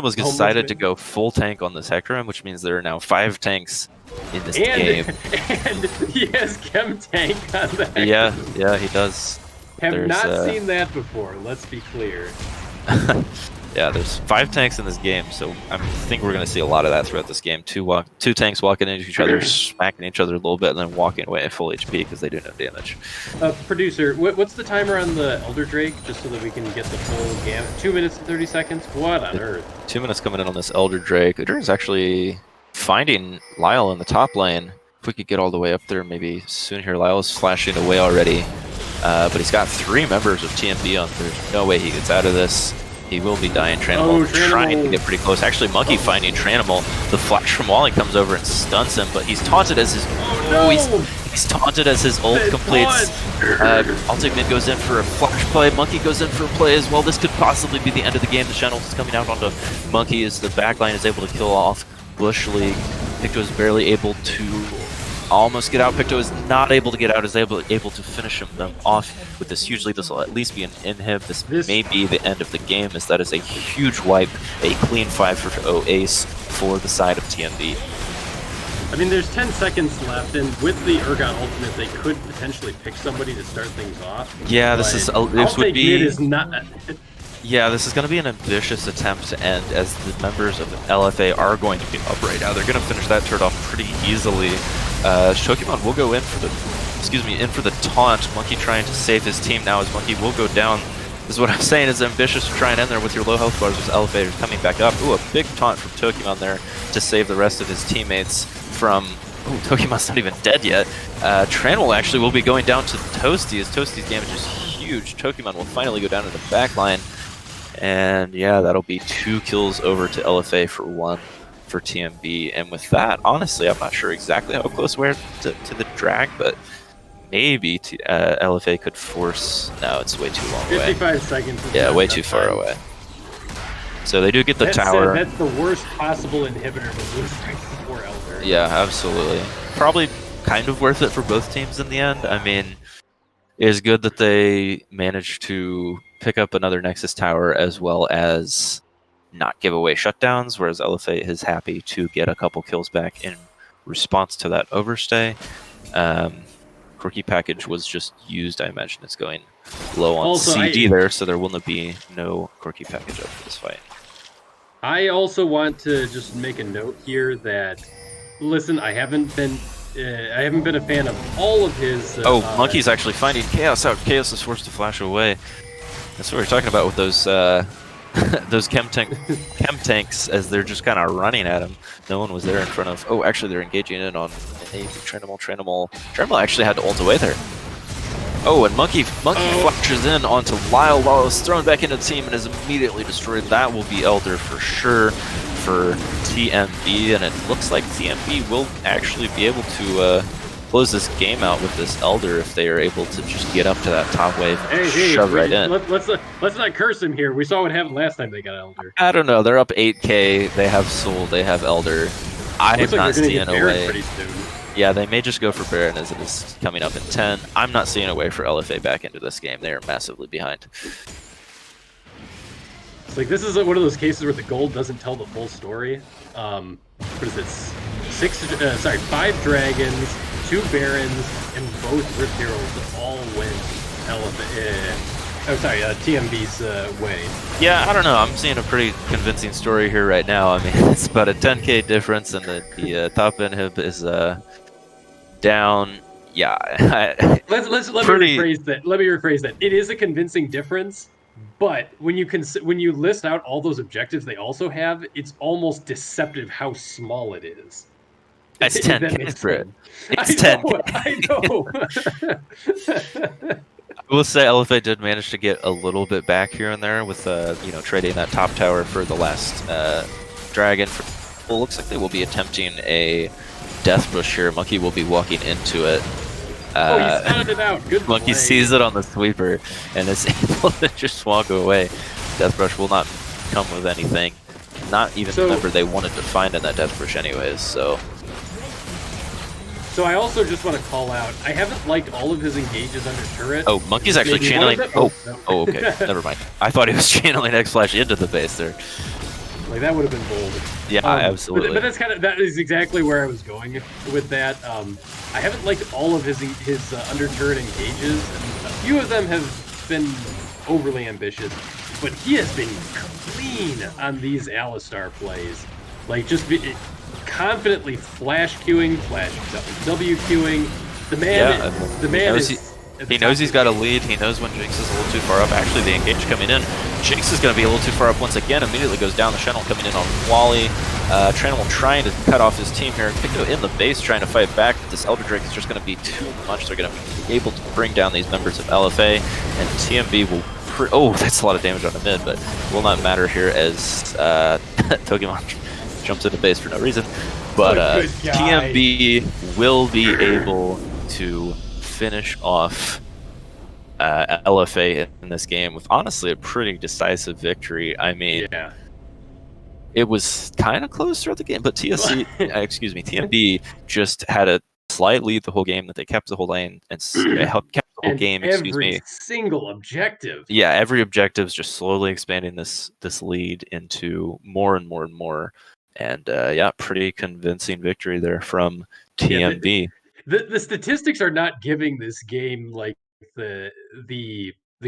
[SPEAKER 1] has decided to go full tank on this Hecarim, which means there are now 5 tanks in this game.
[SPEAKER 2] And he has Chem Tank on that.
[SPEAKER 1] Yeah, he does.
[SPEAKER 2] Have
[SPEAKER 1] There's,
[SPEAKER 2] not seen that before, let's be clear.
[SPEAKER 1] Yeah, there's 5 tanks in this game, so I think we're going to see a lot of that throughout this game. Two tanks walking into each other, smacking each other a little bit, and then walking away at full HP because they do no damage.
[SPEAKER 2] Producer, what's the timer on the Elder Drake, just so that we can get the full gamut? 2 minutes and 30 seconds? What on earth?
[SPEAKER 1] 2 minutes coming in on this Elder Drake. Uder is actually finding Lyle in the top lane. If we could get all the way up there, maybe soon here. Lyle's flashing away already. but he's got 3 members of TMB on. There's no way he gets out of this. He will be dying. TRANImal trying to get pretty close. Actually, Monkey finding TRANImal. The flash from Wally comes over and stuns him, but he's taunted as his... he's taunted as his ult completes. Altic Mid goes in for a flash play. Monkey goes in for a play as well. This could possibly be the end of the game. The Channel is coming out onto Monkey as the backline is able to kill off Bush League. Picto is barely able to almost get out. Picto is not able to get out, is able to finish them off with this huge lead. This will at least be an inhib. This may be the end of the game, as that is a huge wipe, a clean 5-0 ace for the side of TMB.
[SPEAKER 2] I mean, there's 10 seconds left, and with the Urgot ultimate, they could potentially pick somebody to start things off.
[SPEAKER 1] Yeah, this would be...
[SPEAKER 2] Is not...
[SPEAKER 1] Yeah, this is going to be an ambitious attempt to end, as the members of LFA are going to be up right now. They're going to finish that turret off pretty easily. Pokemon will go in for the taunt. Monkey trying to save his team now, as Monkey will go down. This is what I'm saying, is ambitious to try and end there with your low health bars, as LFA is coming back up. Ooh, a big taunt from Pokemon there to save the rest of his teammates from... Ooh, Pokemon's not even dead yet. TRANImal actually will be going down to Toasty, as Toasty's damage is huge. Pokemon will finally go down to the back line. And yeah, that'll be 2 kills over to LFA for 1 for TMB. And with that, honestly, I'm not sure exactly how close we're to the drag, but maybe LFA could force... No, it's way too long away.
[SPEAKER 2] 55 seconds.
[SPEAKER 1] Yeah, way too far away. So they do get the tower.
[SPEAKER 2] That's the worst possible inhibitor to lose right before Elder.
[SPEAKER 1] Yeah, absolutely. Probably kind of worth it for both teams in the end. I mean, it is good that they managed to pick up another Nexus tower as well as not give away shutdowns, whereas LFA is happy to get a couple kills back in response to that overstay. Quirky package was just used. I imagine it's going low on CD there, so there will be no Quirky package up for this fight.
[SPEAKER 2] I also want to just make a note here that, listen, I haven't been a fan of all of his...
[SPEAKER 1] Monkey's actually finding Chaos out. Chaos is forced to flash away. That's what we were talking about with those those chem tanks, as they're just kind of running at him. No one was there in front of... Oh, actually, they're engaging in on TRANImal. TRANImal actually had to ult away there. Oh, and Monkey flashes in onto Lyle. Lyle is thrown back into the team and is immediately destroyed. That will be Elder for sure for TMB, and it looks like TMB will actually be able to close this game out with this Elder if they are able to just get up to that top wave and shove right in.
[SPEAKER 2] Let's not curse him here. We saw what happened last time they got Elder.
[SPEAKER 1] I don't know. They're up 8k. They have Soul. They have Elder. I am not seeing a way.
[SPEAKER 2] Pretty soon.
[SPEAKER 1] Yeah, they may just go for Baron as it is coming up in 10. I'm not seeing a way for LFA back into this game. They are massively behind.
[SPEAKER 2] It's like, this is one of those cases where the gold doesn't tell the full story. What is it? 5 dragons, 2 barons, and both Rift Heroes all went TMB's way.
[SPEAKER 1] Yeah, I don't know. I'm seeing a pretty convincing story here right now. I mean, it's about a 10k difference, and the top inhib is down. Yeah.
[SPEAKER 2] Let me rephrase that. Let me rephrase that. It is a convincing difference, but when you list out all those objectives they also have, it's almost deceptive how small it is.
[SPEAKER 1] It's 10k, Britt. It's 10k.
[SPEAKER 2] I know.
[SPEAKER 1] I will say LFA did manage to get a little bit back here and there with trading that top tower for the last dragon. Well, looks like they will be attempting a death bush here. Monkey will be walking into it.
[SPEAKER 2] He spotted it out. Good
[SPEAKER 1] Monkey
[SPEAKER 2] play.
[SPEAKER 1] sees it on the sweeper and is able to just walk away. Death brush will not come with anything. Not even the number they wanted to find in that death brush anyways, so...
[SPEAKER 2] So I also just want to call out, I haven't liked all of his engages under turret.
[SPEAKER 1] Oh, Monkey's actually channeling...
[SPEAKER 2] No.
[SPEAKER 1] Okay, never mind. I thought he was channeling X-Flash into the base there.
[SPEAKER 2] Like, that would have been bold.
[SPEAKER 1] Yeah, absolutely.
[SPEAKER 2] But that is exactly where I was going with that. I haven't liked all of his under turret engages, and a few of them have been overly ambitious, but he has been clean on these Alistar plays. Like, just confidently flash queuing, flash W queuing. The man
[SPEAKER 1] he knows he's got a lead. He knows when Jinx is a little too far up. Actually, the engage coming in. Jinx is going to be a little too far up once again. Immediately goes down the channel, coming in on Wally. TheTranimal trying to cut off his team here. Picto in the base trying to fight back. This Elder Drake is just going to be too much. They're going to be able to bring down these members of LFA, and TMB will... Oh, that's a lot of damage on the mid, but will not matter here as Pokemon jumps into base for no reason. But TMB will be able to finish off LFA in this game with honestly a pretty decisive victory. I mean, it was kind of close throughout the game, but TMB just had a slight lead the whole game that they kept the whole lane and kept the whole game.
[SPEAKER 2] Every single objective.
[SPEAKER 1] Yeah, every objective is just slowly expanding this lead into more and more and more. And yeah, pretty convincing victory there from TMB.
[SPEAKER 2] The statistics are not giving this game like the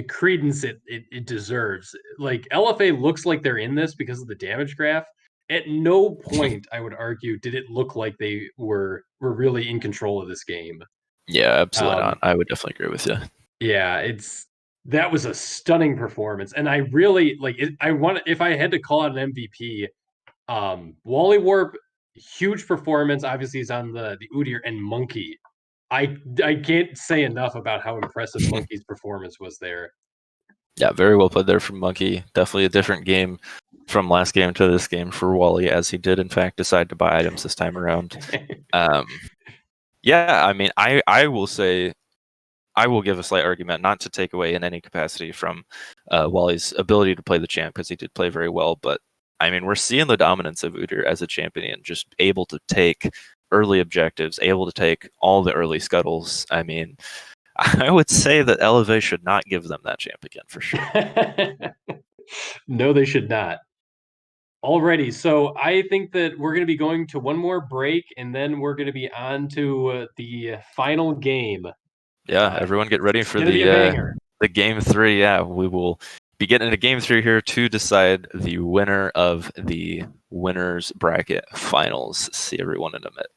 [SPEAKER 2] credence it deserves. Like LFA looks like they're in this because of the damage graph. At no point, I would argue, did it look like they were really in control of this game.
[SPEAKER 1] Yeah, absolutely not. I would definitely agree with you.
[SPEAKER 2] Yeah, that was a stunning performance, and I really like it. If I had to call out an MVP, Wally Warp, huge performance. Obviously, he's on the Udyr, and Monkey. I can't say enough about how impressive Monkey's performance was there.
[SPEAKER 1] Yeah, very well played there from Monkey. Definitely a different game from last game to this game for Wally, as he did in fact decide to buy items this time around. Yeah, I mean, I will say, I will give a slight argument, not to take away in any capacity from Wally's ability to play the champ, because he did play very well, but I mean, we're seeing the dominance of Udyr as a champion, just able to take early objectives, able to take all the early scuttles. I mean, I would say that LFA should not give them that champ again, for sure.
[SPEAKER 2] No, they should not. Alrighty, so I think that we're going to be going to one more break, and then we're going to be on to the final game.
[SPEAKER 1] Yeah, everyone get ready for the game 3. Yeah, we will be getting into game 3 here to decide the winner of the winners bracket finals. See everyone in a minute.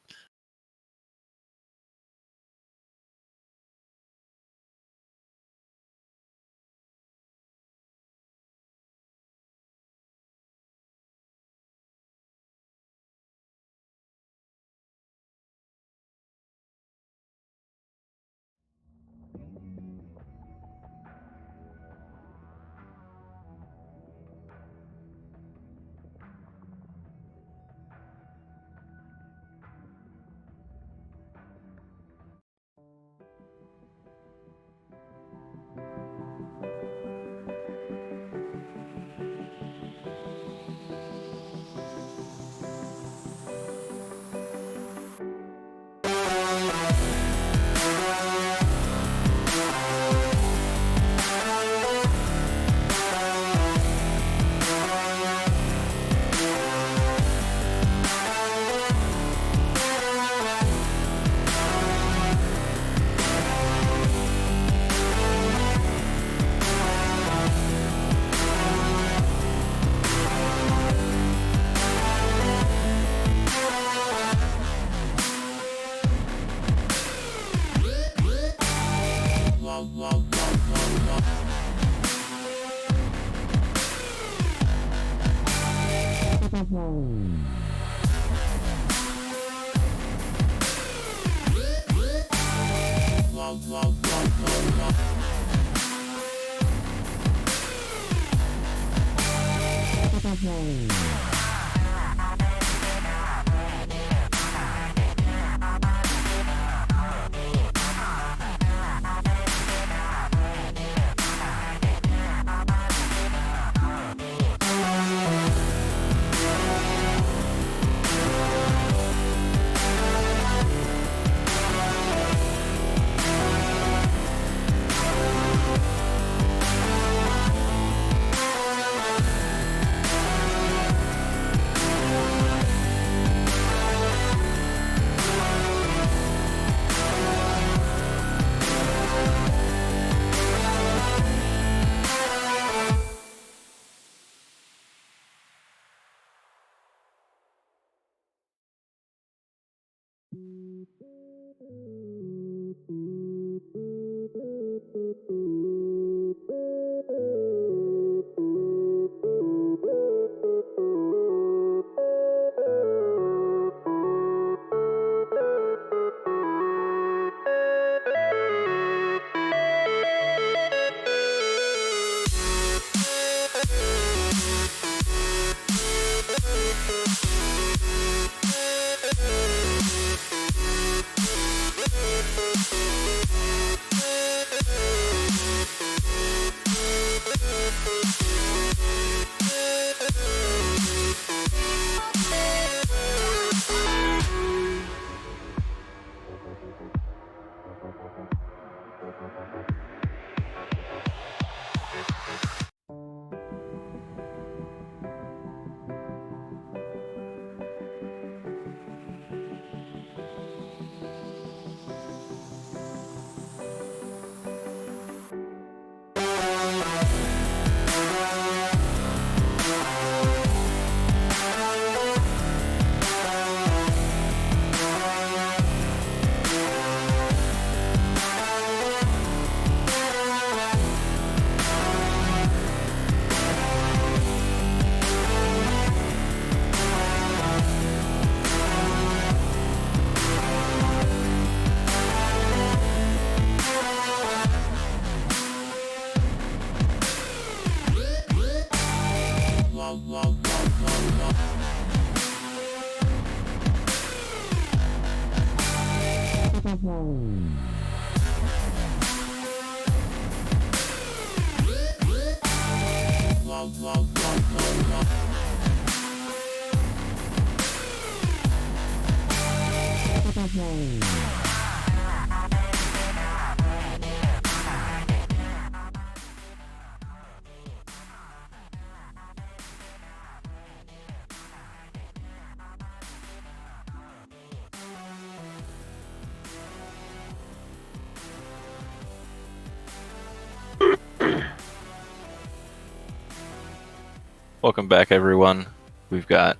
[SPEAKER 1] Welcome back, everyone. We've got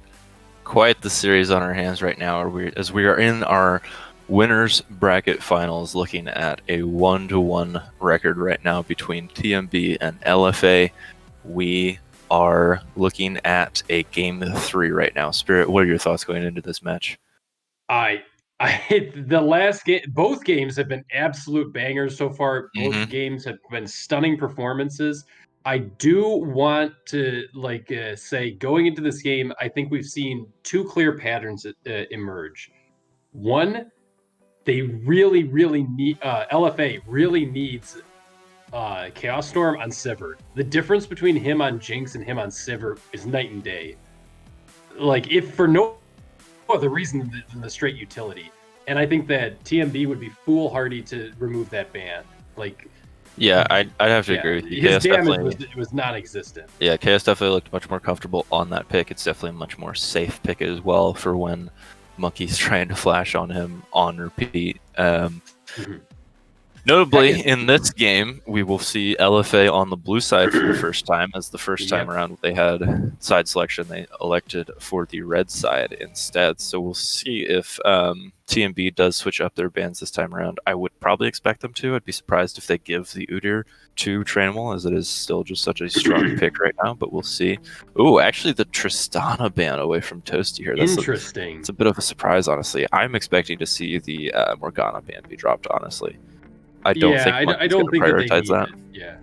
[SPEAKER 1] quite the series on our hands right now, as we are in our winners bracket finals, looking at a 1-1 record right now between TMB and LFA. We are looking at a game 3 right now. Spirit, what are your thoughts going into this match?
[SPEAKER 2] The last game, both games have been absolute bangers so far. Both
[SPEAKER 1] Mhm.
[SPEAKER 2] games have been stunning performances. I do want to say, going into this game, I think we've seen two clear patterns emerge. One, they really need LFA really needs Chaos Storm on Sivir. The difference between him on Jinx and him on Sivir is night and day. Like, if for no other reason than the straight utility. And I think that TMB would be foolhardy to remove that ban. Like,
[SPEAKER 1] yeah, I'd have to agree with you.
[SPEAKER 2] His
[SPEAKER 1] Chaos
[SPEAKER 2] damage was non-existent.
[SPEAKER 1] Yeah, Chaos definitely looked much more comfortable on that pick. It's definitely a much more safe pick as well for when Monkey's trying to flash on him on repeat. Notably, in this game, we will see LFA on the blue side for the first time, as the first time around they had side selection, they elected for the red side instead. So we'll see if TMB does switch up their bans this time around. I would probably expect them to. I'd be surprised if they give the Udyr to TheTranimal, as it is still just such a strong pick right now, but we'll see. Ooh, actually the Tristana ban away from Toasty here. That's
[SPEAKER 2] interesting.
[SPEAKER 1] It's a bit of a surprise, honestly. I'm expecting to see the Morgana ban be dropped, honestly. I don't think
[SPEAKER 2] I don't think
[SPEAKER 1] prioritize that.
[SPEAKER 2] Yeah.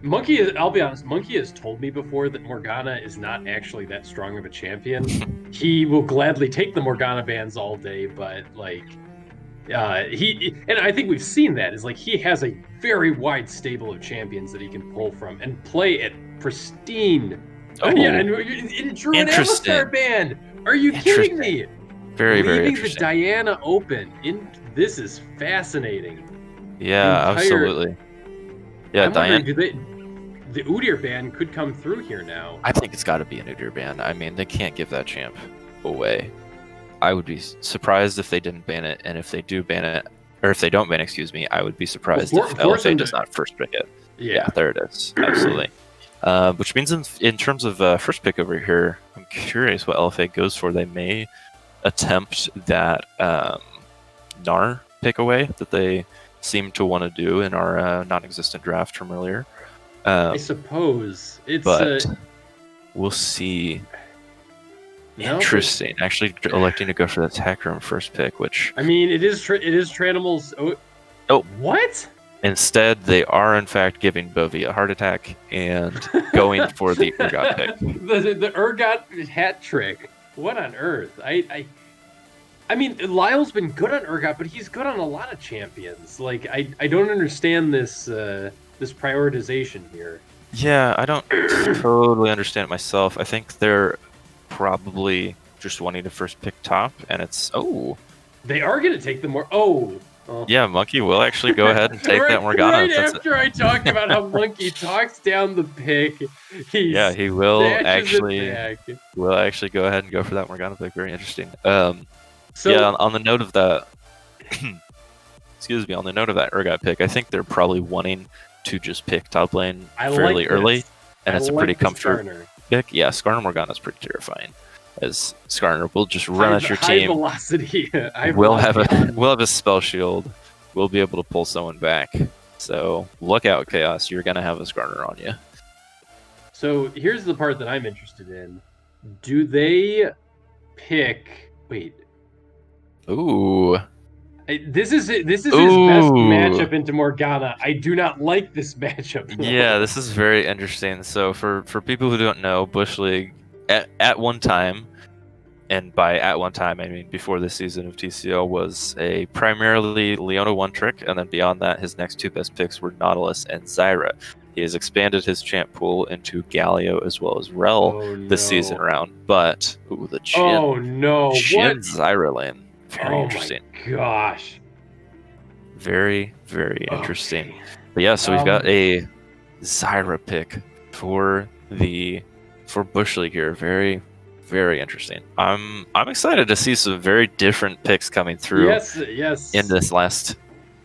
[SPEAKER 2] Monkey is, I'll be honest, Monkey has told me before that Morgana is not actually that strong of a champion. He will gladly take the Morgana bans all day, but like and I think we've seen that, is like he has a very wide stable of champions that he can pull from and play at pristine.
[SPEAKER 1] Oh,
[SPEAKER 2] yeah, and Druid Avatar ban. Are you kidding me?
[SPEAKER 1] Very
[SPEAKER 2] Leaving
[SPEAKER 1] interesting.
[SPEAKER 2] the Diana open. This is fascinating.
[SPEAKER 1] Yeah, absolutely. Yeah, Diana.
[SPEAKER 2] The Udyr ban could come through here now.
[SPEAKER 1] I think it's got to be an Udyr ban. I mean, they can't give that champ away. I would be surprised if they didn't ban it, and if they do ban it, or if they don't ban, excuse me, I would be surprised if LFA does not first pick it. Yeah, there it is. Absolutely. Which means in terms of first pick over here, I'm curious what LFA goes for. They may attempt that Gnar pick away that they seem to want to do in our non-existent draft from earlier.
[SPEAKER 2] I suppose it's.
[SPEAKER 1] But we'll see. Interesting. Actually, electing to go for the attack room first pick, which
[SPEAKER 2] I mean, it is TheTranimal's.
[SPEAKER 1] Oh,
[SPEAKER 2] what?
[SPEAKER 1] Instead, they are in fact giving Bovie a heart attack and going for the Urgot pick.
[SPEAKER 2] The Urgot hat trick. What on earth? I mean, Lyle's been good on Urgot, but he's good on a lot of champions. Like, I don't understand this this prioritization here.
[SPEAKER 1] Yeah, I don't totally understand it myself. I think they're probably just wanting to first pick top, and it's
[SPEAKER 2] they are going to take the more. Oh.
[SPEAKER 1] Yeah, Monkey will actually go ahead and take that Morgana.
[SPEAKER 2] Right after I talk about how Monkey talks down the pick, he will
[SPEAKER 1] actually go ahead and go for that Morgana pick. Very interesting. On the note of that, excuse me, on the note of that Urgot pick, I think they're probably wanting to just pick top lane fairly early, and it's a pretty comfortable pick. Yeah, Skarner Morgana is pretty terrifying, as Skarner will just run at your team.
[SPEAKER 2] High velocity.
[SPEAKER 1] We'll have a spell shield. We'll be able to pull someone back. So look out, Chaos. You're gonna have a Skarner on you.
[SPEAKER 2] So here's the part that I'm interested in. Do they pick? Wait.
[SPEAKER 1] Ooh.
[SPEAKER 2] This is his best matchup into Morgana. I do not like this matchup.
[SPEAKER 1] Yeah, this is very interesting. So for people who don't know, Bush League at one time, and by at one time I mean before this season of TCL, was a primarily Leona one trick, and then beyond that, his next two best picks were Nautilus and Zyra. He has expanded his champ pool into Galio as well as Rel this season round, but the Jhin, Jhin Zyra lane, very interesting.
[SPEAKER 2] My gosh,
[SPEAKER 1] very interesting. But yeah, so we've got a Zyra pick for Bush League here. Very interesting. I'm excited to see some very different picks coming through.
[SPEAKER 2] Yes.
[SPEAKER 1] In this last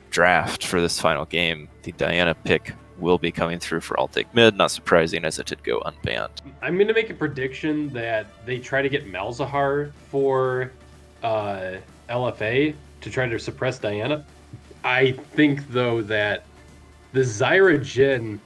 [SPEAKER 1] draft for this final game, the Diana pick will be coming through for I'll Take Mid. Not surprising, as it did go unbanned.
[SPEAKER 2] I'm going to make a prediction that they try to get Malzahar for LFA to try to suppress Diana. I think, though, that the Zyra Jhin...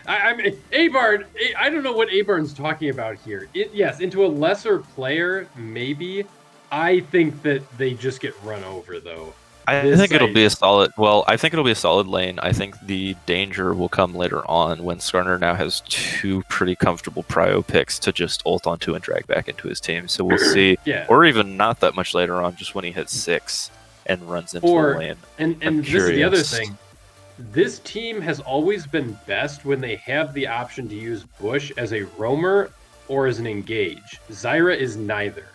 [SPEAKER 2] I mean, A-Barn, I don't know what A-Barn's talking about here. Yes, into a lesser player, maybe. I think that they just get run over, though.
[SPEAKER 1] I think it'll be a solid. Well, I think it'll be a solid lane. I think the danger will come later on when Skarner now has two pretty comfortable prio picks to just ult onto and drag back into his team. So we'll see. Or even not that much later on, just when he hits 6 and runs into the lane.
[SPEAKER 2] And this is the other thing. This team has always been best when they have the option to use Bush as a roamer or as an engage. Zyra is neither.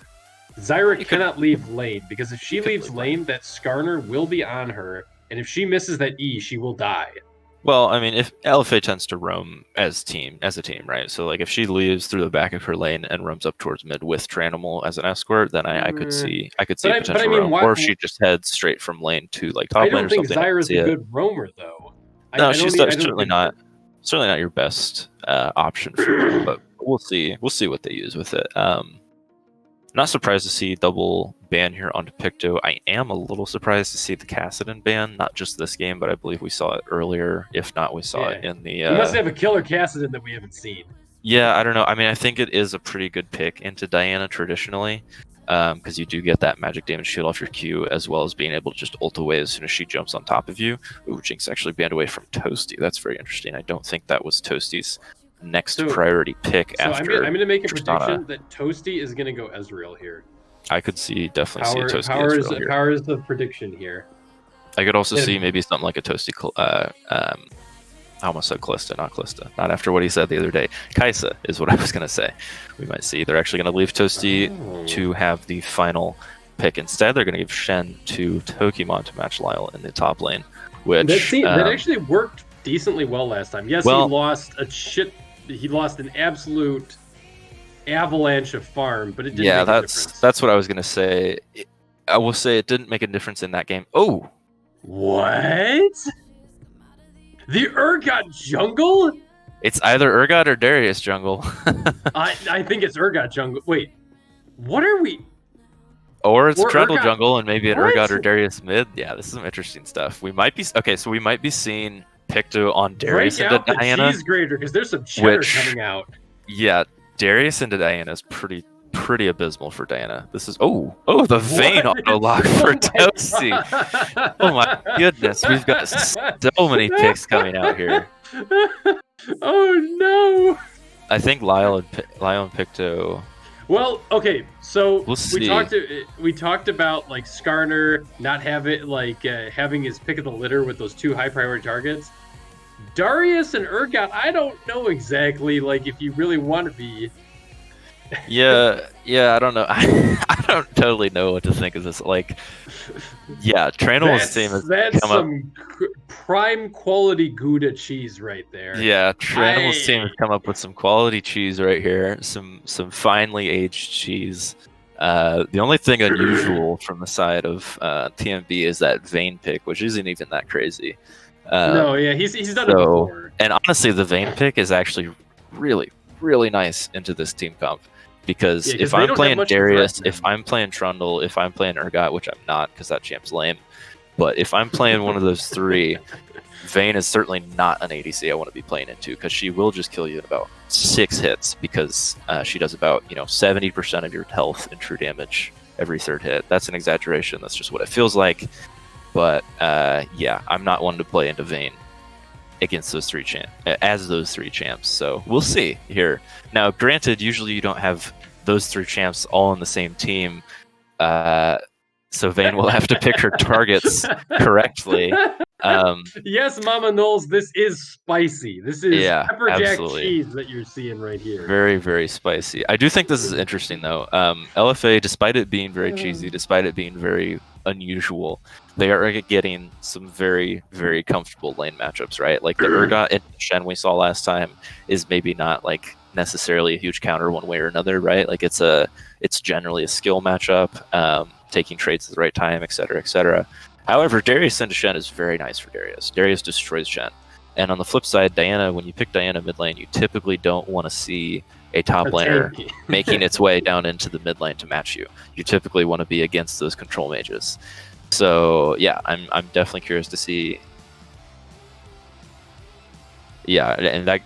[SPEAKER 2] Zyra cannot leave lane, because if she leaves lane, that Skarner will be on her, and if she misses that E, she will die.
[SPEAKER 1] Well, I mean, if LFA tends to roam as a team, right? So, like, if she leaves through the back of her lane and roams up towards mid with TheTranimal as an escort, then I could see potential roam. Or if she just heads straight from lane to like top lane or something.
[SPEAKER 2] I don't think Zyra's a good roamer, though.
[SPEAKER 1] No, she's certainly not your best option for her, but we'll see what they use with it. Not surprised to see double ban here onto Picto. I am a little surprised to see the Kassadin ban, not just this game, but I believe we saw it earlier. If not, we saw it in the...
[SPEAKER 2] You must have a killer Kassadin that we haven't seen.
[SPEAKER 1] Yeah, I don't know. I mean, I think it is a pretty good pick into Diana traditionally, because you do get that magic damage shield off your Q, as well as being able to just ult away as soon as she jumps on top of you. Ooh, Jinx actually banned away from Toasty. That's very interesting. I don't think that was Toasty's next priority pick after.
[SPEAKER 2] I'm going to make a prediction that Toasty is going to go Ezreal here.
[SPEAKER 1] I could definitely see a Toasty Ezreal here.
[SPEAKER 2] Power is the prediction here.
[SPEAKER 1] I could also see maybe something like a Toasty. I almost said Kalista, not Kalista. Not after what he said the other day. Kaisa is what I was going to say. We might see. They're actually going to leave Toasty to have the final pick. Instead, they're going to give Shen to Tokimon to match Lyle in the top lane. Which
[SPEAKER 2] that actually worked decently well last time. Yes, he lost He lost an absolute avalanche of farm, but it didn't make a difference.
[SPEAKER 1] That's what I was going to say. I will say it didn't make a difference in that game. Oh!
[SPEAKER 2] What? The Urgot jungle?
[SPEAKER 1] It's either Urgot or Darius jungle.
[SPEAKER 2] I think it's Urgot jungle. Wait, what are we?
[SPEAKER 1] Or it's Trundle jungle and maybe an Urgot or Darius mid. Yeah, this is some interesting stuff. We might be seeing Picto on Darius into Diana.
[SPEAKER 2] Cheese grater, because there's some cheddar coming out.
[SPEAKER 1] Yeah, Darius into Diana is pretty abysmal for Diana. This is the Vayne auto lock for Toasty. Oh my goodness, we've got so many picks coming out here.
[SPEAKER 2] Oh no!
[SPEAKER 1] I think Lyle and Picto.
[SPEAKER 2] Well, okay, so
[SPEAKER 1] we'll
[SPEAKER 2] we talked about like Skarner not having his pick of the litter with those two high priority targets. Darius and Urgot, I don't know exactly if you really want to be.
[SPEAKER 1] Yeah, I don't know. I don't totally know what to think of this. TheTranimal's team has come
[SPEAKER 2] some prime quality Gouda cheese right there.
[SPEAKER 1] Yeah, TheTranimal's team has come up with some quality cheese right here. Some finely aged cheese. The only thing unusual from the side of TMB is that Vayne pick, which isn't even that crazy.
[SPEAKER 2] He's done it before.
[SPEAKER 1] And honestly, the Vayne pick is actually really, really nice into this team comp. Because if I'm playing Darius, if I'm playing Trundle, if I'm playing Urgot, which I'm not because that champ's lame, but if I'm playing one of those three, Vayne is certainly not an ADC I want to be playing into, because she will just kill you in about 6 hits, because she does about 70% of your health in true damage every 3rd hit. That's an exaggeration. That's just what it feels like. But I'm not one to play into Vayne. against those three champs. So we'll see here. Now, granted, usually you don't have those three champs all on the same team, so Vayne will have to pick her targets correctly.
[SPEAKER 2] Yes, Mama Knowles, this is spicy. This is pepper jack
[SPEAKER 1] absolutely.
[SPEAKER 2] cheese that you're seeing right here.
[SPEAKER 1] Very, very spicy. I do think this is interesting, though. LFA, despite it being very cheesy, despite it being very unusual, they are getting some very, very comfortable lane matchups, right? Like the Urgot and Shen we saw last time is maybe not like necessarily a huge counter one way or another, right? Like it's generally a skill matchup, taking trades at the right time, etc., etc. However, Darius into Shen is very nice for Darius. Darius destroys Shen. And on the flip side, Diana, when you pick Diana mid lane, you typically don't want to see a top laner making its way down into the mid lane to match you. You typically want to be against those control mages. So yeah, I'm definitely curious to see. Yeah, and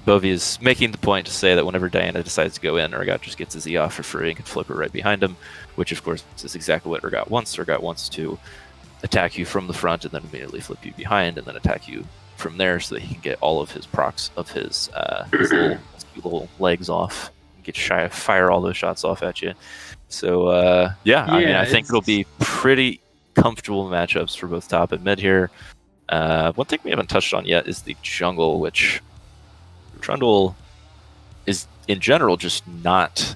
[SPEAKER 1] Bovie is making the point to say that whenever Diana decides to go in, Urgot just gets his E off for free and can flip her right behind him, which of course is exactly what Urgot wants. Urgot wants to attack you from the front and then immediately flip you behind and then attack you from there so that he can get all of his procs of his little legs off, fire all those shots off at you. So I mean, I think it'll be pretty comfortable matchups for both top and mid here. One thing we haven't touched on yet is the jungle, which Trundle is in general just not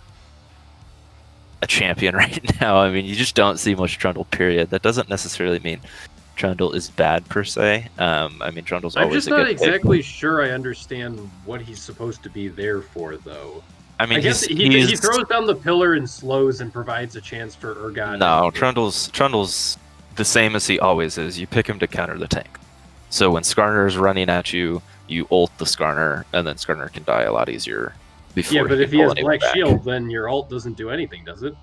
[SPEAKER 1] a champion right now. I mean, you just don't see much Trundle, period. That doesn't necessarily mean Trundle is bad per se. I mean, Trundle's always a good
[SPEAKER 2] I'm just not exactly sure I understand what he's supposed to be there for, though.
[SPEAKER 1] I mean,
[SPEAKER 2] I guess he throws down the pillar and slows and provides a chance for Urgot.
[SPEAKER 1] No, Trundle's the same as he always is. You pick him to counter the tank. So when Skarner is running at you, you ult the Skarner, and then Skarner can die a lot easier.
[SPEAKER 2] Yeah, but if he has Black Shield, then your ult doesn't do anything, does it?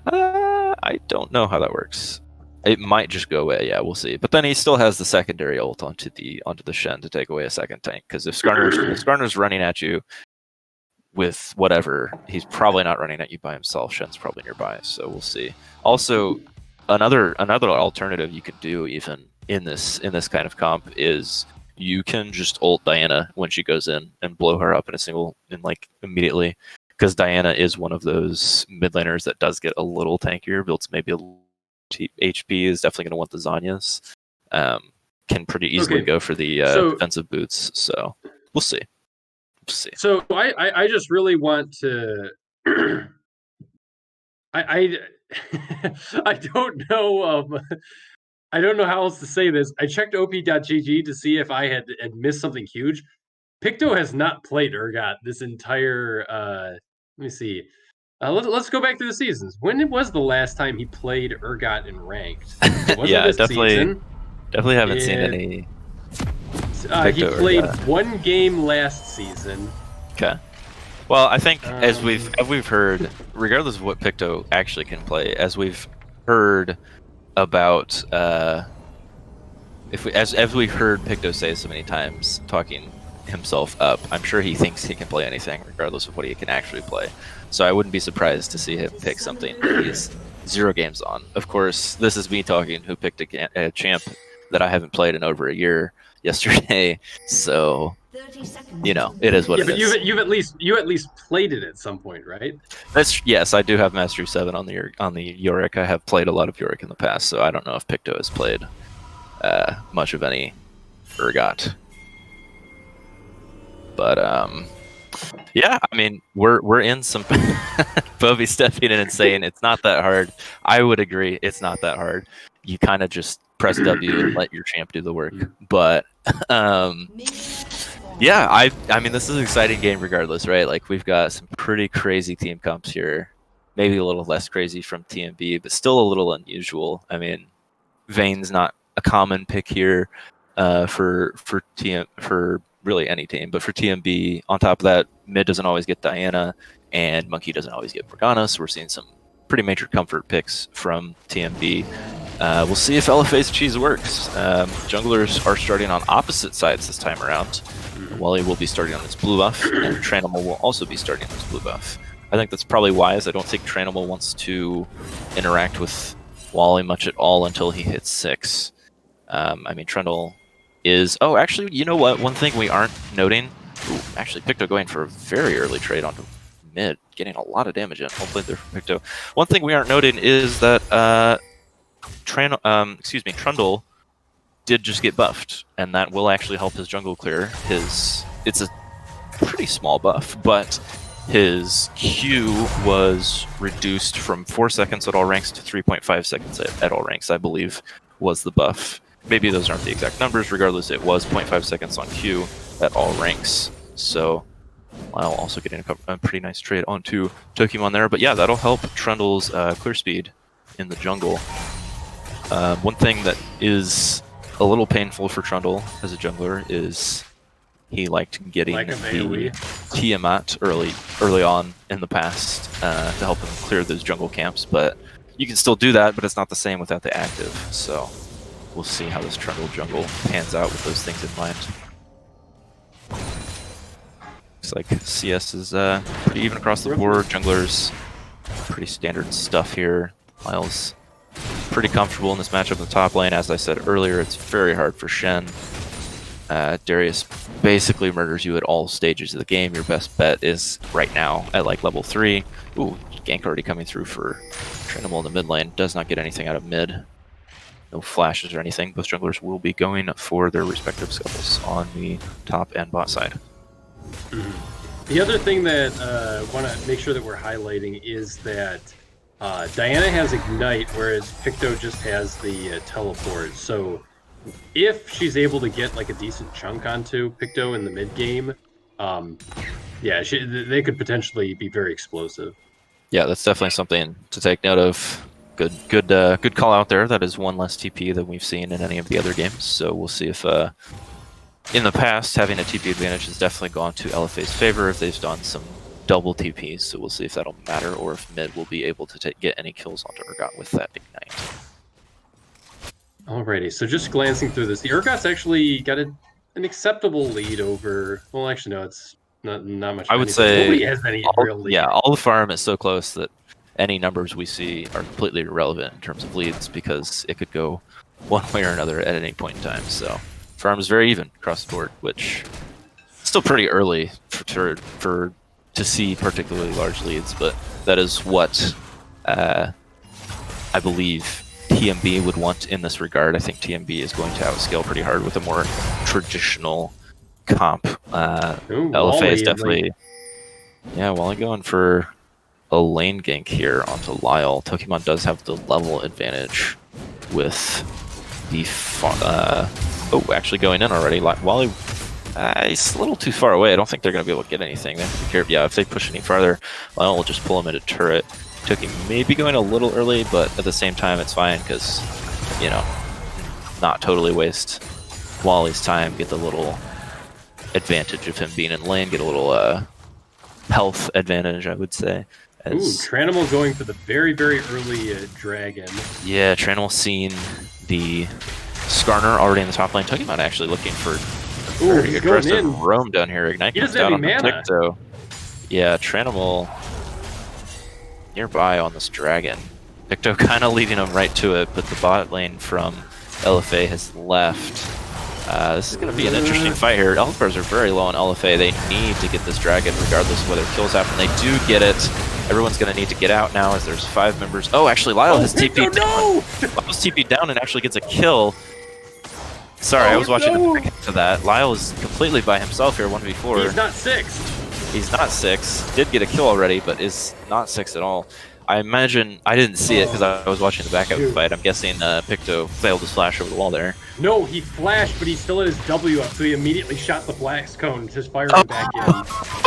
[SPEAKER 1] I don't know how that works. It might just go away. Yeah, we'll see. But then he still has the secondary ult onto the Shen to take away a second tank. Because if Skarner's running at you with whatever, he's probably not running at you by himself. Shen's probably nearby, so we'll see. Also, another alternative you could do even in this kind of comp is you can just ult Diana when she goes in and blow her up immediately, because Diana is one of those mid laners that does get a little tankier, builds maybe a HP, is definitely going to want the Zanyas. Can pretty easily go for the defensive boots. So we'll see.
[SPEAKER 2] So I just really want to. I don't know. I don't know how else to say this. I checked op.gg to see if I had missed something huge. Picto has not played Urgot this entire. Let me see. Let's go back to the seasons. When was the last time he played Urgot in ranked?
[SPEAKER 1] Yeah, definitely haven't seen any.
[SPEAKER 2] He played one game last season.
[SPEAKER 1] Okay. Well, I think as we've heard, regardless of what Picto actually can play, as we've heard about, as we've heard Picto say so many times, talking himself up, I'm sure he thinks he can play anything, regardless of what he can actually play. So I wouldn't be surprised to see him pick something that he's 0 games on. Of course, this is me talking, who picked a champ that I haven't played in over a year yesterday. So, it is what it is.
[SPEAKER 2] But you at least played it at some point, right?
[SPEAKER 1] Yes, I do have Mastery 7 on the Yorick. I have played a lot of Yorick in the past, so I don't know if Picto has played much of any Urgot. But yeah, I mean, we're in some. Bovie stepping in and saying it's not that hard. I would agree, it's not that hard. You kind of just press W and let your champ do the work. But yeah, I mean, this is an exciting game regardless, right? Like, we've got some pretty crazy team comps here. Maybe a little less crazy from TMB, but still a little unusual. I mean, Vayne's not a common pick here for really any team, but for TMB, on top of that, mid doesn't always get Diana, and Monkey doesn't always get Morgana, so we're seeing some pretty major comfort picks from TMB. We'll see if LFA's cheese works. Junglers are starting on opposite sides this time around. Wally will be starting on his blue buff, and TheTranimal will also be starting on his blue buff. I think that's probably wise. I don't think TheTranimal wants to interact with Wally much at all until he hits 6. I mean, Trundle is... Oh, actually, you know what? One thing we aren't noting... Ooh, actually, Picto going for a very early trade onto mid, getting a lot of damage in. Hopefully there for Picto. One thing we aren't noting is that Trundle did just get buffed, and that will actually help his jungle clear. It's a pretty small buff, but his Q was reduced from 4 seconds at all ranks to 3.5 seconds at all ranks, I believe, was the buff. Maybe those aren't the exact numbers. Regardless, it was 0.5 seconds on Q at all ranks. So Lyle also getting a pretty nice trade onto Tokimon there. But yeah, that'll help Trundle's clear speed in the jungle. One thing that is a little painful for Trundle as a jungler is he liked getting the Tiamat early on in the past to help him clear those jungle camps. But you can still do that, but it's not the same without the active. So we'll see how this Trundle jungle pans out with those things in mind. Looks like CS is pretty even across the board. Junglers, pretty standard stuff here. Lyle's pretty comfortable in this matchup in the top lane. As I said earlier, it's very hard for Shen. Darius basically murders you at all stages of the game. Your best bet is right now at like level 3. Ooh, gank already coming through for TheTranimal in the mid lane. Does not get anything out of mid. No flashes or anything. Both junglers will be going for their respective skills on the top and bot side.
[SPEAKER 2] The other thing that I want to make sure that we're highlighting is that Diana has Ignite, whereas Picto just has the teleport. So if she's able to get like a decent chunk onto Picto in the mid game, yeah, they could potentially be very explosive.
[SPEAKER 1] Yeah, that's definitely something to take note of. Good call out there. That is one less TP than we've seen in any of the other games. So we'll see if in the past having a TP advantage has definitely gone to LFA's favor if they've done some double TPs. So we'll see if that'll matter or if mid will be able to get any kills onto Urgot with that Ignite.
[SPEAKER 2] Alrighty, so just glancing through this, the Urgot's actually got an acceptable lead over. Well, actually, no, it's not much.
[SPEAKER 1] I would say
[SPEAKER 2] nobody has any real lead.
[SPEAKER 1] Yeah, all the farm is so close that any numbers we see are completely irrelevant in terms of leads because it could go one way or another at any point in time. So farm is very even across the board, which is still pretty early to see particularly large leads, but that is what I believe TMB would want in this regard. I think TMB is going to outscale pretty hard with a more traditional comp. LFA is definitely... Yeah, Wally going for a lane gank here onto Lyle. Tokimon does have the level advantage with the... oh, actually going in already. Wally, he's a little too far away. I don't think they're going to be able to get anything. They have to be careful. Yeah, if they push any farther, Lyle will just pull him into turret. Toki maybe going a little early, but at the same time it's fine because, you know, not totally waste Wally's time, get the little advantage of him being in lane, get a little health advantage, I would say.
[SPEAKER 2] Ooh, TheTranimal going for the very, very early dragon.
[SPEAKER 1] Yeah, TheTranimal seeing the Skarner already in the top lane. Tokimon actually looking for a very aggressive roam down here. Ignite comes down on the Picto. Yeah, TheTranimal nearby on this dragon. Picto kind of leading him right to it, but the bot lane from LFA has left. This is going to be an interesting fight here. Elfbars are very low on LFA. They need to get this dragon regardless of whether kills happen. They do get it. Everyone's going to need to get out now as there's 5 members. Oh, actually, Lyle has TP'd down. Lyle's TP'd down and actually gets a kill. Sorry, I was watching the back to that. Lyle is completely by himself here, 1v4.
[SPEAKER 2] He's not 6.
[SPEAKER 1] He's not 6. Did get a kill already, but is not 6 at all. I imagine... I didn't see it because I was watching the back of the fight. I'm guessing Picto failed his flash over the wall there.
[SPEAKER 2] No, he flashed, but he still had his W up, so he immediately shot the blast cone, just firing back in.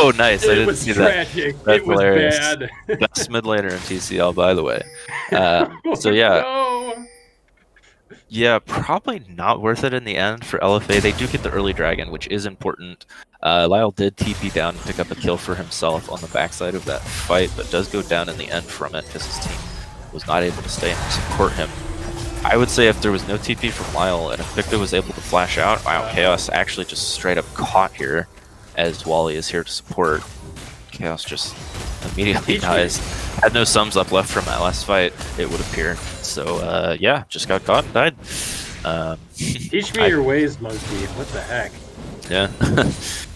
[SPEAKER 1] Oh, nice. I didn't see
[SPEAKER 2] tragic.
[SPEAKER 1] That.
[SPEAKER 2] It was
[SPEAKER 1] hilarious.
[SPEAKER 2] bad.
[SPEAKER 1] Best mid laner in TCL, by the way. So, yeah.
[SPEAKER 2] No.
[SPEAKER 1] Yeah, probably not worth it in the end for LFA. They do get the early dragon, which is important. Lyle did TP down and pick up a kill for himself on the backside of that fight, but does go down in the end from it because his team was not able to stay and support him. I would say if there was no TP from Lyle and if Victor was able to flash out, wow, Chaos actually just straight up caught here as Wally is here to support. Chaos just immediately dies. Had no sums up left from that last fight, it would appear. So, yeah, just got caught and died.
[SPEAKER 2] Teach me your ways, monkey. What the heck?
[SPEAKER 1] Yeah.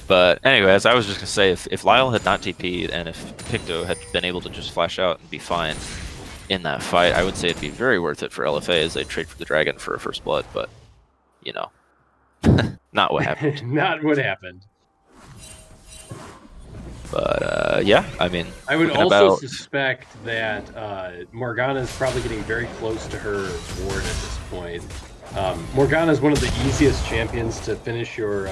[SPEAKER 1] But anyways, I was just gonna say if Lyle had not TP'd and if Picto had been able to just flash out and be fine in that fight, I would say it'd be very worth it for LFA as they trade for the dragon for a first blood. But you know, not what happened.
[SPEAKER 2] Not what happened.
[SPEAKER 1] But yeah, I mean,
[SPEAKER 2] I would also suspect that Morgana is probably getting very close to her ward at this point. Morgana is one of the easiest champions to finish your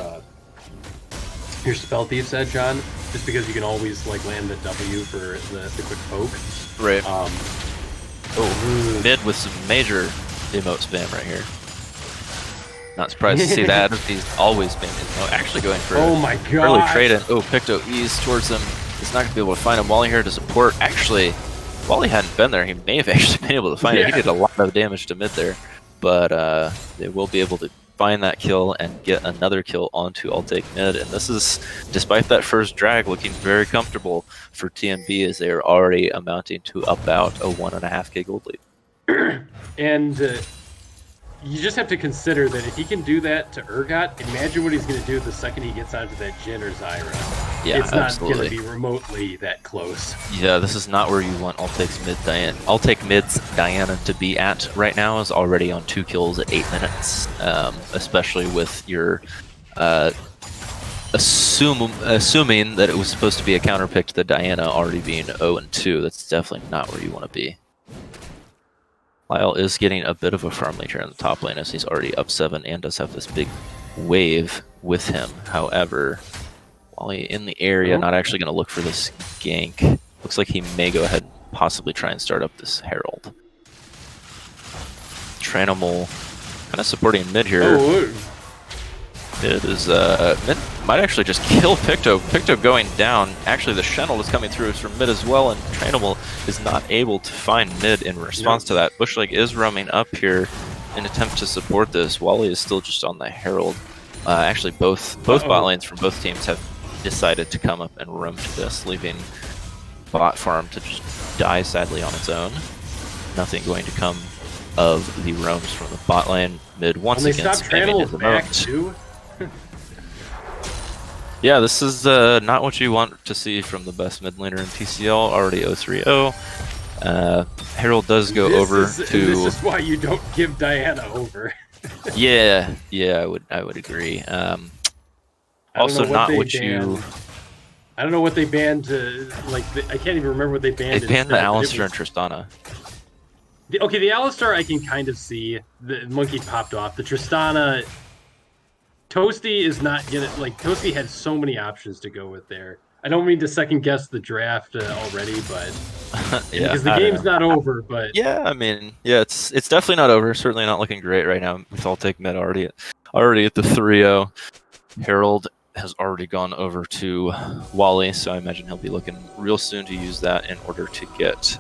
[SPEAKER 2] spell thief set, John, just because you can always like land the W for the quick poke.
[SPEAKER 1] Right. Mid with some major emote spam right here. Not surprised to see that. He's always been actually going for early trade and Picto ease towards him. He's not gonna be able to find him. Wally here to support. Actually, Wally hadn't been there. He may have actually been able to find it. He did a lot of damage to mid there, but they will be able to find that kill and get another kill onto I'll Take Mid. And this is, despite that first drag, looking very comfortable for TMB as they are already amounting to about a 1.5k gold lead.
[SPEAKER 2] And you just have to consider that if he can do that to Urgot, imagine what he's going to do the second he gets onto that Jhin or Zyra.
[SPEAKER 1] Yeah,
[SPEAKER 2] it's not
[SPEAKER 1] absolutely.
[SPEAKER 2] going to be remotely that close.
[SPEAKER 1] Yeah, this is not where you want I'll Take Mid's Diana to be at right now. Is already on 2 kills at 8 minutes, especially with your assuming that it was supposed to be a counter pick to the Diana already being 0-2. That's definitely not where you want to be. Lyle is getting a bit of a farm lead here in the top lane as he's already up 7 and does have this big wave with him. However, Wally in the area, not actually going to look for this gank. Looks like he may go ahead and possibly try and start up this Herald. TheTranimal kind of supporting mid here. Mid is mid might actually just kill Picto. Picto going down. Actually, the Shenel is coming through from mid as well, and TheTranimal is not able to find mid in response to that. Bushleg is roaming up here in attempt to support this. Wally is still just on the Herald. Actually, both bot lanes from both teams have decided to come up and roam to this, leaving bot farm to just die sadly on its own. Nothing going to come of the roams from the bot lane. Mid once again spamming his emote. Yeah, this is not what you want to see from the best mid laner in TCL. Already 0-3-0. Herald does go over to.
[SPEAKER 2] This is why you don't give Diana over.
[SPEAKER 1] yeah, I would agree. Also, not what you.
[SPEAKER 2] I don't know what they banned. I can't even remember what they banned.
[SPEAKER 1] They banned the Alistar and Tristana.
[SPEAKER 2] The Alistar I can kind of see. The monkey popped off. The Tristana. Toasty is not gonna Toasty had so many options to go with there. I don't mean to second guess the draft already, but
[SPEAKER 1] yeah,
[SPEAKER 2] because the game's not over. But
[SPEAKER 1] yeah, I mean, yeah, it's definitely not over. Certainly not looking great right now. With I'll Take Mid already at the 3-0. Herald has already gone over to Wally, so I imagine he'll be looking real soon to use that in order to get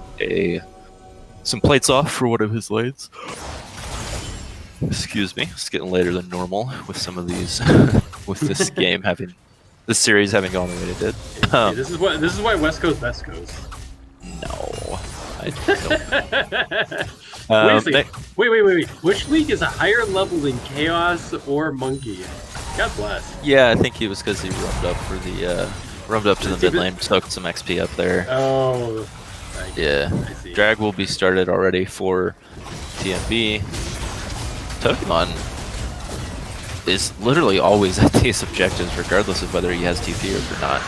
[SPEAKER 1] some plates off for one of his lanes. Excuse me, it's getting later than normal with some of these, with this game this series having gone the way it did.
[SPEAKER 2] This is why West Coast best goes.
[SPEAKER 1] No, I don't.
[SPEAKER 2] Wait. Which league is a higher level than Chaos or Monkey? God bless.
[SPEAKER 1] Yeah, I think it was because he roamed up to the mid lane, soaked some XP up there.
[SPEAKER 2] Oh,
[SPEAKER 1] yeah. Drag will be started already for TMB. Pokemon is literally always at these objectives, regardless of whether he has TP or not.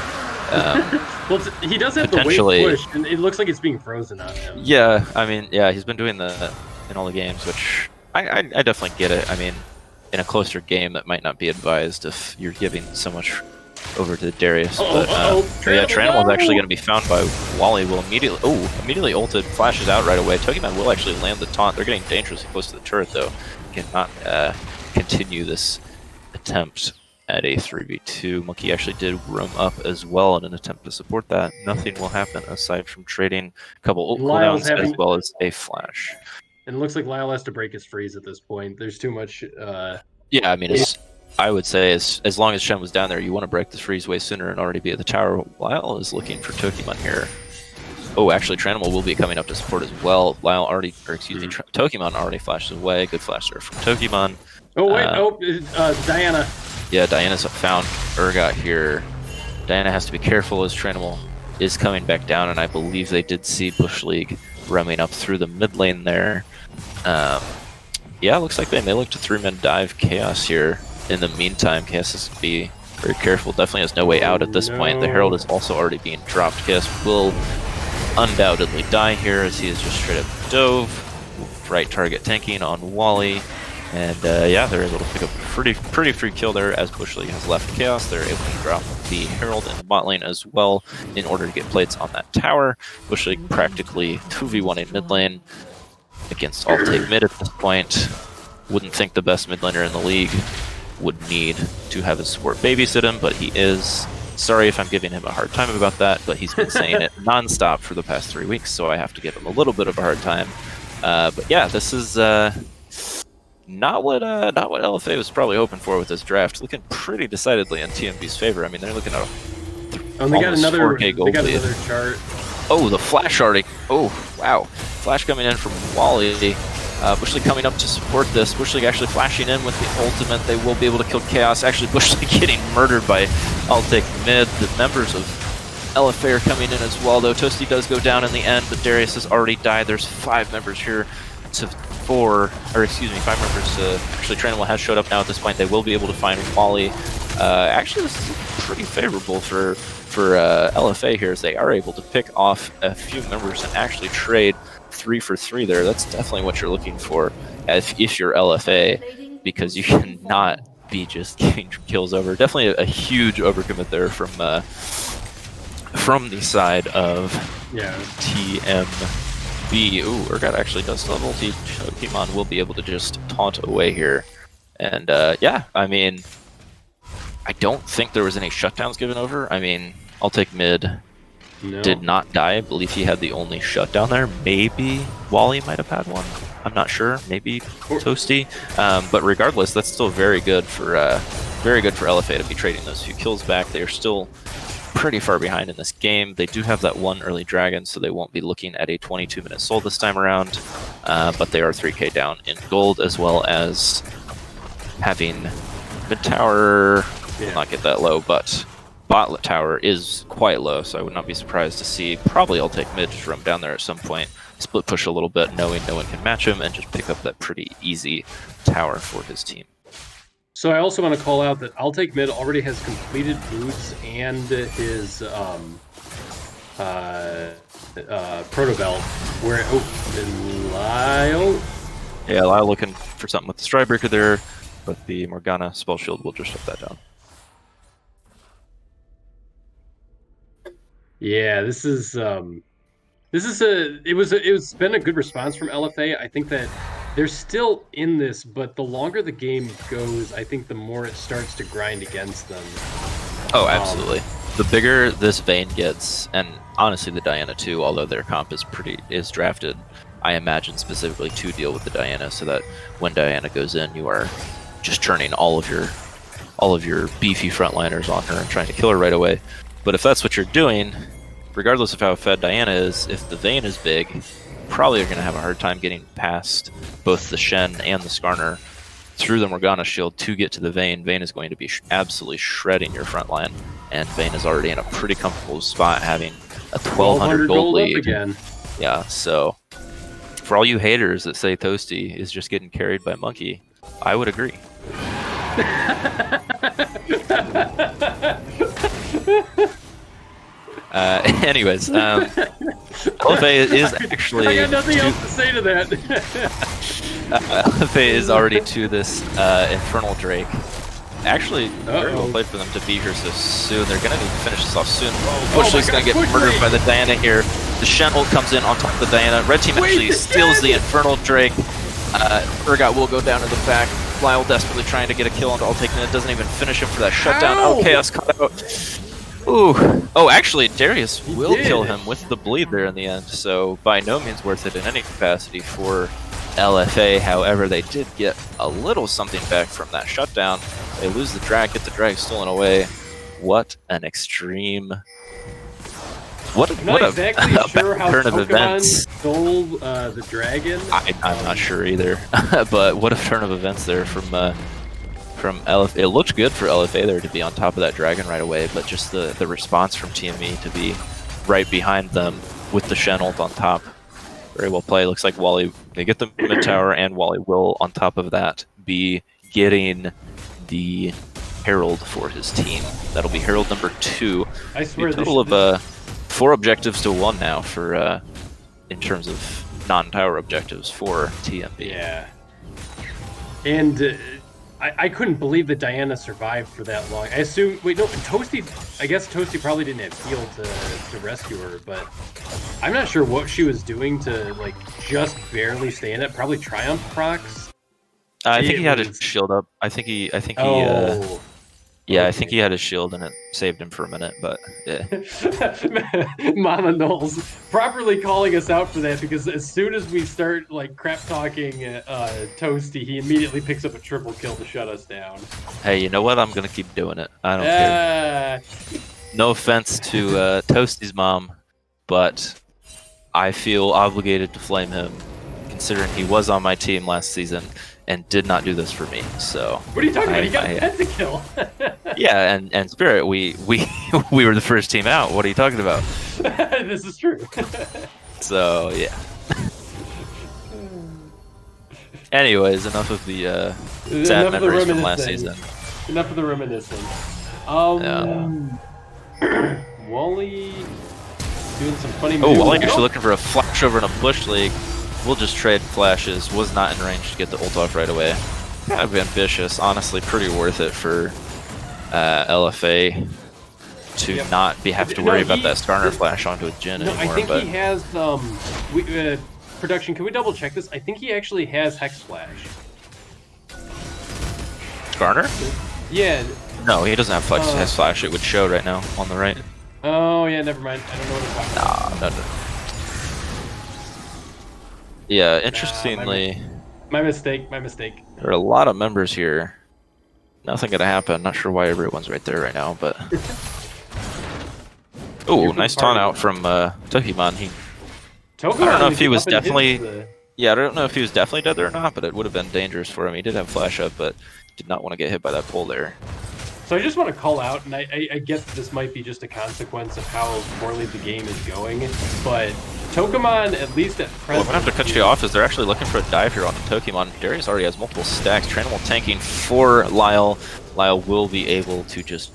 [SPEAKER 2] Well, he does have the wave push, and it looks like it's being frozen on him.
[SPEAKER 1] Yeah, I mean, yeah, he's been doing that in all the games, which I definitely get it. I mean, in a closer game, that might not be advised if you're giving so much over to Darius. But yeah, TheTranimal is actually going to be found by Wally. Will immediately ulted, flashes out right away. Togeman will actually land the taunt. They're getting dangerously close to the turret though. Cannot continue this attempt at a 3v2. Monkey actually did roam up as well in an attempt to support that. Nothing will happen aside from trading a couple ult cooldowns as well as a flash.
[SPEAKER 2] And it looks like Lyle has to break his freeze at this point. There's too much.
[SPEAKER 1] Yeah, I mean, I would say as long as Shen was down there, you want to break this freeze way sooner and already be at the tower. Lyle is looking for Togeman here. Oh, actually, TheTranimal will be coming up to support as well. Lyle already, or excuse me, Tokimon already flashes away. Good flash there from Tokimon.
[SPEAKER 2] Oh wait, Diana.
[SPEAKER 1] Yeah, Diana's found Urgot here. Diana has to be careful as TheTranimal is coming back down, and I believe they did see Bush League roaming up through the mid lane there. Yeah, looks like they may look to 3-man dive Chaos here. In the meantime, Chaos has to be very careful. Definitely has no way out at this point. The Herald is also already being dropped. Chaos will undoubtedly die here as he is just straight up dove. Right target tanking on Wally. And yeah, they're able to pick up a pretty free kill there as Bush League has left Chaos. They're able to drop the Herald in the bot lane as well in order to get plates on that tower. Bush League practically 2v1 in mid lane against all take mid at this point. Wouldn't think the best mid laner in the league would need to have his support babysit him, but he is. Sorry if I'm giving him a hard time about that, but he's been saying it nonstop for the past 3 weeks, so I have to give him a little bit of a hard time. But yeah, this is not what LFA was probably hoping for with this draft. Looking pretty decidedly in TMB's favor. I mean, they're looking at
[SPEAKER 2] they got another
[SPEAKER 1] 4K gold lead.
[SPEAKER 2] chart.
[SPEAKER 1] Oh, the flash already. Oh, wow. Flash coming in from Wally. Bush League coming up to support this. Bush League actually flashing in with the ultimate. They will be able to kill Chaos. Actually, Bush League getting murdered by I'll Take Mid. The members of LFA are coming in as well, though. Toasty does go down in the end, but Darius has already died. There's 5 members here to 4, or excuse me, 5 members. Actually, TheTranimal has showed up now at this point. They will be able to find Wally. Actually, this is pretty favorable for LFA here, as they are able to pick off a few members and actually trade 3 for 3 there. That's definitely what you're looking for if you're LFA, because you cannot be just getting kills over. Definitely a huge overcommit there from the side of TMB. Ooh, Urgot actually does the multi. Pokemon will be able to just taunt away here. And yeah, I mean, I don't think there was any shutdowns given over. I mean, I'll Take Mid.
[SPEAKER 2] No.
[SPEAKER 1] Did not die. I believe he had the only shutdown there. Maybe Wally might have had one. I'm not sure. Maybe Toasty. But regardless, that's still very good for LFA to be trading those few kills back. They are still pretty far behind in this game. They do have that one early dragon, so they won't be looking at a 22-minute soul this time around. But they are 3k down in gold, as well as having mid tower. Will not get that low, but bot tower is quite low, so I would not be surprised to see probably I'll Take Mid just roam down there at some point, split push a little bit, knowing no one can match him, and just pick up that pretty easy tower for his team.
[SPEAKER 2] So I also want to call out that I'll Take Mid already has completed boots and his proto belt. Where Lyle?
[SPEAKER 1] Yeah, Lyle looking for something with the Strybreaker there, but the Morgana spell shield will just shut that down.
[SPEAKER 2] Yeah, it's been a good response from LFA. I think that they're still in this, but the longer the game goes, I think the more it starts to grind against them.
[SPEAKER 1] Oh, absolutely. The bigger this Vayne gets, and honestly the Diana too, although their comp is drafted, I imagine specifically to deal with the Diana, so that when Diana goes in, you are just turning all of your beefy frontliners on her and trying to kill her right away. But if that's what you're doing, regardless of how fed Diana is, if the Vayne is big, probably are going to have a hard time getting past both the Shen and the Skarner through the Morgana shield to get to the Vayne. Vayne is going to be absolutely shredding your front line, and Vayne is already in a pretty comfortable spot, having a 1200 gold lead.
[SPEAKER 2] Again.
[SPEAKER 1] Yeah, so for all you haters that say Toasty is just getting carried by Monkey, I would agree. Anyways, LFA is actually...
[SPEAKER 2] I got nothing else to say to that.
[SPEAKER 1] LFA is already to this Infernal Drake. Actually, very well played for them to be here so soon. They're going to need to finish this off soon. Bush League's going to get murdered by the Diana here. The Shen ult comes in on top of the Diana. Red team actually steals the Infernal Drake. Urgot will go down to the back. Lyle desperately trying to get a kill onto I'll Take Mid. Doesn't even finish him for that shutdown. Oh, Chaos caught out. Ooh. Oh, actually, Darius will kill him with the bleed there in the end, so by no means worth it in any capacity for LFA. However, they did get a little something back from that shutdown. They lose the drag, get the drag stolen away. What an extreme
[SPEAKER 2] I'm not exactly
[SPEAKER 1] a
[SPEAKER 2] sure how
[SPEAKER 1] turn of
[SPEAKER 2] Pokemon
[SPEAKER 1] events.
[SPEAKER 2] stole the dragon.
[SPEAKER 1] I'm not sure either. But what a turn of events there from LFA. It looked good for LFA there to be on top of that dragon right away, but just the response from TMB to be right behind them with the Shen ult on top. Very well played. Looks like Wally, they get the mid tower, and Wally will, on top of that, be getting the Herald for his team. That'll be Herald number 2.
[SPEAKER 2] I swear,
[SPEAKER 1] A total of 4 objectives to 1 now for in terms of non-tower objectives for TMB.
[SPEAKER 2] Yeah. And I couldn't believe that Diana survived for that long. I assume, wait, no, Toasty, I guess Toasty probably didn't have heal to rescue her, but I'm not sure what she was doing to, like, just barely stay in it. Probably Triumph procs.
[SPEAKER 1] I think he had his shield up. I think he yeah, I think he had his shield and it saved him for a minute, but yeah.
[SPEAKER 2] Mama Knowles properly calling us out for that, because as soon as we start like crap talking Toasty, he immediately picks up a triple kill to shut us down.
[SPEAKER 1] Hey, you know what? I'm gonna keep doing it. I don't care. No offense to Toasty's mom, but I feel obligated to flame him, considering he was on my team last season and did not do this for me. So
[SPEAKER 2] what are you talking about? He got a pentakill.
[SPEAKER 1] Yeah, and Spirit, we were the first team out. What are you talking about?
[SPEAKER 2] This is true.
[SPEAKER 1] So yeah. Anyways, enough of the sad memories from last season.
[SPEAKER 2] Enough of the reminiscing. Wally doing some funny moves.
[SPEAKER 1] Oh, Wally actually looking for a flash over in a bush league. We'll just trade flashes. Was not in range to get the ult off right away. Kind of ambitious. Honestly, pretty worth it for LFA to not have to worry about that Skarner flash onto a Jhin anymore.
[SPEAKER 2] I think he has production. Can we double check this? I think he actually has Hex Flash.
[SPEAKER 1] Skarner?
[SPEAKER 2] Yeah.
[SPEAKER 1] No, he doesn't have Hex Flash. It would show right now on the right.
[SPEAKER 2] Oh yeah, never mind. I don't know what I'm talking about.
[SPEAKER 1] No. Yeah, interestingly...
[SPEAKER 2] My mistake.
[SPEAKER 1] There are a lot of members here. Nothing gonna happen. Not sure why everyone's right there right now, but... Oh, nice taunt out from Tokimon. I don't know if he was definitely... Yeah, I don't know if he was definitely dead there or not, but it would have been dangerous for him. He did have flash up, but did not want to get hit by that pole there.
[SPEAKER 2] So I just want to call out, and I get that this might be just a consequence of how poorly the game is going, but Tokimon, at least at present... Well,
[SPEAKER 1] I'm going to have to cut you off as they're actually looking for a dive here on Tokimon. Darius already has multiple stacks. TheTranimal tanking for Lyle. Lyle will be able to just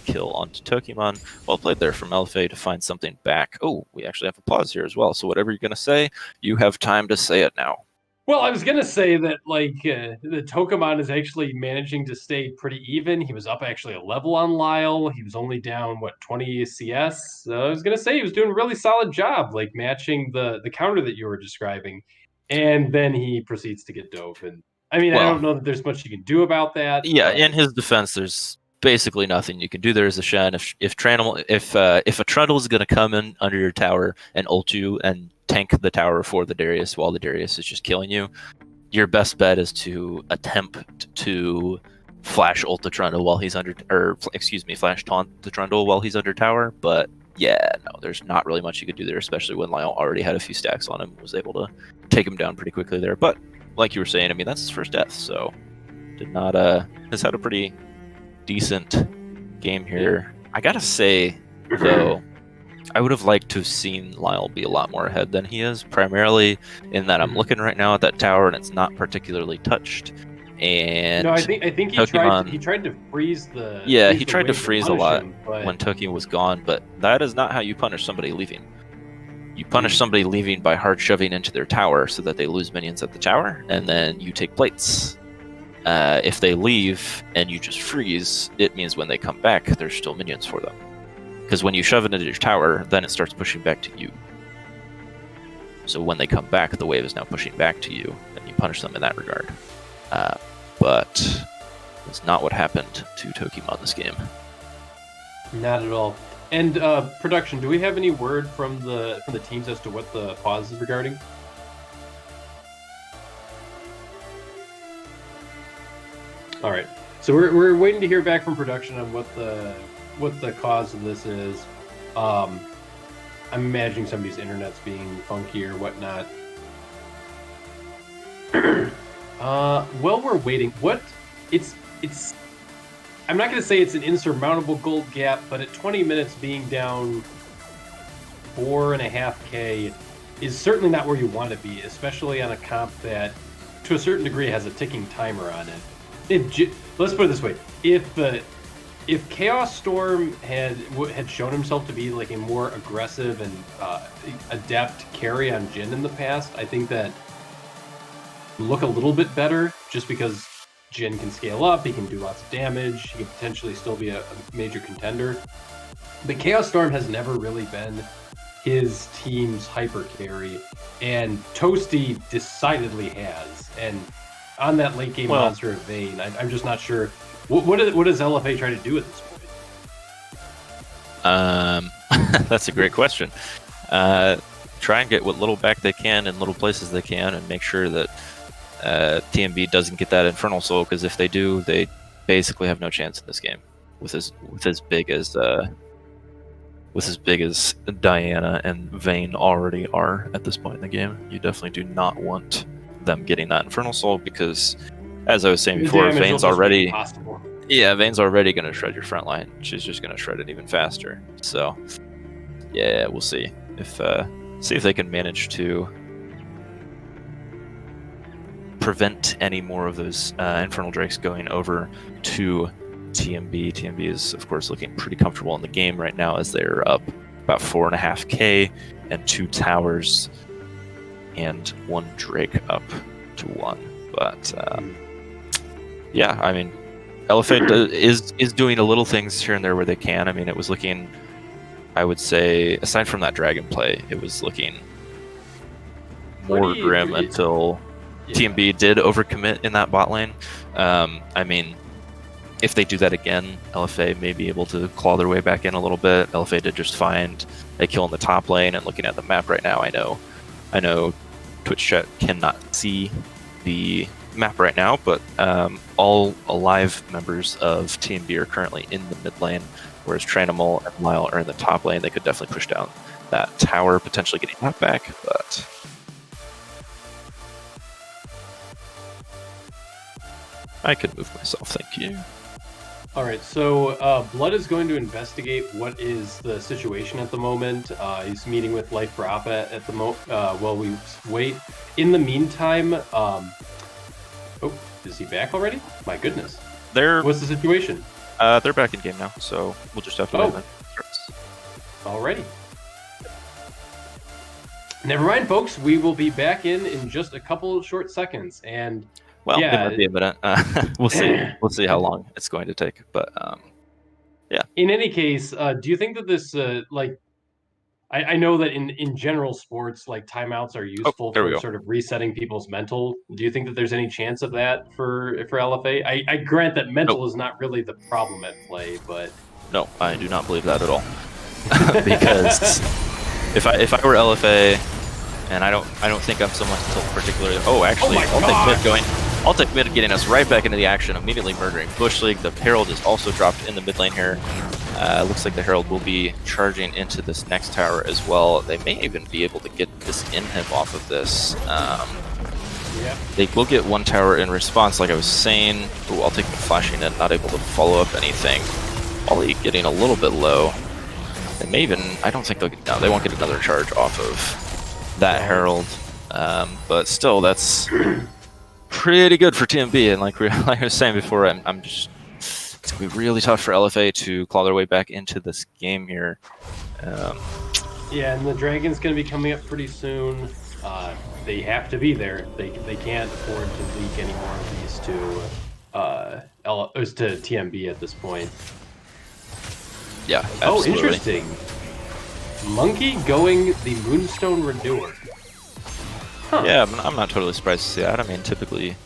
[SPEAKER 1] kill onto Tokimon. Well played there from LFA to find something back. Oh, we actually have applause here as well, so whatever you're going to say, you have time to say it now.
[SPEAKER 2] Well, I was going to say that, like, the Tokimon is actually managing to stay pretty even. He was up actually a level on Lyle. He was only down, 20 CS? So I was going to say he was doing a really solid job, like, matching the counter that you were describing. And then he proceeds to get dove. And, I mean, I don't know that there's much you can do about that.
[SPEAKER 1] Yeah, in his defense, there's basically nothing you can do there as a Shen. If a Trundle is going to come in under your tower and ult you and tank the tower for the Darius while the Darius is just killing you, your best bet is to attempt to flash ult the Trundle while he's under, flash taunt the Trundle while he's under tower. But yeah, no, there's not really much you could do there, especially when Lyle already had a few stacks on him, was able to take him down pretty quickly there. But like you were saying, I mean, that's his first death, so did not has had a pretty decent game here. I gotta say though, I would have liked to have seen Lyle be a lot more ahead than he is, primarily in that I'm looking right now at that tower and it's not particularly touched. And
[SPEAKER 2] no, I think he tried to freeze the...
[SPEAKER 1] Yeah, he tried to freeze a lot
[SPEAKER 2] but...
[SPEAKER 1] when Toki was gone, but that is not how you punish somebody leaving. You punish somebody leaving by hard shoving into their tower so that they lose minions at the tower, and then you take plates. If they leave and you just freeze, it means when they come back, there's still minions for them. Because when you shove it into your tower, then it starts pushing back to you. So when they come back, the wave is now pushing back to you, and you punish them in that regard. But that's not what happened to Tokimon this game.
[SPEAKER 2] Not at all. And production, do we have any word from the teams as to what the pause is regarding? All right. So we're waiting to hear back from production on what the cause of this is. I'm imagining somebody's internet's being funky or whatnot. While we're waiting, it's I'm not going to say it's an insurmountable gold gap, but at 20 minutes being down 4.5K is certainly not where you want to be, especially on a comp that, to a certain degree, has a ticking timer on it. Let's put it this way: if Chaos Storm had shown himself to be like a more aggressive and adept carry on Jhin in the past, I think that look a little bit better, just because Jhin can scale up, he can do lots of damage, he can potentially still be a major contender. But Chaos Storm has never really been his team's hyper carry, and Toasty decidedly has. And on that late game monster of Vayne, I'm just not sure. What does LFA try to do at this point?
[SPEAKER 1] That's a great question. Try and get what little back they can in little places they can, and make sure that TMB doesn't get that Infernal Soul, because if they do, they basically have no chance in this game. With as big as Diana and Vayne already are at this point in the game, you definitely do not want them getting that Infernal Soul, because, as I was saying before, Vayne's already going to shred your front line. She's just going to shred it even faster. So, yeah, we'll see if they can manage to prevent any more of those Infernal Drakes going over to TMB. TMB is, of course, looking pretty comfortable in the game right now, as they're up about 4.5K and 2 towers and 1 Drake up to 1. But yeah, I mean, LFA is doing a little things here and there where they can. I mean, it was looking, I would say, aside from that dragon play, it was looking more grim until TMB did overcommit in that bot lane. I mean, if they do that again, LFA may be able to claw their way back in a little bit. LFA did just find a kill in the top lane, and looking at the map right now, I know Twitch chat cannot see the map right now, but all alive members of TMB are currently in the mid lane, whereas TheTranimal and Lyle are in the top lane. They could definitely push down that tower, potentially getting that back, but I could move myself, thank you.
[SPEAKER 2] All right, so Blood is going to investigate what is the situation at the moment. He's meeting with Life for Appa at the while we wait. In the meantime, is he back already? My goodness. What's the situation?
[SPEAKER 1] They're back in game now, so we'll just have to wait.
[SPEAKER 2] Alrighty. Never mind, folks. We will be back in just a couple short seconds, and
[SPEAKER 1] well, it might be a minute. We'll see. We'll see how long it's going to take. But yeah.
[SPEAKER 2] In any case, do you think that this I know that in general sports, like timeouts are useful for sort of resetting people's mental. Do you think that there's any chance of that for LFA? I grant that mental is not really the problem at play, but
[SPEAKER 1] no, I do not believe that at all. Because if I were LFA, and I don't think I'm someone to particularly. Oh, actually, I'll take mid getting us right back into the action, immediately murdering Bush League. The Herald is also dropped in the mid lane here. Looks like the Herald will be charging into this next tower as well. They may even be able to get this inhib off of this. They will get 1 tower in response, like I was saying. Ooh, I'll take the flashing in, not able to follow up anything. Ollie getting a little bit low. They may even, I don't think they'll get, no, they won't get another charge off of that Herald. But still, that's pretty good for TMB, and like I was saying before, I'm just, it's gonna be really tough for LFA to claw their way back into this game here.
[SPEAKER 2] Yeah, and the Dragon's gonna be coming up pretty soon. They have to be there. They can't afford to leak any more of these to TMB at this point.
[SPEAKER 1] Yeah, absolutely.
[SPEAKER 2] Oh, interesting. Monkey going the Moonstone Renewer. Huh.
[SPEAKER 1] Yeah, I'm not totally surprised to see that. I mean, typically you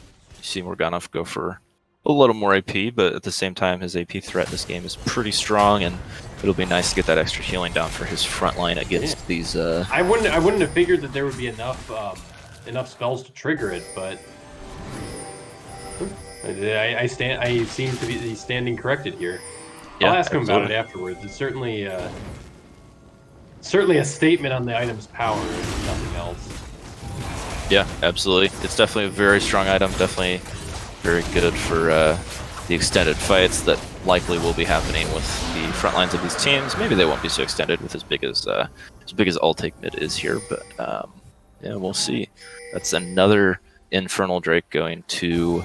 [SPEAKER 1] see Morganov go for a little more AP, but at the same time, his AP threat in this game is pretty strong, and it'll be nice to get that extra healing down for his front line against these.
[SPEAKER 2] I wouldn't have figured that there would be enough spells to trigger it, but I seem to be standing corrected here.
[SPEAKER 1] Yeah,
[SPEAKER 2] I'll ask him about it afterwards. It's certainly certainly a statement on the item's power, if nothing else.
[SPEAKER 1] Yeah, absolutely. It's definitely a very strong item. Definitely very good for the extended fights that likely will be happening with the front lines of these teams. Maybe they won't be so extended with as big as All Take Mid is here, but yeah, we'll see. That's another Infernal Drake going to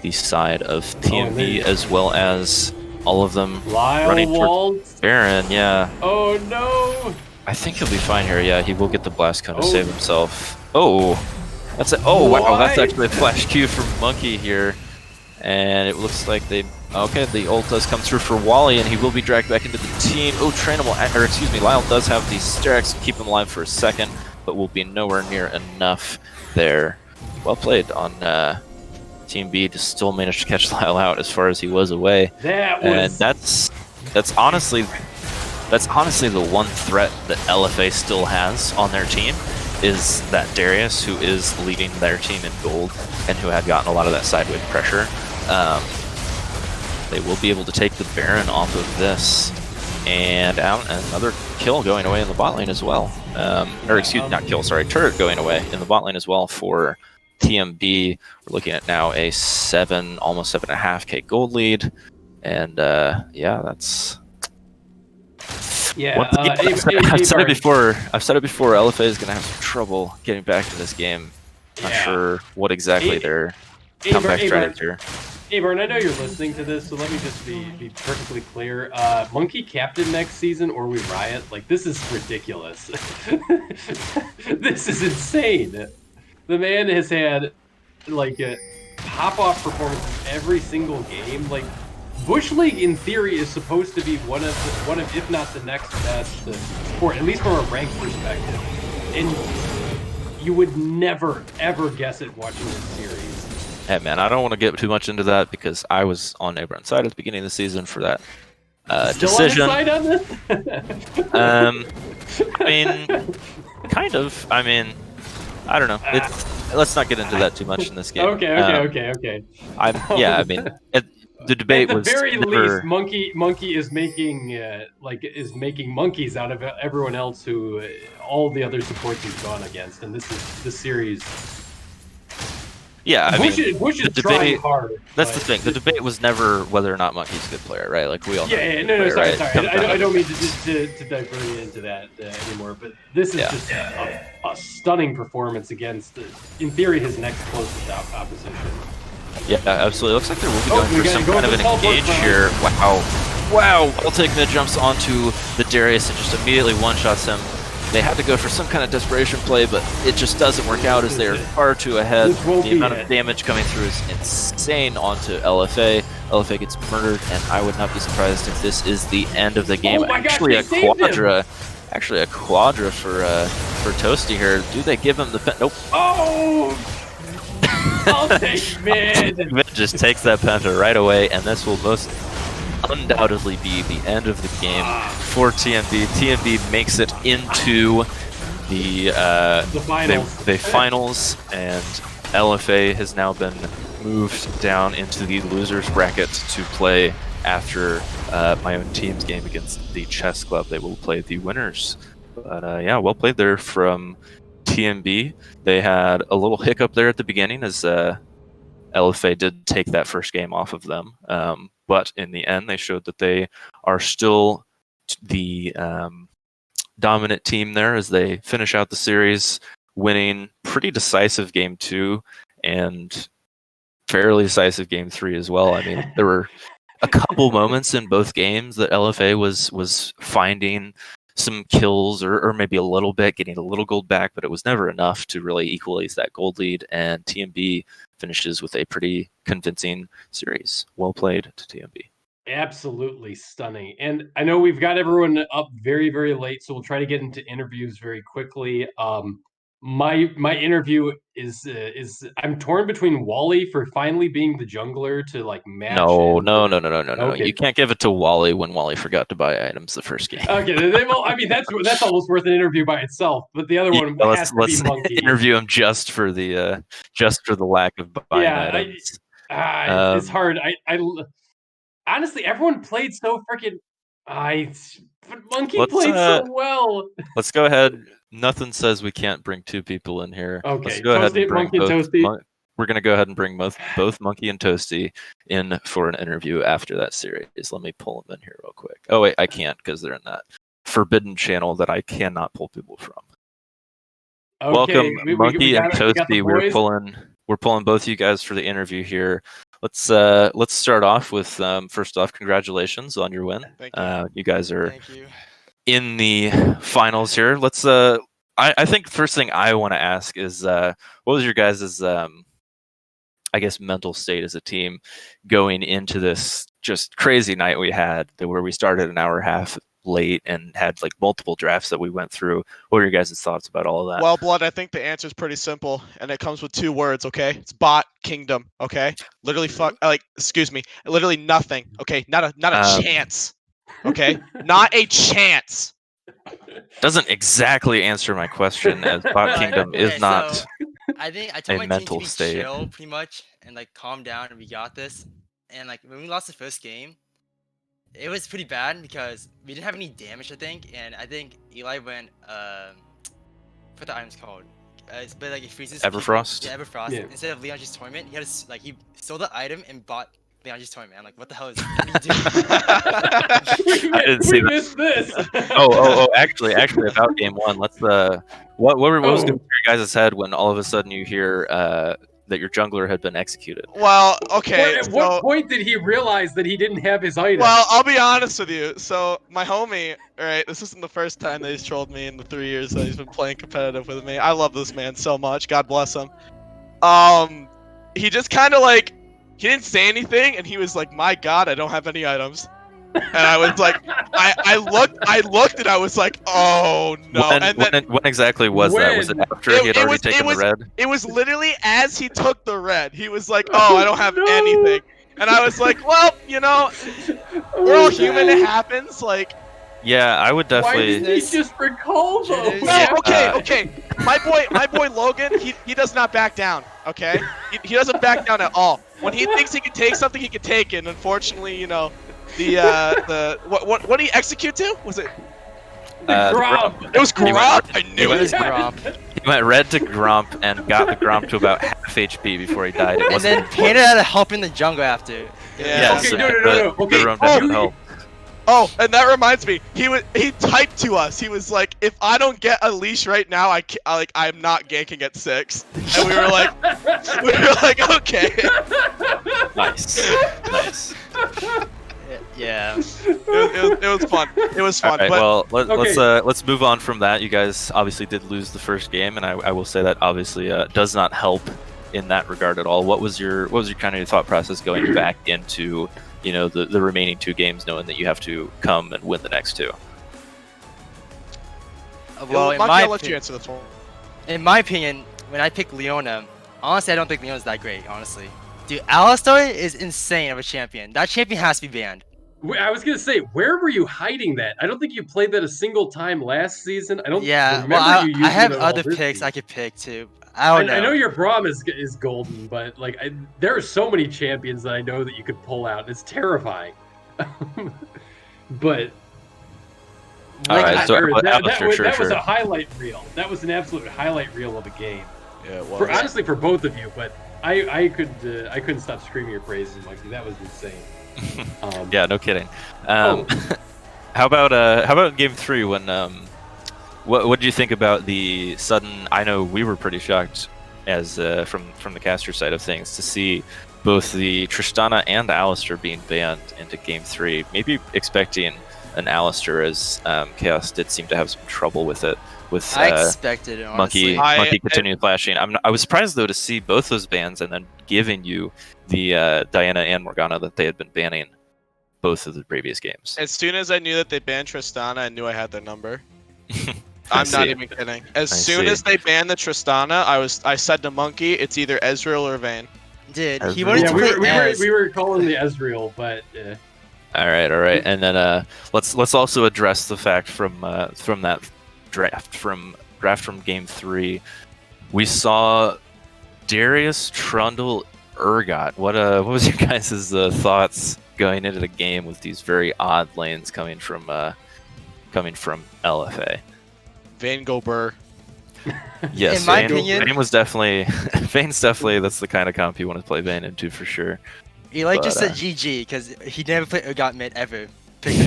[SPEAKER 1] the side of TMB, as well as all of them running towards
[SPEAKER 2] Waltz.
[SPEAKER 1] Baron. Yeah.
[SPEAKER 2] Oh no!
[SPEAKER 1] I think he'll be fine here. Yeah, he will get the blast cone to save himself. Oh, that's it. Oh wow, that's actually a flash Q from Monkey here, and it looks like they. Okay, the ult does come through for Wally, and he will be dragged back into the team. Oh, TheTranimal, or excuse me, Lyle does have the Sterix to keep him alive for a second, but will be nowhere near enough there. Well played on Team B to still manage to catch Lyle out as far as he was away. And that's honestly the one threat that LFA still has on their team, is that Darius, who is leading their team in gold and who had gotten a lot of that sideway pressure. They will be able to take the Baron off of this, and another kill going away in the bot lane as well. Or excuse me, not kill, sorry, turret going away in the bot lane as well for TMB. We're looking at now a almost 7.5k gold lead, and yeah, that's.
[SPEAKER 2] Yeah,
[SPEAKER 1] I've said it before. LFA is going to have some trouble getting back to this game. Not sure what exactly their comeback strategy are.
[SPEAKER 2] Abarn, I know you're listening to this, so let me just be perfectly clear. Monkey captain next season, or we riot. Like, this is ridiculous. This is insane. The man has had like pop-off performances every single game. Like, Bush League, in theory, is supposed to be one of if not the next best sport, at least from a ranked perspective. And you would never, ever guess it watching this series.
[SPEAKER 1] Hey man, I don't want to get too much into that because I was on Abraham's side at the beginning of the season for that decision.
[SPEAKER 2] On this?
[SPEAKER 1] I mean, kind of. I mean, I don't know. Let's not get into that too much in this game.
[SPEAKER 2] Okay.
[SPEAKER 1] I mean, the debate
[SPEAKER 2] at the
[SPEAKER 1] was
[SPEAKER 2] very least, Monkey is making monkeys out of everyone else who all the other supports he's gone against, and this series.
[SPEAKER 1] Yeah,
[SPEAKER 2] Bush is trying hard.
[SPEAKER 1] That's the thing. The debate was never whether or not Monkey's a good player, right? Like we all know.
[SPEAKER 2] Sorry. I don't mean to divert into that anymore. But this is just a stunning performance against, in theory, his next closest opposition.
[SPEAKER 1] Yeah, absolutely. Looks like they will be going for some kind of an engage here. Wow. I'll take mid jumps onto the Darius and just immediately one-shots him. They had to go for some kind of desperation play, but it just doesn't work out as they're far too ahead. The amount of damage coming through is insane onto LFA. LFA gets murdered, and I would not be surprised if this is the end of the game. Actually, a quadra for Toasty here. Do they give him the pen? Nope.
[SPEAKER 2] Oh! I'll take mid.
[SPEAKER 1] Mid just takes that penta right away, and this will most undoubtedly be the end of the game for TMB. TMB makes it into the
[SPEAKER 2] finals.
[SPEAKER 1] The finals, and LFA has now been moved down into the losers bracket to play after my own team's game against the chess club. They will play the winners. But yeah, well played there from TMB. They had a little hiccup there at the beginning as LFA did take that first game off of them. But in the end, they showed that they are still the dominant team there as they finish out the series, winning pretty decisive game 2 and fairly decisive game 3 as well. I mean, there were a couple moments in both games that LFA was finding some kills or maybe a little bit, getting a little gold back, but it was never enough to really equalize that gold lead, and TMB finishes with a pretty convincing series. Well played to TMB.
[SPEAKER 2] Absolutely stunning. And I know we've got everyone up very, very late, so we'll try to get into interviews very quickly. My interview is I'm torn between Wally for finally being the jungler to like match.
[SPEAKER 1] No.
[SPEAKER 2] Okay.
[SPEAKER 1] You can't give it to Wally when Wally forgot to buy items the first game.
[SPEAKER 2] Okay, well, I mean that's almost worth an interview by itself. But the other one has to be Monkey.
[SPEAKER 1] Interview him just for the lack of buying items.
[SPEAKER 2] It's hard. I honestly, everyone played so freaking. But Monkey
[SPEAKER 1] Let's,
[SPEAKER 2] played so well.
[SPEAKER 1] Let's go ahead. Nothing says we can't bring two people in here.
[SPEAKER 2] Okay,
[SPEAKER 1] Let's go ahead and
[SPEAKER 2] Toasty,
[SPEAKER 1] bring
[SPEAKER 2] Monkey and
[SPEAKER 1] both.
[SPEAKER 2] Toasty.
[SPEAKER 1] We're going to go ahead and bring both Monkey and Toasty in for an interview after that series. Let me pull them in here real quick. Oh wait, I can't because they're in that forbidden channel that I cannot pull people from.
[SPEAKER 2] Okay,
[SPEAKER 1] Welcome,
[SPEAKER 2] we
[SPEAKER 1] Monkey
[SPEAKER 2] got
[SPEAKER 1] and
[SPEAKER 2] it. We got the
[SPEAKER 1] Toasty.
[SPEAKER 2] boys.
[SPEAKER 1] We're pulling both you guys for the interview here. Let's start off with first off, congratulations on your win.
[SPEAKER 5] Thank you.
[SPEAKER 1] You guys are
[SPEAKER 5] Thank you.
[SPEAKER 1] in the finals here. Let's I think first thing I want to ask is what was your guys' I guess mental state as a team going into this just crazy night we had where we started an hour and a half late and had like multiple drafts that we went through. What are your guys' thoughts about all of that?
[SPEAKER 5] Well, Blood, I think the answer is pretty simple, and it comes with 2 words, okay? It's bot kingdom, okay? Literally literally nothing, okay? Not a chance, okay? Not a chance.
[SPEAKER 1] Doesn't exactly answer my question, as Bot Kingdom is not
[SPEAKER 6] So, I think I told my
[SPEAKER 1] mental
[SPEAKER 6] team to be
[SPEAKER 1] state.
[SPEAKER 6] chill pretty much and like calm down and we got this. And like when we lost the first game, it was pretty bad because we didn't have any damage, I think, and I think Eli went what the item's called. But like it freezes
[SPEAKER 1] Everfrost?
[SPEAKER 6] people. Yeah, Everfrost.
[SPEAKER 2] Yeah.
[SPEAKER 6] Instead of Leon's tournament, he had he stole the item and bought Leon's tournament. I'm like, what the hell is what are you doing?
[SPEAKER 1] I didn't see
[SPEAKER 2] We
[SPEAKER 1] that.
[SPEAKER 2] missed this.
[SPEAKER 1] Actually, about game 1, let's what was going through your guys' head when all of a sudden you hear that your jungler had been executed?
[SPEAKER 5] Well, okay.
[SPEAKER 2] At what point did he realize that he didn't have his item?
[SPEAKER 5] Well, I'll be honest with you. So my homie, alright, this isn't the first time that he's trolled me in the 3 years that he's been playing competitive with me. I love this man so much. God bless him. He just kind of like, he didn't say anything, and he was like, "My God, I don't have any items." And I was like, I looked, and I was like, "Oh no!"
[SPEAKER 1] When exactly was that? Was it after he had already taken the red?
[SPEAKER 5] It was literally as he took the red. He was like, "Oh, I don't have anything," and I was like, "Well, you know, we're all human. It happens." Like,
[SPEAKER 1] yeah, I would definitely.
[SPEAKER 2] Why didn't he just recall though?
[SPEAKER 5] no, okay. My boy Logan, he does not back down. Okay, he doesn't back down at all. When he thinks he can take something, he can take it. And unfortunately, you know, what did he execute to? Was it?
[SPEAKER 2] Gromp.
[SPEAKER 5] It was Gromp. I knew
[SPEAKER 6] It
[SPEAKER 5] it.
[SPEAKER 6] was Gromp.
[SPEAKER 1] He went red to Gromp and got the Gromp to about half HP before he died. It
[SPEAKER 6] And
[SPEAKER 1] wasn't.
[SPEAKER 6] then Panda had to help in the jungle after.
[SPEAKER 5] Yeah.
[SPEAKER 2] Okay,
[SPEAKER 1] so
[SPEAKER 2] no.
[SPEAKER 1] the
[SPEAKER 2] Okay,
[SPEAKER 1] room doesn't help.
[SPEAKER 5] Oh, and that reminds me. He typed to us. He was like, "If I don't get a leash right now, I'm not ganking at 6." And we were like, "Okay."
[SPEAKER 1] Nice.
[SPEAKER 6] Yeah.
[SPEAKER 5] It was fun. It was fun.
[SPEAKER 1] All right,
[SPEAKER 5] but
[SPEAKER 1] well, let's move on from that. You guys obviously did lose the first game, and I will say that obviously does not help in that regard at all. What was your kind of your thought process going back into the remaining 2 games, knowing that you have to come and win the next 2?
[SPEAKER 6] Well,
[SPEAKER 5] Monkey, I'll let you answer this one.
[SPEAKER 6] in my opinion, when I pick Leona, honestly, I don't think Leona's that great, honestly. Dude, Alistar is insane of a champion. That champion has to be banned.
[SPEAKER 2] I was gonna say, where were you hiding that? I don't think you played that a single time last season. I don't.
[SPEAKER 6] Yeah,
[SPEAKER 2] remember
[SPEAKER 6] well,
[SPEAKER 2] you using
[SPEAKER 6] I have
[SPEAKER 2] it at all
[SPEAKER 6] other
[SPEAKER 2] this
[SPEAKER 6] picks
[SPEAKER 2] season.
[SPEAKER 6] I could pick too. I don't know.
[SPEAKER 2] I know your Braum is golden, but like there are so many champions that I know that you could pull out. It's terrifying. But
[SPEAKER 1] All right, so
[SPEAKER 2] that was a highlight reel. That was an absolute highlight reel of a game.
[SPEAKER 5] Yeah, it was.
[SPEAKER 2] Honestly, for both of you. But I couldn't stop screaming your praises, Mikey. That was insane.
[SPEAKER 1] Yeah, no kidding. How about game 3 when what did you think about the sudden? I know we were pretty shocked as from the caster side of things to see both the Tristana and Alistar being banned into game 3. Maybe expecting an Alistar, as Chaos did seem to have some trouble with it. With
[SPEAKER 6] I expected it, honestly.
[SPEAKER 1] Monkey continued flashing. I was surprised though to see both those bans and then giving you the Diana and Morgana that they had been banning both of the previous games.
[SPEAKER 5] As soon as I knew that they banned Tristana, I knew I had their number. I'm not even kidding. As soon as they banned the Tristana, I said to Monkey, it's either Ezreal or Vayne.
[SPEAKER 6] Dude, he
[SPEAKER 1] Ezreal.
[SPEAKER 6] wanted to play
[SPEAKER 2] we were calling the Ezreal, but.
[SPEAKER 1] All right, and then let's also address the fact from that draft from game 3, we saw Darius Trundle Urgot. What was your guys' thoughts going into the game with these very odd lanes coming from LFA.
[SPEAKER 5] Vayne go Burr.
[SPEAKER 1] Yes,
[SPEAKER 6] In my
[SPEAKER 1] Vayne,
[SPEAKER 6] opinion-
[SPEAKER 1] Vayne was definitely Vayne's definitely that's the kind of comp you want to play Vayne into for sure.
[SPEAKER 6] Eli just
[SPEAKER 1] But,
[SPEAKER 6] said GG because he never played or got mid ever. Pick the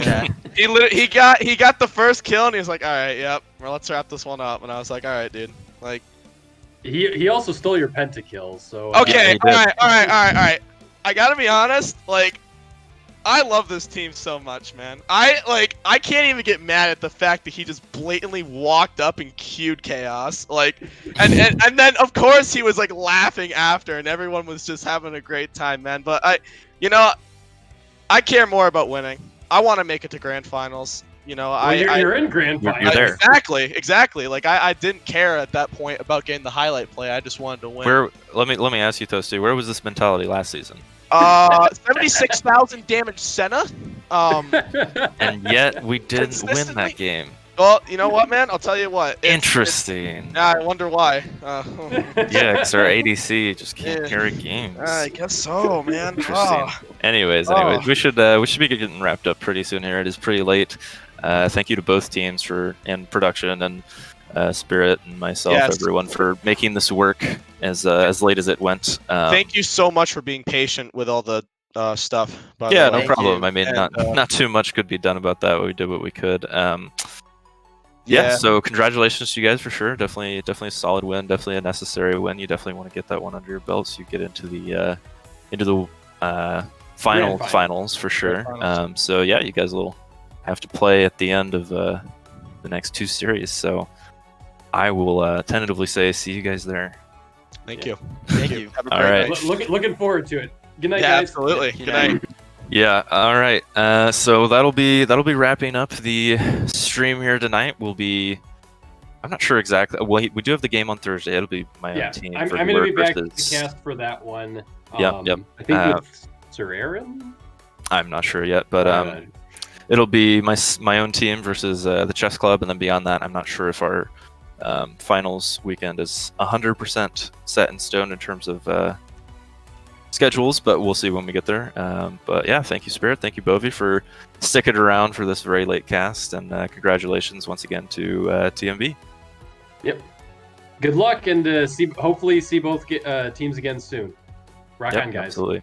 [SPEAKER 6] chat.
[SPEAKER 5] He got the first kill and he was like, all right, yep, well, let's wrap this one up. And I was like, all right, dude, like.
[SPEAKER 2] He also stole your pentakill, so.
[SPEAKER 5] Okay,
[SPEAKER 1] he
[SPEAKER 5] all
[SPEAKER 1] did.
[SPEAKER 5] right. I gotta be honest, like, I love this team so much, man. I can't even get mad at the fact that he just blatantly walked up and queued chaos, like, and then of course he was like laughing after, and everyone was just having a great time, man. But I care more about winning. I want to make it to grand finals.
[SPEAKER 2] Well, you're in grand
[SPEAKER 1] You're
[SPEAKER 2] finals.
[SPEAKER 1] there.
[SPEAKER 5] Exactly. Like I didn't care at that point about getting the highlight play. I just wanted to win.
[SPEAKER 1] Let me ask you, Toasty, where was this mentality last season?
[SPEAKER 5] 76,000 damage Senna.
[SPEAKER 1] And yet we didn't win
[SPEAKER 5] Consistently?
[SPEAKER 1] that game.
[SPEAKER 5] Well, you know what, man? I'll tell you what.
[SPEAKER 1] Interesting.
[SPEAKER 5] I wonder why.
[SPEAKER 1] Yeah, because our ADC just can't
[SPEAKER 5] Yeah.
[SPEAKER 1] carry games.
[SPEAKER 5] I guess so, man.
[SPEAKER 1] Interesting. Anyways, we should be getting wrapped up pretty soon here. It is pretty late. Thank you to both teams and production and Spirit and myself,
[SPEAKER 5] Yes.
[SPEAKER 1] everyone, for making this work as late as it went.
[SPEAKER 5] Thank you so much for being patient with all the stuff. By
[SPEAKER 1] Yeah,
[SPEAKER 5] the
[SPEAKER 1] no
[SPEAKER 5] way.
[SPEAKER 1] problem.
[SPEAKER 6] you.
[SPEAKER 1] I mean,
[SPEAKER 5] And,
[SPEAKER 1] not too much could be done about that. We did what we could.
[SPEAKER 5] Yeah.
[SPEAKER 1] So congratulations to you guys for sure. Definitely a solid win. Definitely a necessary win. You definitely want to get that one under your belt so you get into the finals for sure.
[SPEAKER 5] Grand finals.
[SPEAKER 1] So yeah, you guys will have to play at the end of the next two series. So I will tentatively say see you guys there.
[SPEAKER 5] Thank you.
[SPEAKER 6] Thank you.
[SPEAKER 5] Have a
[SPEAKER 1] All
[SPEAKER 5] great
[SPEAKER 1] right.
[SPEAKER 5] night.
[SPEAKER 2] Looking forward to it. Good night,
[SPEAKER 5] Yeah,
[SPEAKER 2] guys.
[SPEAKER 5] absolutely.
[SPEAKER 6] Good
[SPEAKER 5] Good night.
[SPEAKER 1] Yeah. All right. So that'll be wrapping up the stream here tonight. I'm not sure exactly. Well, we do have the game on Thursday. It'll be my own
[SPEAKER 2] Yeah,
[SPEAKER 1] team.
[SPEAKER 2] I'm
[SPEAKER 1] for
[SPEAKER 2] going to be
[SPEAKER 1] Lure
[SPEAKER 2] back to the
[SPEAKER 1] versus-
[SPEAKER 2] cast for that one.
[SPEAKER 1] Yep.
[SPEAKER 2] I think with Sir Aaron.
[SPEAKER 1] I'm not sure yet, but it'll be my own team versus the chess club, and then beyond that, I'm not sure if our finals weekend is 100% set in stone in terms of schedules, but we'll see when we get there. But yeah, thank you, Spirit. Thank you, Bovi, for sticking around for this very late cast, and congratulations once again to TMB.
[SPEAKER 2] Yep. Good luck, and hopefully see both teams again soon. Rock
[SPEAKER 1] Yep,
[SPEAKER 2] on, guys.
[SPEAKER 1] absolutely.